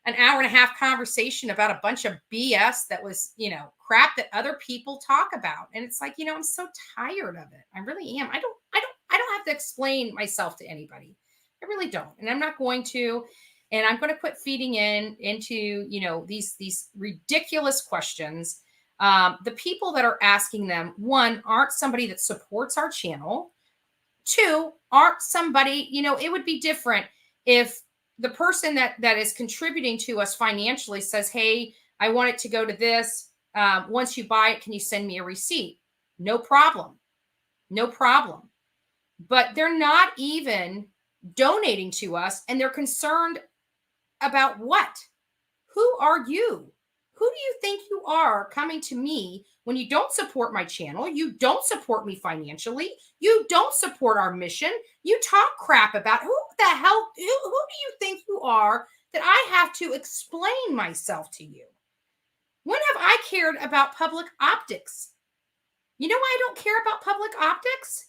an hour and a half conversation about a bunch of BS that was, crap that other people talk about. And it's like, I'm so tired of it. I really am. I don't have to explain myself to anybody. I really don't. And I'm not going to. And I'm going to quit feeding into, these ridiculous questions. The people that are asking them, one, aren't somebody that supports our channel. Two, aren't somebody, it would be different if the person that is contributing to us financially says, hey, I want it to go to this. Once you buy it, can you send me a receipt? No problem. No problem. But they're not even donating to us, and they're concerned about what? Who are you? Who do you think you are coming to me when you don't support my channel? You don't support me financially. You don't support our mission. You talk crap about who the hell, who do you think you are that I have to explain myself to you? When have I cared about public optics? You know why I don't care about public optics?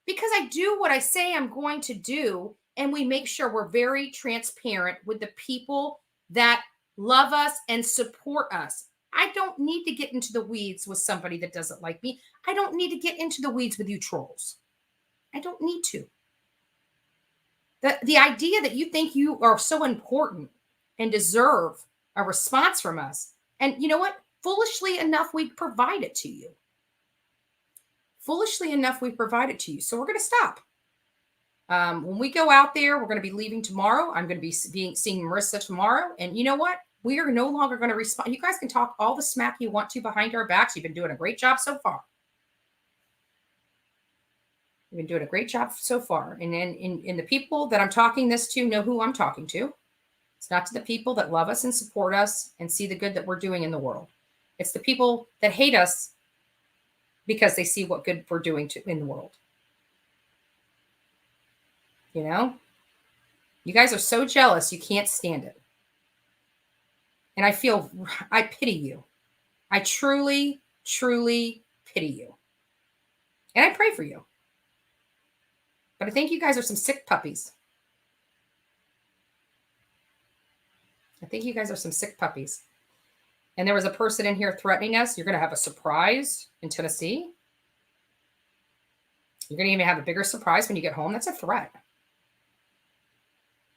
Because I do what I say I'm going to do, and we make sure we're very transparent with the people that love us and support us. I don't need to get into the weeds with somebody that doesn't like me. I don't need to get into the weeds with you trolls. I don't need to. The idea that you think you are so important and deserve a response from us, and you know what? Foolishly enough, we provide it to you. Foolishly enough, we provide it to you. So we're going to stop. When we go out there, we're going to be leaving tomorrow. I'm going to be seeing Marissa tomorrow. And you know what? We are no longer going to respond. You guys can talk all the smack you want to behind our backs. You've been doing a great job so far. You've been doing a great job so far. And then in the people that I'm talking this to know who I'm talking to. It's not to the people that love us and support us and see the good that we're doing in the world. It's the people that hate us because they see what good we're doing in the world. You guys are so jealous, you can't stand it. And I pity you. I truly, truly pity you. And I pray for you. But I think you guys are some sick puppies. I think you guys are some sick puppies. And there was a person in here threatening us. You're going to have a surprise in Tennessee. You're going to even have a bigger surprise when you get home. That's a threat.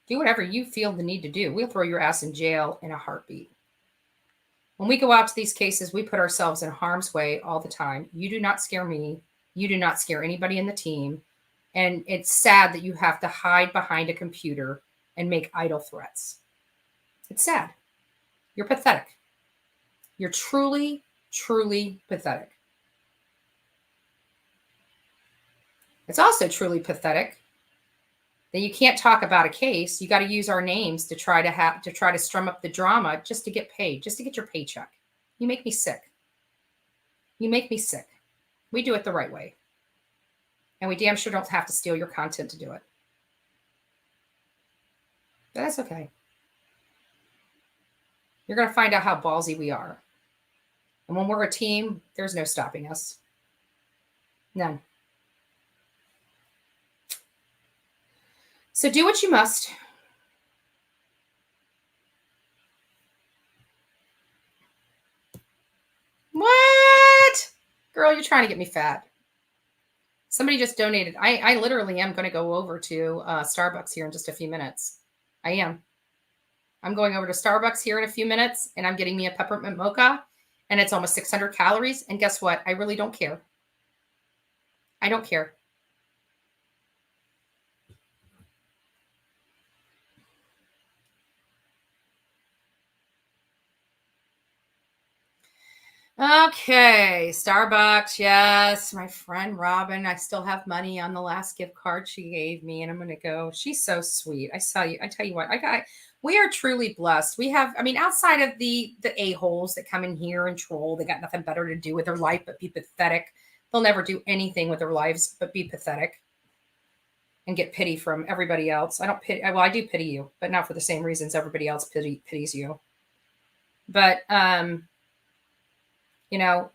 Do whatever you feel the need to do. We'll throw your ass in jail in a heartbeat. When we go out to these cases, we put ourselves in harm's way all the time. You do not scare me. You do not scare anybody in the team. And it's sad that you have to hide behind a computer and make idle threats. It's sad. You're pathetic. You're truly, truly pathetic. It's also truly pathetic that you can't talk about a case. You got to use our names to try to strum up the drama just to get paid, just to get your paycheck. You make me sick. You make me sick. We do it the right way. And we damn sure don't have to steal your content to do it. But that's okay. You're going to find out how ballsy we are. And when we're a team, there's no stopping us. None. So do what you must. What? Girl, you're trying to get me fat. Somebody just donated. I literally am going to go over to Starbucks here in just a few minutes. I am. I'm going over to Starbucks here in a few minutes, and I'm getting me a peppermint mocha, and it's almost 600 calories. And guess what? I really don't care. I don't care. Okay, Starbucks, yes. My friend Robin, I still have money on the last gift card she gave me, and I'm gonna go. She's so sweet. I tell you what, we are truly blessed. We have, I mean, outside of the a-holes that come in here and troll, they got nothing better to do with their life but be pathetic. They'll never do anything with their lives but be pathetic and get pity from everybody else. I don't pity, well, I do pity you, but not for the same reasons everybody else pities you. But you know,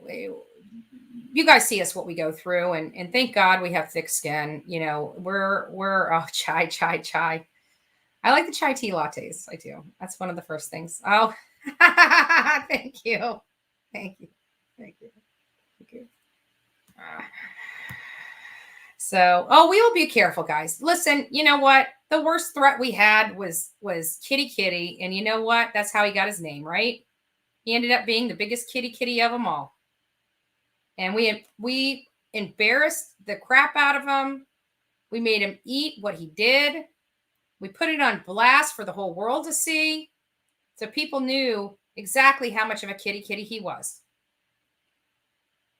you guys see us what we go through, and thank God we have thick skin. You know, we're oh, chai. I like the chai tea lattes. I do. That's one of the first things. Oh, thank you. So, we will be careful, guys. Listen, you know what? The worst threat we had was Kitty, and you know what? That's how he got his name, right? He ended up being the biggest kitty of them all. And we embarrassed the crap out of him. We made him eat what he did. We put it on blast for the whole world to see. So people knew exactly how much of a kitty he was.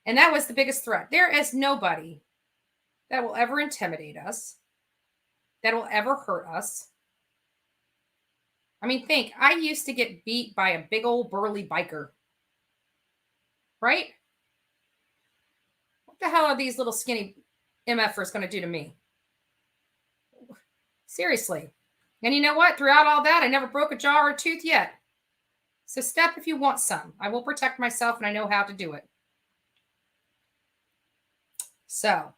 And that was the biggest threat. There is nobody that will ever intimidate us, that will ever hurt us. I mean, think, I used to get beat by a big old burly biker. Right? What the hell are these little skinny MFers going to do to me? Seriously. And you know what? Throughout all that, I never broke a jaw or a tooth yet. So step if you want some. I will protect myself, and I know how to do it. So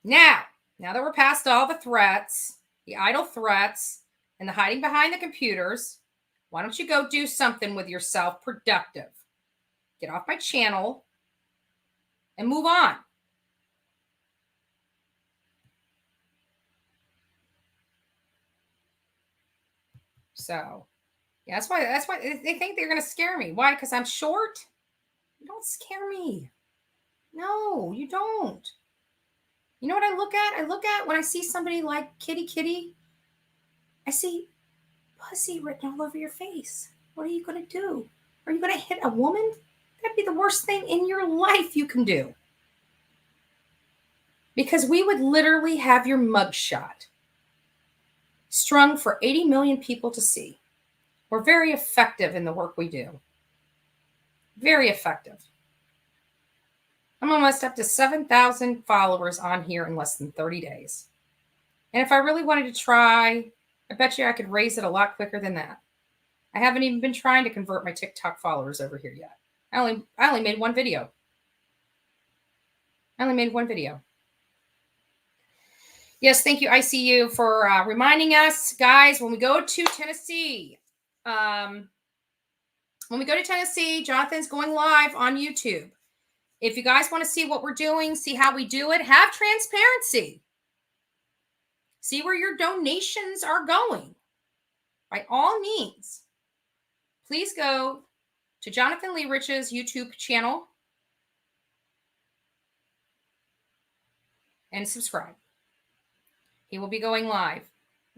now that we're past all the threats, the idle threats, and the hiding behind the computers, why don't you go do something with yourself productive? Get off my channel and move on. So, yeah, that's why they think they're going to scare me. Why? Because I'm short? You don't scare me. No, you don't. You know what I look at? I look at when I see somebody like Kitty, I see pussy written all over your face. What are you going to do? Are you going to hit a woman? That'd be the worst thing in your life you can do. Because we would literally have your mugshot strung for 80 million people to see. We're very effective in the work we do. Very effective. I'm almost up to 7,000 followers on here in less than 30 days. And if I really wanted to try, I bet you I could raise it a lot quicker than that. I haven't even been trying to convert my TikTok followers over here yet. I only made one video. Yes, thank you, ICU, for reminding us, guys, when we go to Tennessee. Jonathan's going live on YouTube. If you guys want to see what we're doing, see how we do it, have transparency. See where your donations are going. By all means, please go to Jonathan Lee Rich's YouTube channel and subscribe. He will be going live.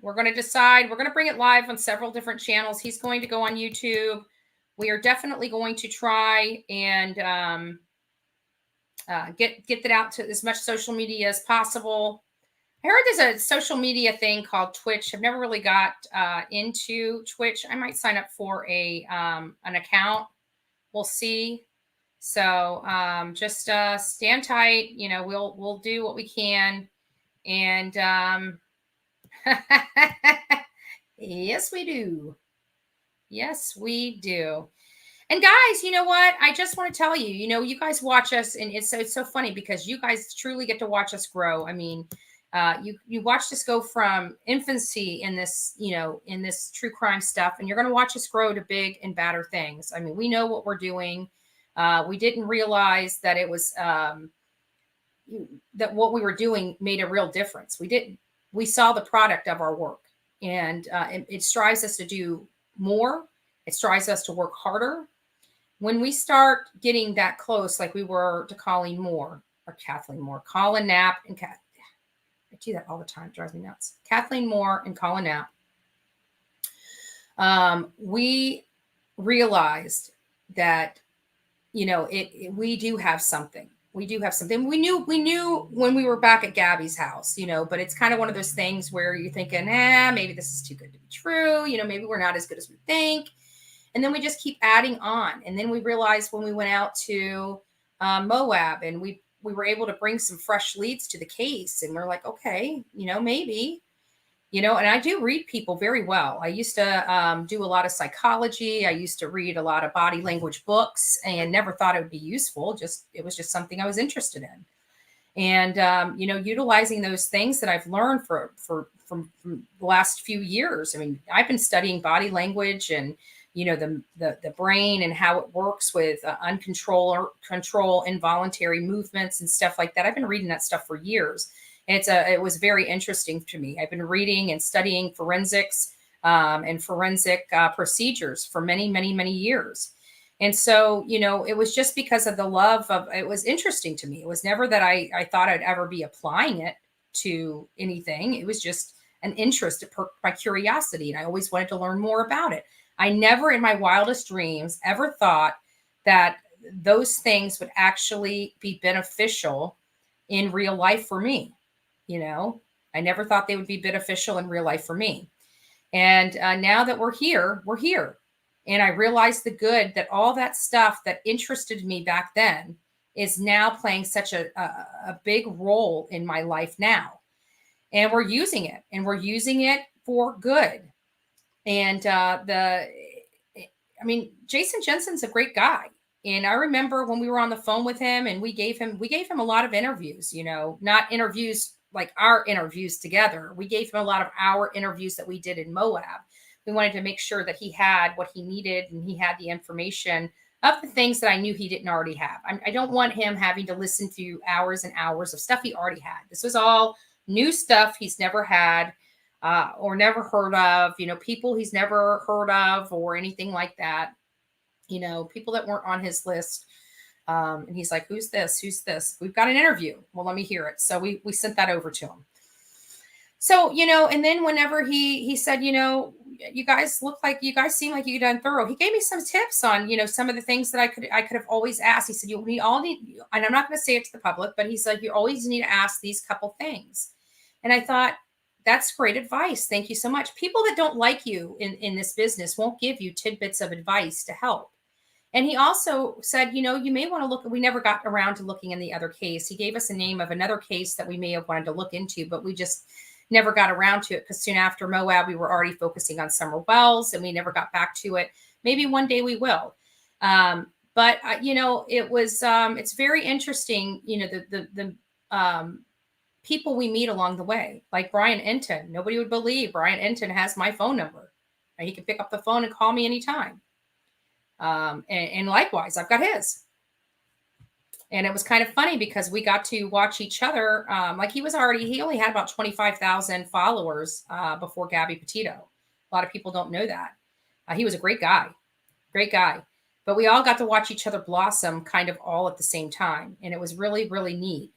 We're going to decide. We're going to bring it live on several different channels. He's going to go on YouTube. We are definitely going to try and get that out to as much social media as possible. I heard there's a social media thing called Twitch. I've never really got into Twitch. I might sign up for an account. We'll see. So just stand tight. You know, we'll do what we can. And yes, we do. Yes, we do. And guys, you know what? I just want to tell you, you guys watch us, and it's so funny because you guys truly get to watch us grow. I mean, you watched us go from infancy in this, in this true crime stuff, and you're going to watch us grow to big and badder things. I mean, we know what we're doing. We didn't realize that it was that what we were doing made a real difference. We didn't. We saw the product of our work, and it strives us to do more. It strives us to work harder. When we start getting that close, like we were to Colleen Moore or Kathleen Moore, Colin Knapp and I do that all the time, it drives me nuts. Kathleen Moore and Colin Knapp. We realized that, we do have something. We do have something. We knew when we were back at Gabby's house, but it's kind of one of those things where you're thinking, maybe this is too good to be true. Maybe we're not as good as we think. And then we just keep adding on. And then we realized when we went out to Moab and we were able to bring some fresh leads to the case. And we're like, okay, maybe, and I do read people very well. I used to do a lot of psychology. I used to read a lot of body language books and never thought it would be useful. It was just something I was interested in. And, utilizing those things that I've learned from the last few years. I mean, I've been studying body language and, the brain and how it works with control involuntary movements and stuff like that. I've been reading that stuff for years. And it was very interesting to me. I've been reading and studying forensics and forensic procedures for many, many, many years. And so, it was just because of the love of, it was interesting to me. It was never that I thought I'd ever be applying it to anything. It was just an interest, my curiosity. And I always wanted to learn more about it. I never in my wildest dreams ever thought that those things would actually be beneficial in real life for me. I never thought they would be beneficial in real life for me. And now that we're here. And I realized the good that all that stuff that interested me back then is now playing such a big role in my life now. And we're using it for good. And Jason Jensen's a great guy. And I remember when we were on the phone with him and we gave him a lot of interviews, not interviews like our interviews together. We gave him a lot of our interviews that we did in Moab. We wanted to make sure that he had what he needed and he had the information of the things that I knew he didn't already have. I don't want him having to listen to hours and hours of stuff he already had. This was all new stuff he's never had. Or never heard of, people he's never heard of or anything like that, people that weren't on his list. And he's like, who's this? We've got an interview. Well, let me hear it. So we sent that over to him. So, and then whenever he said, you guys seem like you done thorough. He gave me some tips on, some of the things that I could have always asked. He said, we all need, and I'm not going to say it to the public, but he's like, you always need to ask these couple things. And I thought, that's great advice. Thank you so much. People that don't like you in this business won't give you tidbits of advice to help. And he also said, you may want to look, we never got around to looking in the other case. He gave us a name of another case that we may have wanted to look into, but we just never got around to it because soon after Moab, we were already focusing on Summer Wells and we never got back to it. Maybe one day we will. But it was, it's very interesting, the people we meet along the way, like Brian Enton. Nobody would believe Brian Enton has my phone number. He can pick up the phone and call me anytime. And likewise, I've got his. And it was kind of funny because we got to watch each other. He only had about 25,000 followers before Gabby Petito. A lot of people don't know that. He was a great guy. But we all got to watch each other blossom kind of all at the same time. And it was really, really neat.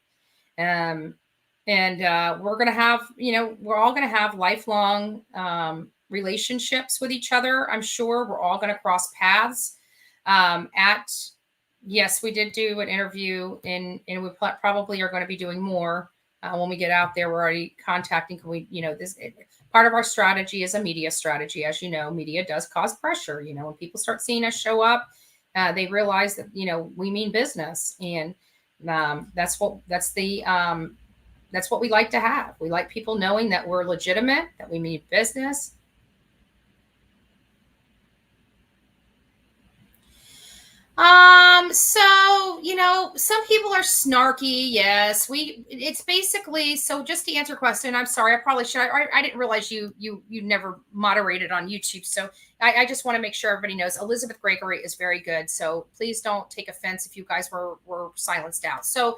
And we're going to have, we're all going to have lifelong relationships with each other. I'm sure we're all going to cross paths yes, we did do an interview and we probably are going to be doing more when we get out there. We're already contacting, part of our strategy is a media strategy. As you know, media does cause pressure. When people start seeing us show up, they realize that, we mean business. And that's what we like to have. We like people knowing that we're legitimate, that we mean business. you know, some people are snarky. Yes, it's basically, so just to answer your question, I'm sorry, I probably should. I didn't realize you never moderated on YouTube. So I just want to make sure everybody knows Elizabeth Gregory is very good. So please don't take offense if you guys were silenced out. So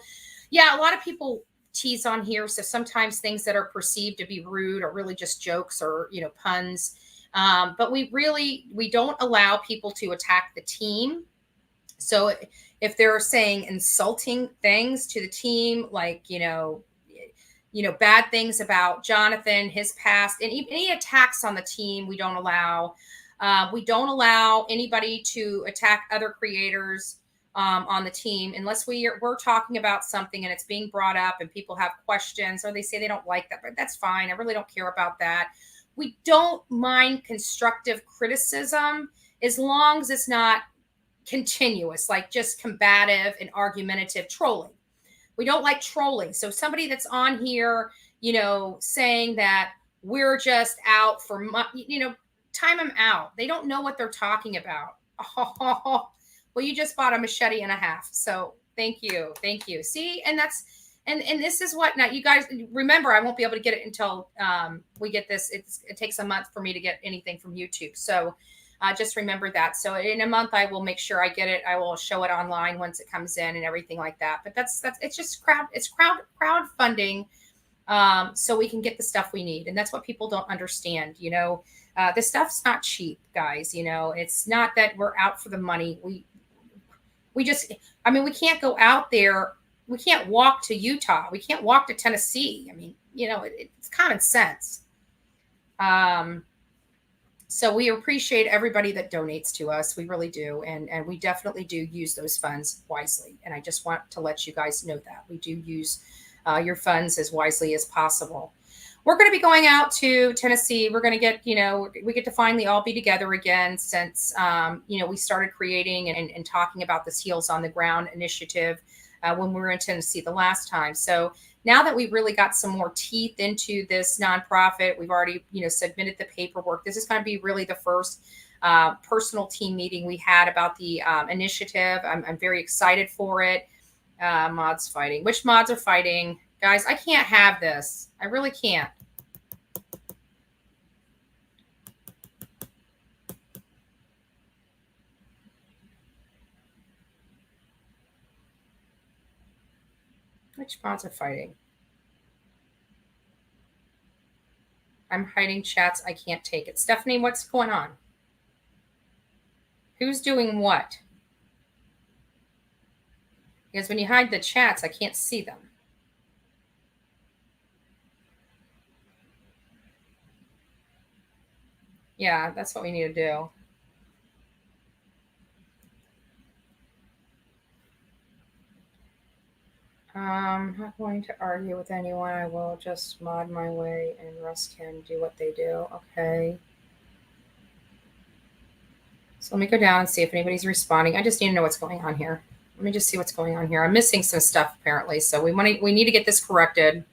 yeah, a lot of people tease on here. So sometimes things that are perceived to be rude are really just jokes or, you know, puns. But we don't allow people to attack the team. So if they're saying insulting things to the team, like, you know, bad things about Jonathan, his past, and any attacks on the team, we don't allow. We don't allow anybody to attack other creators on the team unless we're talking about something and it's being brought up and people have questions or they say they don't like that, but that's fine. I really don't care about that. We don't mind constructive criticism as long as it's not continuous, like just combative and argumentative trolling. We don't like trolling. So somebody that's on here, you know, saying that we're just out for, you know, time them out. They don't know what they're talking about. Oh, well, you just bought a machete and a half. So thank you. Thank you. See, and that's, and this is what, now you guys remember, I won't be able to get it until we get this. It takes a month for me to get anything from YouTube. So just remember that. So in a month, I will make sure I get it. I will show it online once it comes in and everything like that. But it's just crowdfunding. So we can get the stuff we need. And that's what people don't understand. You know, the stuff's not cheap, guys. You know, it's not that we're out for the money. We just, I mean, we can't go out there. We can't walk to Utah. We can't walk to Tennessee. I mean, you know, it's common sense. So we appreciate everybody that donates to us. We really do. And we definitely do use those funds wisely. And I just want to let you guys know that we do use your funds as wisely as possible. We're going to be going out to Tennessee. We're going to get, you know, we get to finally all be together again since, you know, we started creating and talking about this Heels on the Ground initiative when we were in Tennessee the last time. So now that we've really got some more teeth into this nonprofit, we've already, you know, submitted the paperwork. This is going to be really the first personal team meeting we had about the initiative. I'm very excited for it. Mods fighting. Which mods are fighting? Guys, I can't have this. I really can't. Which mods are fighting? I'm hiding chats. I can't take it. Stephanie, what's going on? Who's doing what? Because when you hide the chats, I can't see them. Yeah, that's what we need to do. I'm not going to argue with anyone. I will just mod my way and Russ can do what they do. Okay. So let me go down and see if anybody's responding. I just need to know what's going on here. Let me just see what's going on here. I'm missing some stuff apparently. So we need to get this corrected.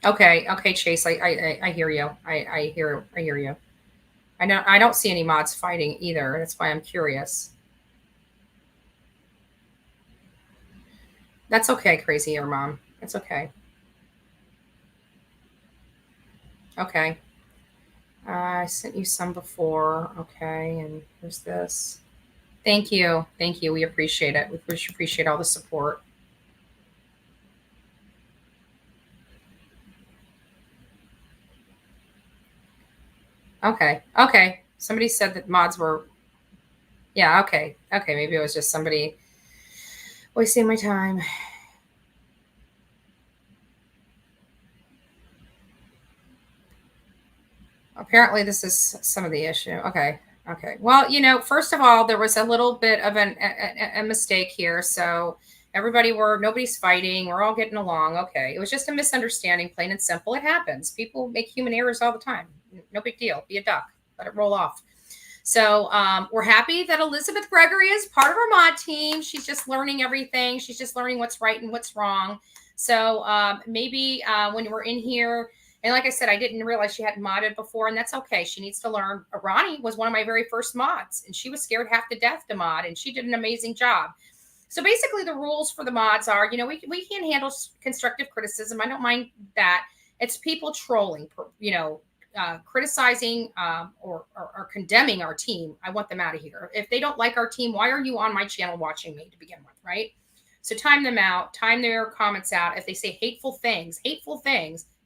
Okay. Okay, Chase. I hear you. I hear you. I don't see any mods fighting either. That's why I'm curious. That's okay, Crazy Air Mom. It's okay. Okay. I sent you some before. Okay, and here's this. Thank you. Thank you. We appreciate it. We appreciate all the support. Okay. Okay. Somebody said that mods were. Yeah. Okay. Okay. Maybe it was just somebody wasting my time. Apparently this is some of the issue. Okay. Okay. Well, you know, first of all, there was a little bit of a mistake here. So nobody's fighting. We're all getting along. Okay. It was just a misunderstanding, plain and simple. It happens. People make human errors all the time. No big deal. Be a duck. Let it roll off. So we're happy that Elizabeth Gregory is part of our mod team. She's just learning everything. She's just learning what's right and what's wrong. So maybe when we're in here, And like I said, I didn't realize she hadn't modded before, and that's okay. She needs to learn. Ronnie was one of my very first mods, and she was scared half to death to mod, and she did an amazing job. So basically, the rules for the mods are, we can handle constructive criticism. I don't mind that. It's people trolling, criticizing or condemning our team. I want them out of here. If they don't like our team, why are you on my channel watching me to begin with, right? So time them out, time their comments out. If they say hateful things,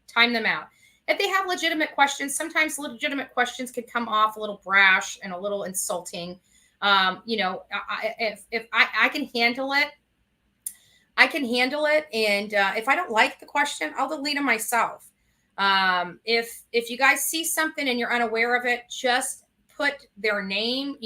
time them out. If they have legitimate questions, sometimes legitimate questions can come off a little brash and a little insulting. If I can handle it, I can handle it. And if I don't like the question, I'll delete them myself. If you guys see something and you're unaware of it, just put their name,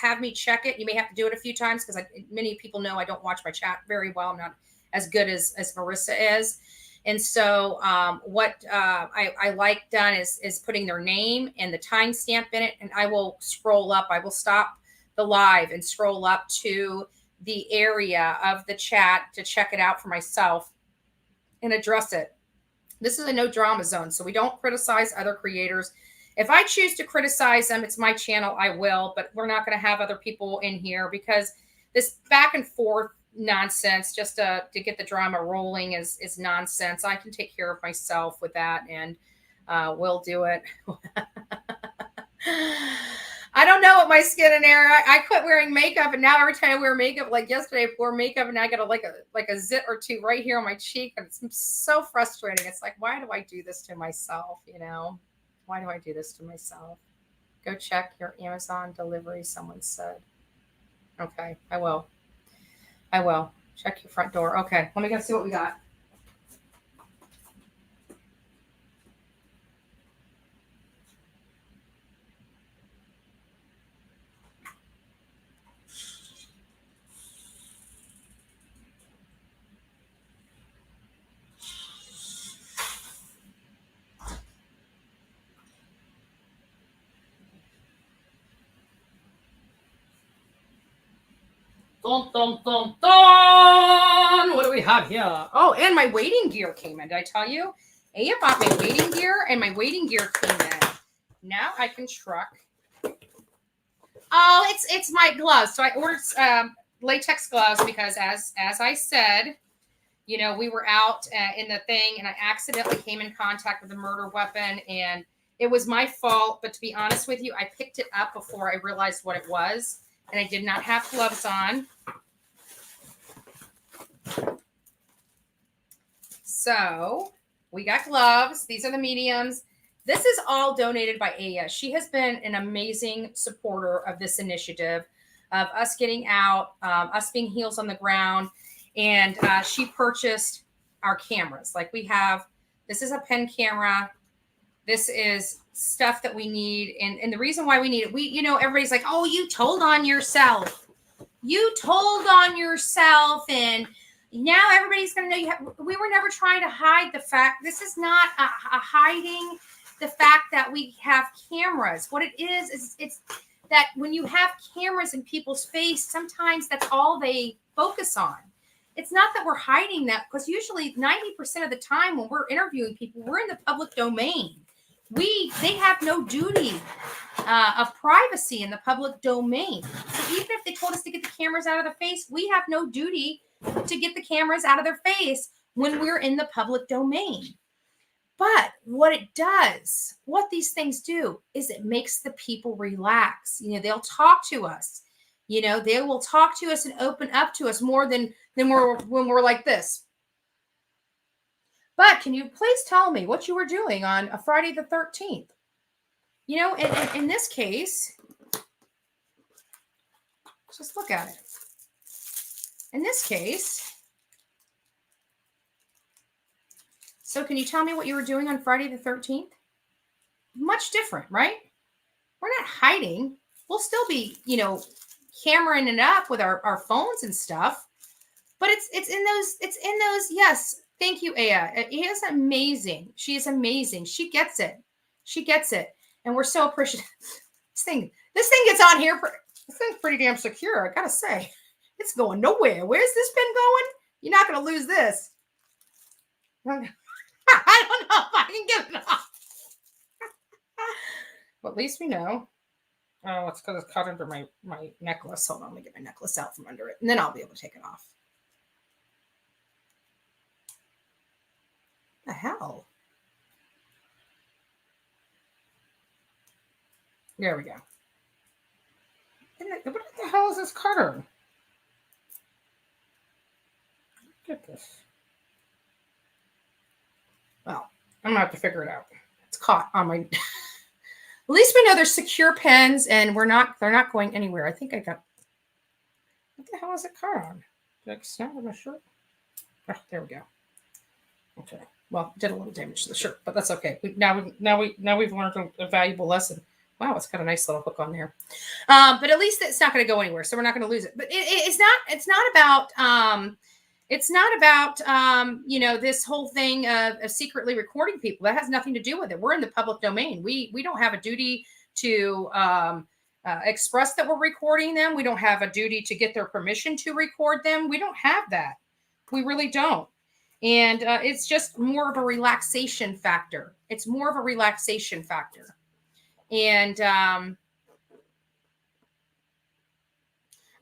have me check it. You may have to do it a few times because many people know I don't watch my chat very well. I'm not as good as Marissa is. And so what I like done is putting their name and the timestamp in it. And I will scroll up. I will stop the live and scroll up to the area of the chat to check it out for myself and address it. This is a no drama zone, so we don't criticize other creators. If I choose to criticize them, it's my channel, I will, but we're not going to have other people in here because this back and forth nonsense just to get the drama rolling is nonsense. I can take care of myself with that, and we'll do it. I don't know what my skin and hair. I quit wearing makeup, and now every time I wear makeup, like yesterday, I wore makeup, and I got a zit or two right here on my cheek, and it's so frustrating. It's like, why do I do this to myself? Why do I do this to myself? Go check your Amazon delivery. Someone said, okay, I will. Check your front door. Okay, let me go see what we got. Dun, dun, dun, dun. What do we have here? Oh, and my wading gear came in. Did I tell you? Aya bought my wading gear, and my wading gear came in. Now I can truck. Oh, it's my gloves. So I ordered latex gloves because, as I said, we were out in the thing, and I accidentally came in contact with a murder weapon, and it was my fault. But to be honest with you, I picked it up before I realized what it was. And I did not have gloves on. So we got gloves. These are the mediums. This is all donated by Aya. She has been an amazing supporter of this initiative, of us getting out, us being heels on the ground. And she purchased our cameras. Like this is a pen camera. This is stuff that we need. And the reason why we need it, everybody's like, oh, you told on yourself. And now everybody's going to know we were never trying to hide the fact. This is not a hiding the fact that we have cameras. What it is it's that when you have cameras in people's face, sometimes that's all they focus on. It's not that we're hiding that, because usually 90% of the time when we're interviewing people, we're in the public domain. They have no duty of privacy in the public domain. So even if they told us to get the cameras out of the face, we have no duty to get the cameras out of their face when we're in the public domain. But what these things do is it makes the people relax. They'll talk to us. They will talk to us and open up to us more than when we're like this. But can you please tell me what you were doing on a Friday the 13th? In this case, just look at it. In this case, so can you tell me what you were doing on Friday the 13th? Much different, right? We're not hiding. We'll still be, cameraing it up with our phones and stuff. But it's in those, yes. Thank you, Aya. Aya is amazing. She is amazing. She gets it. And we're so appreciative. This thing gets on here. This thing's pretty damn secure, I gotta say. It's going nowhere. Where's this pin going? You're not gonna lose this. I don't know if I can get it off. But at least we know. Oh, it's because it's caught under my necklace. Hold on, let me get my necklace out from under it, and then I'll be able to take it off. What the hell? There we go. What the hell is this Carter? Get this. Well, I'm gonna have to figure it out. It's caught on my. At least we know there's secure pens, and they're not going anywhere. I think I got. What the hell is it caught on? Did I snap on my shirt? Oh, there we go. Okay. Well, did a little damage to the shirt, but that's okay. Now we've learned a valuable lesson. Wow, it's got a nice little hook on there. But at least it's not going to go anywhere, so we're not going to lose it. But it's not about this whole thing of secretly recording people. That has nothing to do with it. We're in the public domain. We don't have a duty to express that we're recording them. We don't have a duty to get their permission to record them. We don't have that. We really don't. And it's just more of a relaxation factor. It's more of a relaxation factor. And I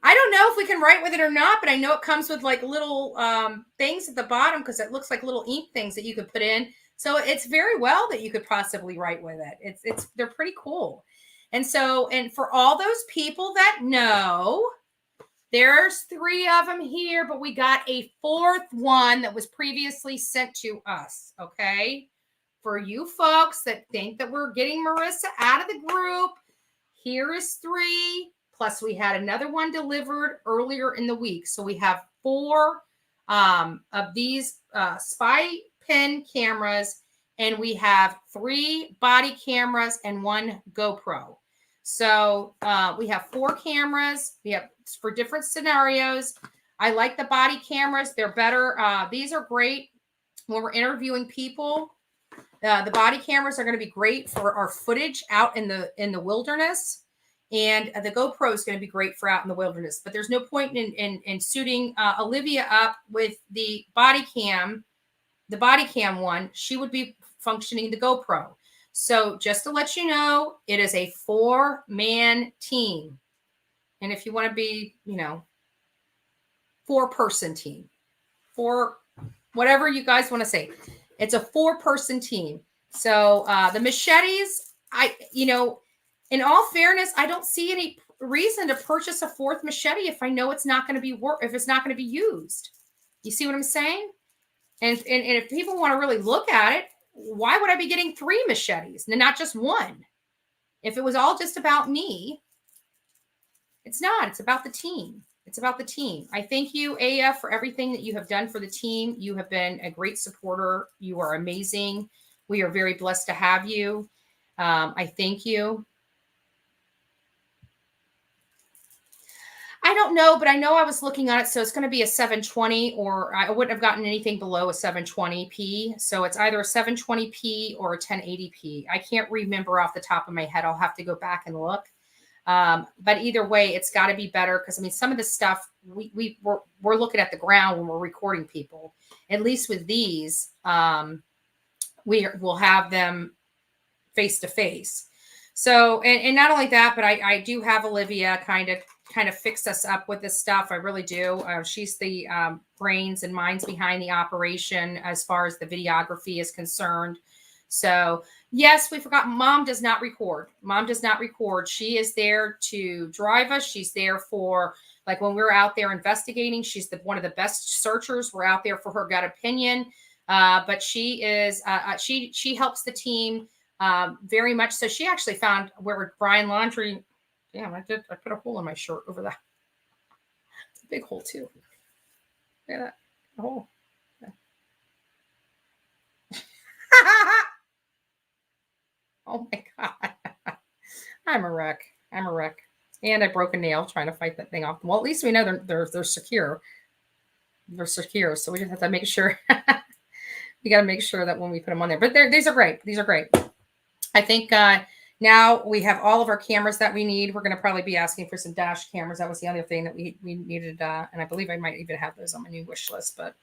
don't know if we can write with it or not, but I know it comes with like little things at the bottom because it looks like little ink things that you could put in. So it's very well that you could possibly write with it. They're pretty cool. And for all those people that know, there's 3 of them here, but we got a 4th one that was previously sent to us. Okay. For you folks that think that we're getting Marissa out of the group, here is 3. Plus, we had another one delivered earlier in the week. So we have 4 of these spy pen cameras, and we have 3 body cameras and 1 GoPro. So we have 4 cameras. We have for different scenarios. I like the body cameras. They're better. These are great when we're interviewing people. The body cameras are going to be great for our footage out in the wilderness. And the GoPro is going to be great for out in the wilderness. But there's no point in suiting Olivia up with the body cam one. She would be functioning the GoPro. So just to let you know, it is a 4-man team. And if you want to be, 4-person team, 4, whatever you guys want to say, it's a 4-person team. So the machetes, in all fairness, I don't see any reason to purchase a 4th machete if I know it's not going to be if it's not going to be used. You see what I'm saying? And if people want to really look at it, why would I be getting 3 machetes and not just 1? If it was all just about me, it's not. It's about the team. It's about the team. I thank you, AF, for everything that you have done for the team. You have been a great supporter. You are amazing. We are very blessed to have you. I thank you. I don't know, but I know I was looking at it. So it's going to be a 720, or I wouldn't have gotten anything below a 720p. So it's either a 720p or a 1080p. I can't remember off the top of my head. I'll have to go back and look. But either way, it's got to be better because some of the stuff we're looking at the ground when we're recording people. At least with these, we will have them face to face. So, and not only that, but I do have Olivia kind of fix us up with this stuff. I really do. She's the brains and minds behind the operation as far as the videography is concerned. So yes, we forgot. Mom does not record. She is there to drive us. She's there for, like, when we're out there investigating, she's one of the best searchers. We're out there for her gut opinion. But she is, she helps the team very much. So she actually found where Brian Laundrie, damn, I put a hole in my shirt over that. It's a big hole too. Look at that hole. Yeah. Oh my God. I'm a wreck. And I broke a nail trying to fight that thing off. Well, at least we know they're secure. They're secure. So we just have to make sure. We got to make sure that when we put them on there. But these are great. I think now we have all of our cameras that we need. We're going to probably be asking for some dash cameras. That was the other thing that we needed. And I believe I might even have those on my new wish list. But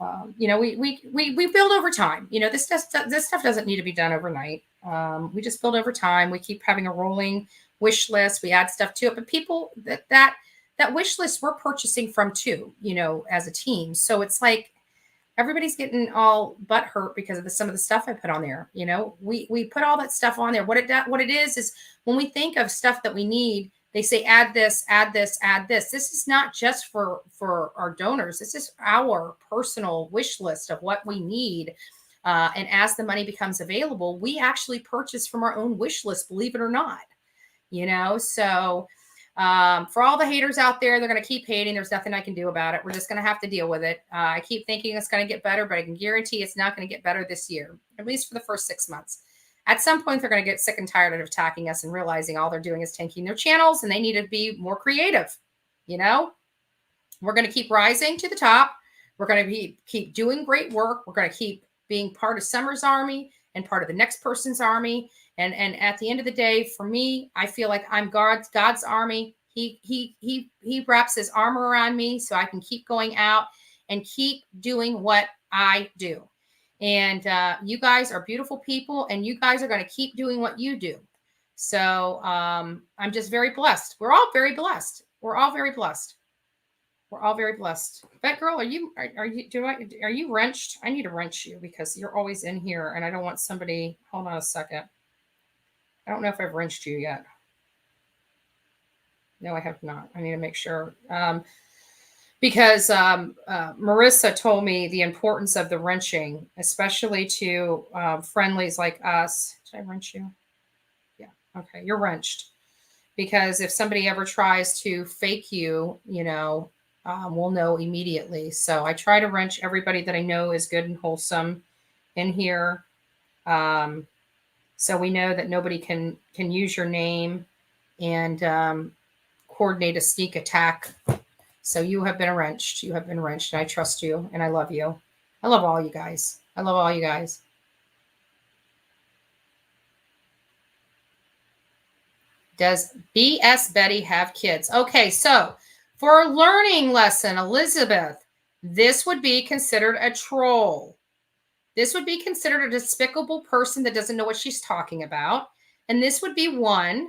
we build over time. This stuff doesn't need to be done overnight. We just build over time. We keep having a rolling wish list. We add stuff to it, but people that wish list we're purchasing from too, as a team. So it's like everybody's getting all butt hurt because of some of the stuff I put on there. We put all that stuff on there. What it is when we think of stuff that we need, they say, add this, add this, add this. This is not just for our donors. This is our personal wish list of what we need. And as the money becomes available, we actually purchase from our own wish list, believe it or not. So for all the haters out there, they're going to keep hating. There's nothing I can do about it. We're just going to have to deal with it. I keep thinking it's going to get better, but I can guarantee it's not going to get better this year, at least for the first 6 months. At some point, they're going to get sick and tired of attacking us and realizing all they're doing is tanking their channels, and they need to be more creative. We're going to keep rising to the top. We're going to keep doing great work. We're going to keep being part of Summer's army and part of the next person's army. And at the end of the day, for me, I feel like I'm God's army. He wraps his armor around me so I can keep going out and keep doing what I do. And you guys are beautiful people, and you guys are going to keep doing what you do. So I'm just very blessed. We're all very blessed. We're all very blessed. We're all very blessed. Bet girl, are you wrenched? I need to wrench you because you're always in here, and I don't want somebody. Hold on a second. I don't know if I've wrenched you yet. No, I have not. I need to make sure. Because Marissa told me the importance of the wrenching, especially to friendlies like us. Did I wrench you? Yeah. Okay. You're wrenched. Because if somebody ever tries to fake you, we'll know immediately. So I try to wrench everybody that I know is good and wholesome in here. So we know that nobody can use your name and coordinate a sneak attack. So you have been wrenched. You have been wrenched. And I trust you, and I love you. I love all you guys. I love all you guys. Does BS Betty have kids? Okay, so for a learning lesson, Elizabeth, this would be considered a troll. This would be considered a despicable person that doesn't know what she's talking about. And this would be one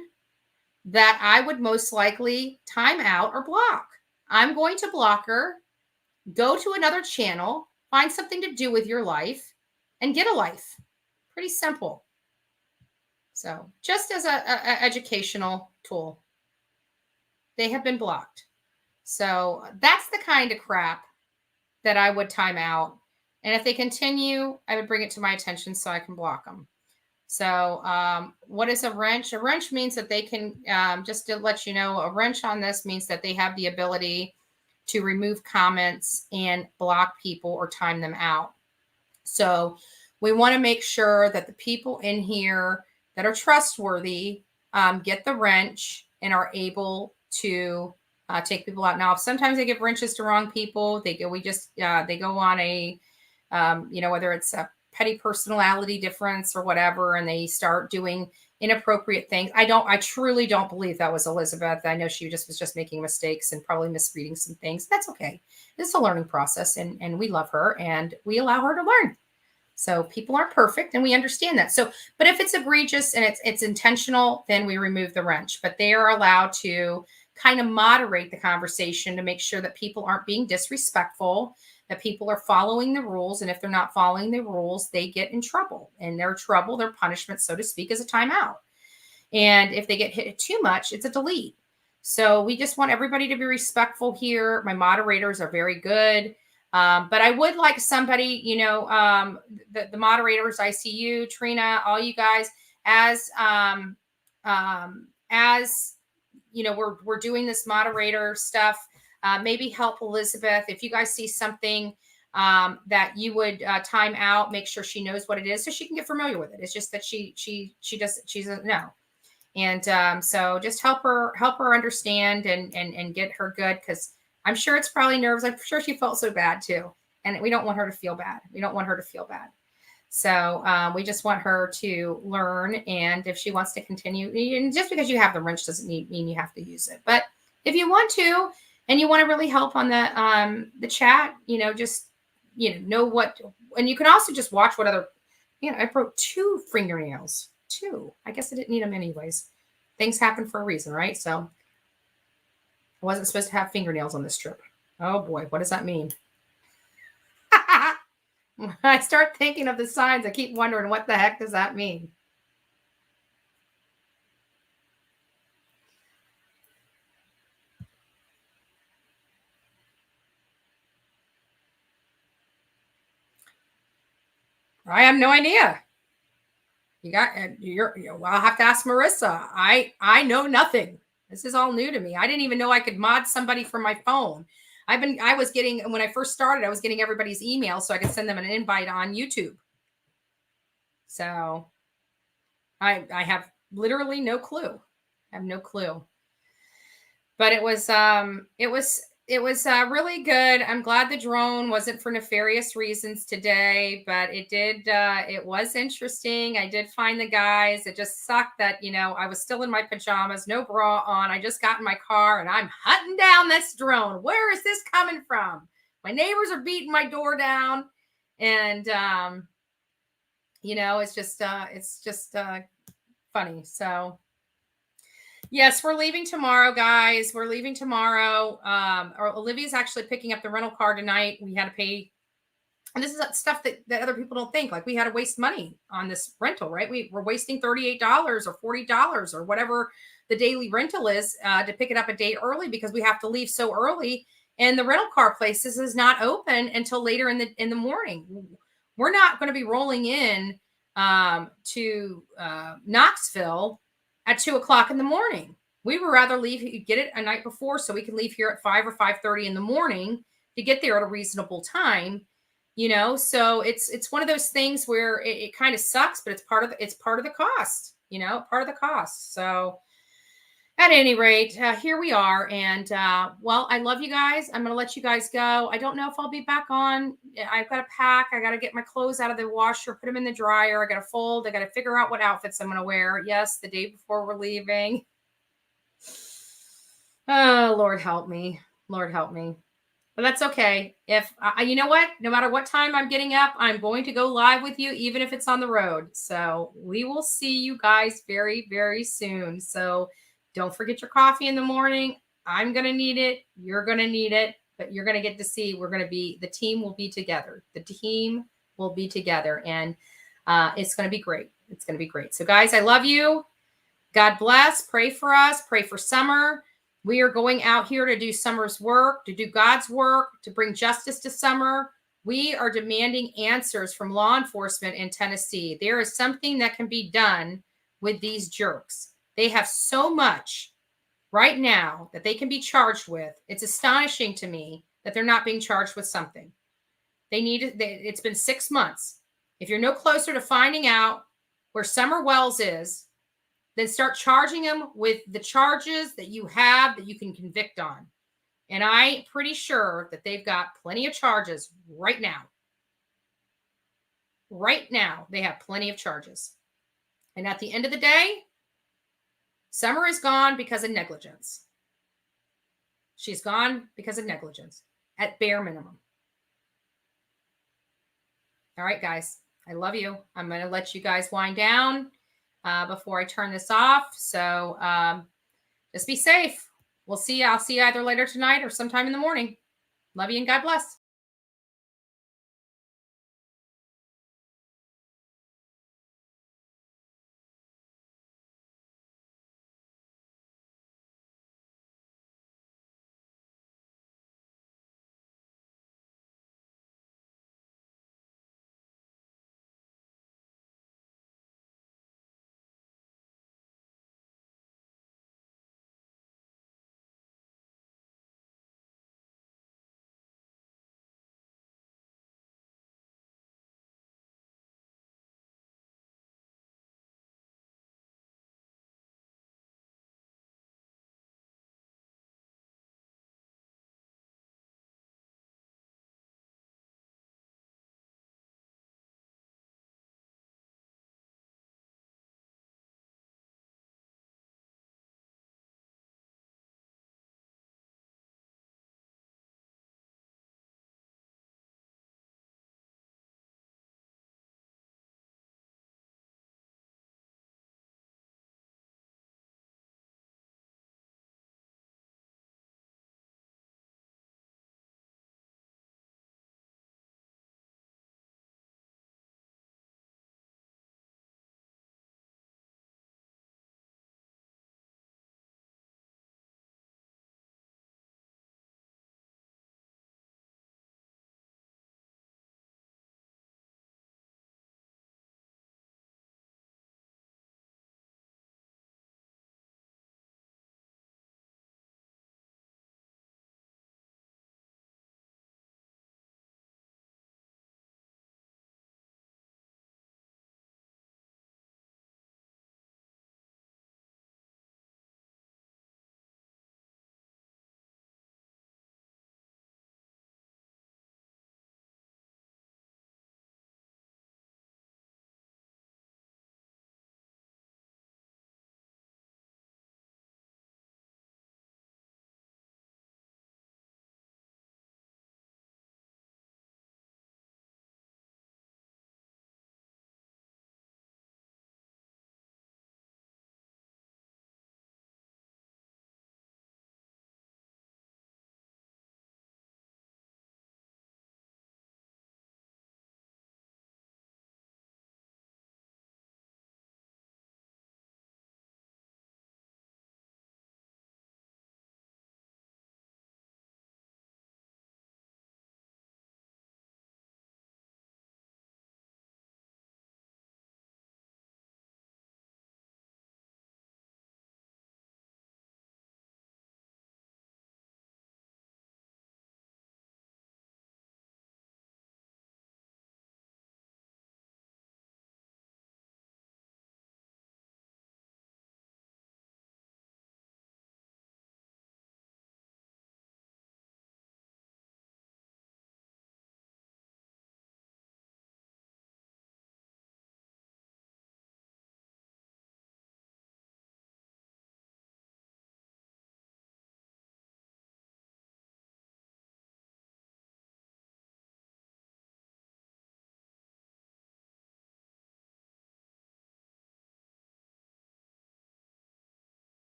that I would most likely time out or block. I'm going to block her, go to another channel, find something to do with your life, and get a life. Pretty simple. So just as a educational tool, they have been blocked. So that's the kind of crap that I would time out. And if they continue, I would bring it to my attention so I can block them. So what is a wrench? A wrench means that they can, just to let you know, a wrench on this means that they have the ability to remove comments and block people or time them out. So we want to make sure that the people in here that are trustworthy get the wrench and are able to take people out. Now, sometimes they give wrenches to wrong people. They go on a, whether it's a petty personality difference or whatever, and they start doing inappropriate things. I truly don't believe that was Elizabeth. I know she was just making mistakes and probably misreading some things. That's okay. It's a learning process, and we love her and we allow her to learn. So people aren't perfect, and we understand that. So, but if it's egregious and it's intentional, then we remove the wrench. But they are allowed to kind of moderate the conversation to make sure that people aren't being disrespectful, that people are following the rules. And if they're not following the rules, they get in trouble. And their trouble, their punishment, so to speak, is a timeout. And if they get hit too much, it's a delete. So we just want everybody to be respectful here. My moderators are very good. But I would like somebody, the moderators, ICU, Trina, all you guys, as we're doing this moderator stuff, maybe help Elizabeth. If you guys see something that you would time out, make sure she knows what it is so she can get familiar with it. It's just that she doesn't know. And so just help her understand and get her good, because I'm sure it's probably nerves. I'm sure she felt so bad too. And we don't want her to feel bad. So we just want her to learn. And if she wants to continue, and just because you have the wrench doesn't mean you have to use it. But if you want to, and you want to really help on the chat, just know what, and you can also just watch what other, I broke 2 fingernails, 2. I guess I didn't need them anyways. Things happen for a reason, right? So I wasn't supposed to have fingernails on this trip. Oh boy, what does that mean? When I start thinking of the signs, I keep wondering what the heck does that mean? I have no idea. I'll have to ask Marissa. I know nothing. This is all new to me. I didn't even know I could mod somebody from my phone. I was getting, when I first started, I was getting everybody's email so I could send them an invite on YouTube. So I have literally no clue. I have no clue. But it was really good. I'm glad the drone wasn't for nefarious reasons today, but it was interesting. I did find the guys. It just sucked that, I was still in my pajamas, no bra on. I just got in my car and I'm hunting down this drone. Where is this coming from? My neighbors are beating my door down, and it's just funny. So yes, we're leaving tomorrow, guys. We're leaving tomorrow. Olivia's actually picking up the rental car tonight. We had to pay, and this is stuff that other people don't think. Like, we had to waste money on this rental, right? We're wasting $38 or $40 or whatever the daily rental is to pick it up a day early, because we have to leave so early, and the rental car places is not open until later in the morning. We're not going to be rolling in to Knoxville at 2:00 in the morning. We would rather get it a night before so we can leave here at 5 or 5:30 in the morning to get there at a reasonable time. So it's one of those things where it kind of sucks, but it's part of the cost. Part of the cost. So at any rate, here we are. And well, I love you guys. I'm going to let you guys go. I don't know if I'll be back on. I've got to pack. I got to get my clothes out of the washer, put them in the dryer. I got to fold. I got to figure out what outfits I'm going to wear. Yes, the day before we're leaving. Oh, Lord help me. Lord help me. But that's okay. If you know what, no matter what time I'm getting up, I'm going to go live with you, even if it's on the road. So we will see you guys very, very soon. So don't forget your coffee in the morning. I'm going to need it. You're going to need it, but you're going to get to see, the team will be together. The team will be together, and it's going to be great. It's going to be great. So guys, I love you. God bless. Pray for us. Pray for Summer. We are going out here to do Summer's work, to do God's work, to bring justice to Summer. We are demanding answers from law enforcement in Tennessee. There is something that can be done with these jerks. They have so much right now that they can be charged with. It's astonishing to me that they're not being charged with something. It's been 6 months. If you're no closer to finding out where Summer Wells is, then start charging them with the charges that you have that you can convict on. And I'm pretty sure that they've got plenty of charges right now. Right now, they have plenty of charges. And at the end of the day, Summer is gone because of negligence. She's gone because of negligence, at bare minimum. All right, guys. I love you. I'm going to let you guys wind down before I turn this off. So just be safe. I'll see you either later tonight or sometime in the morning. Love you and God bless.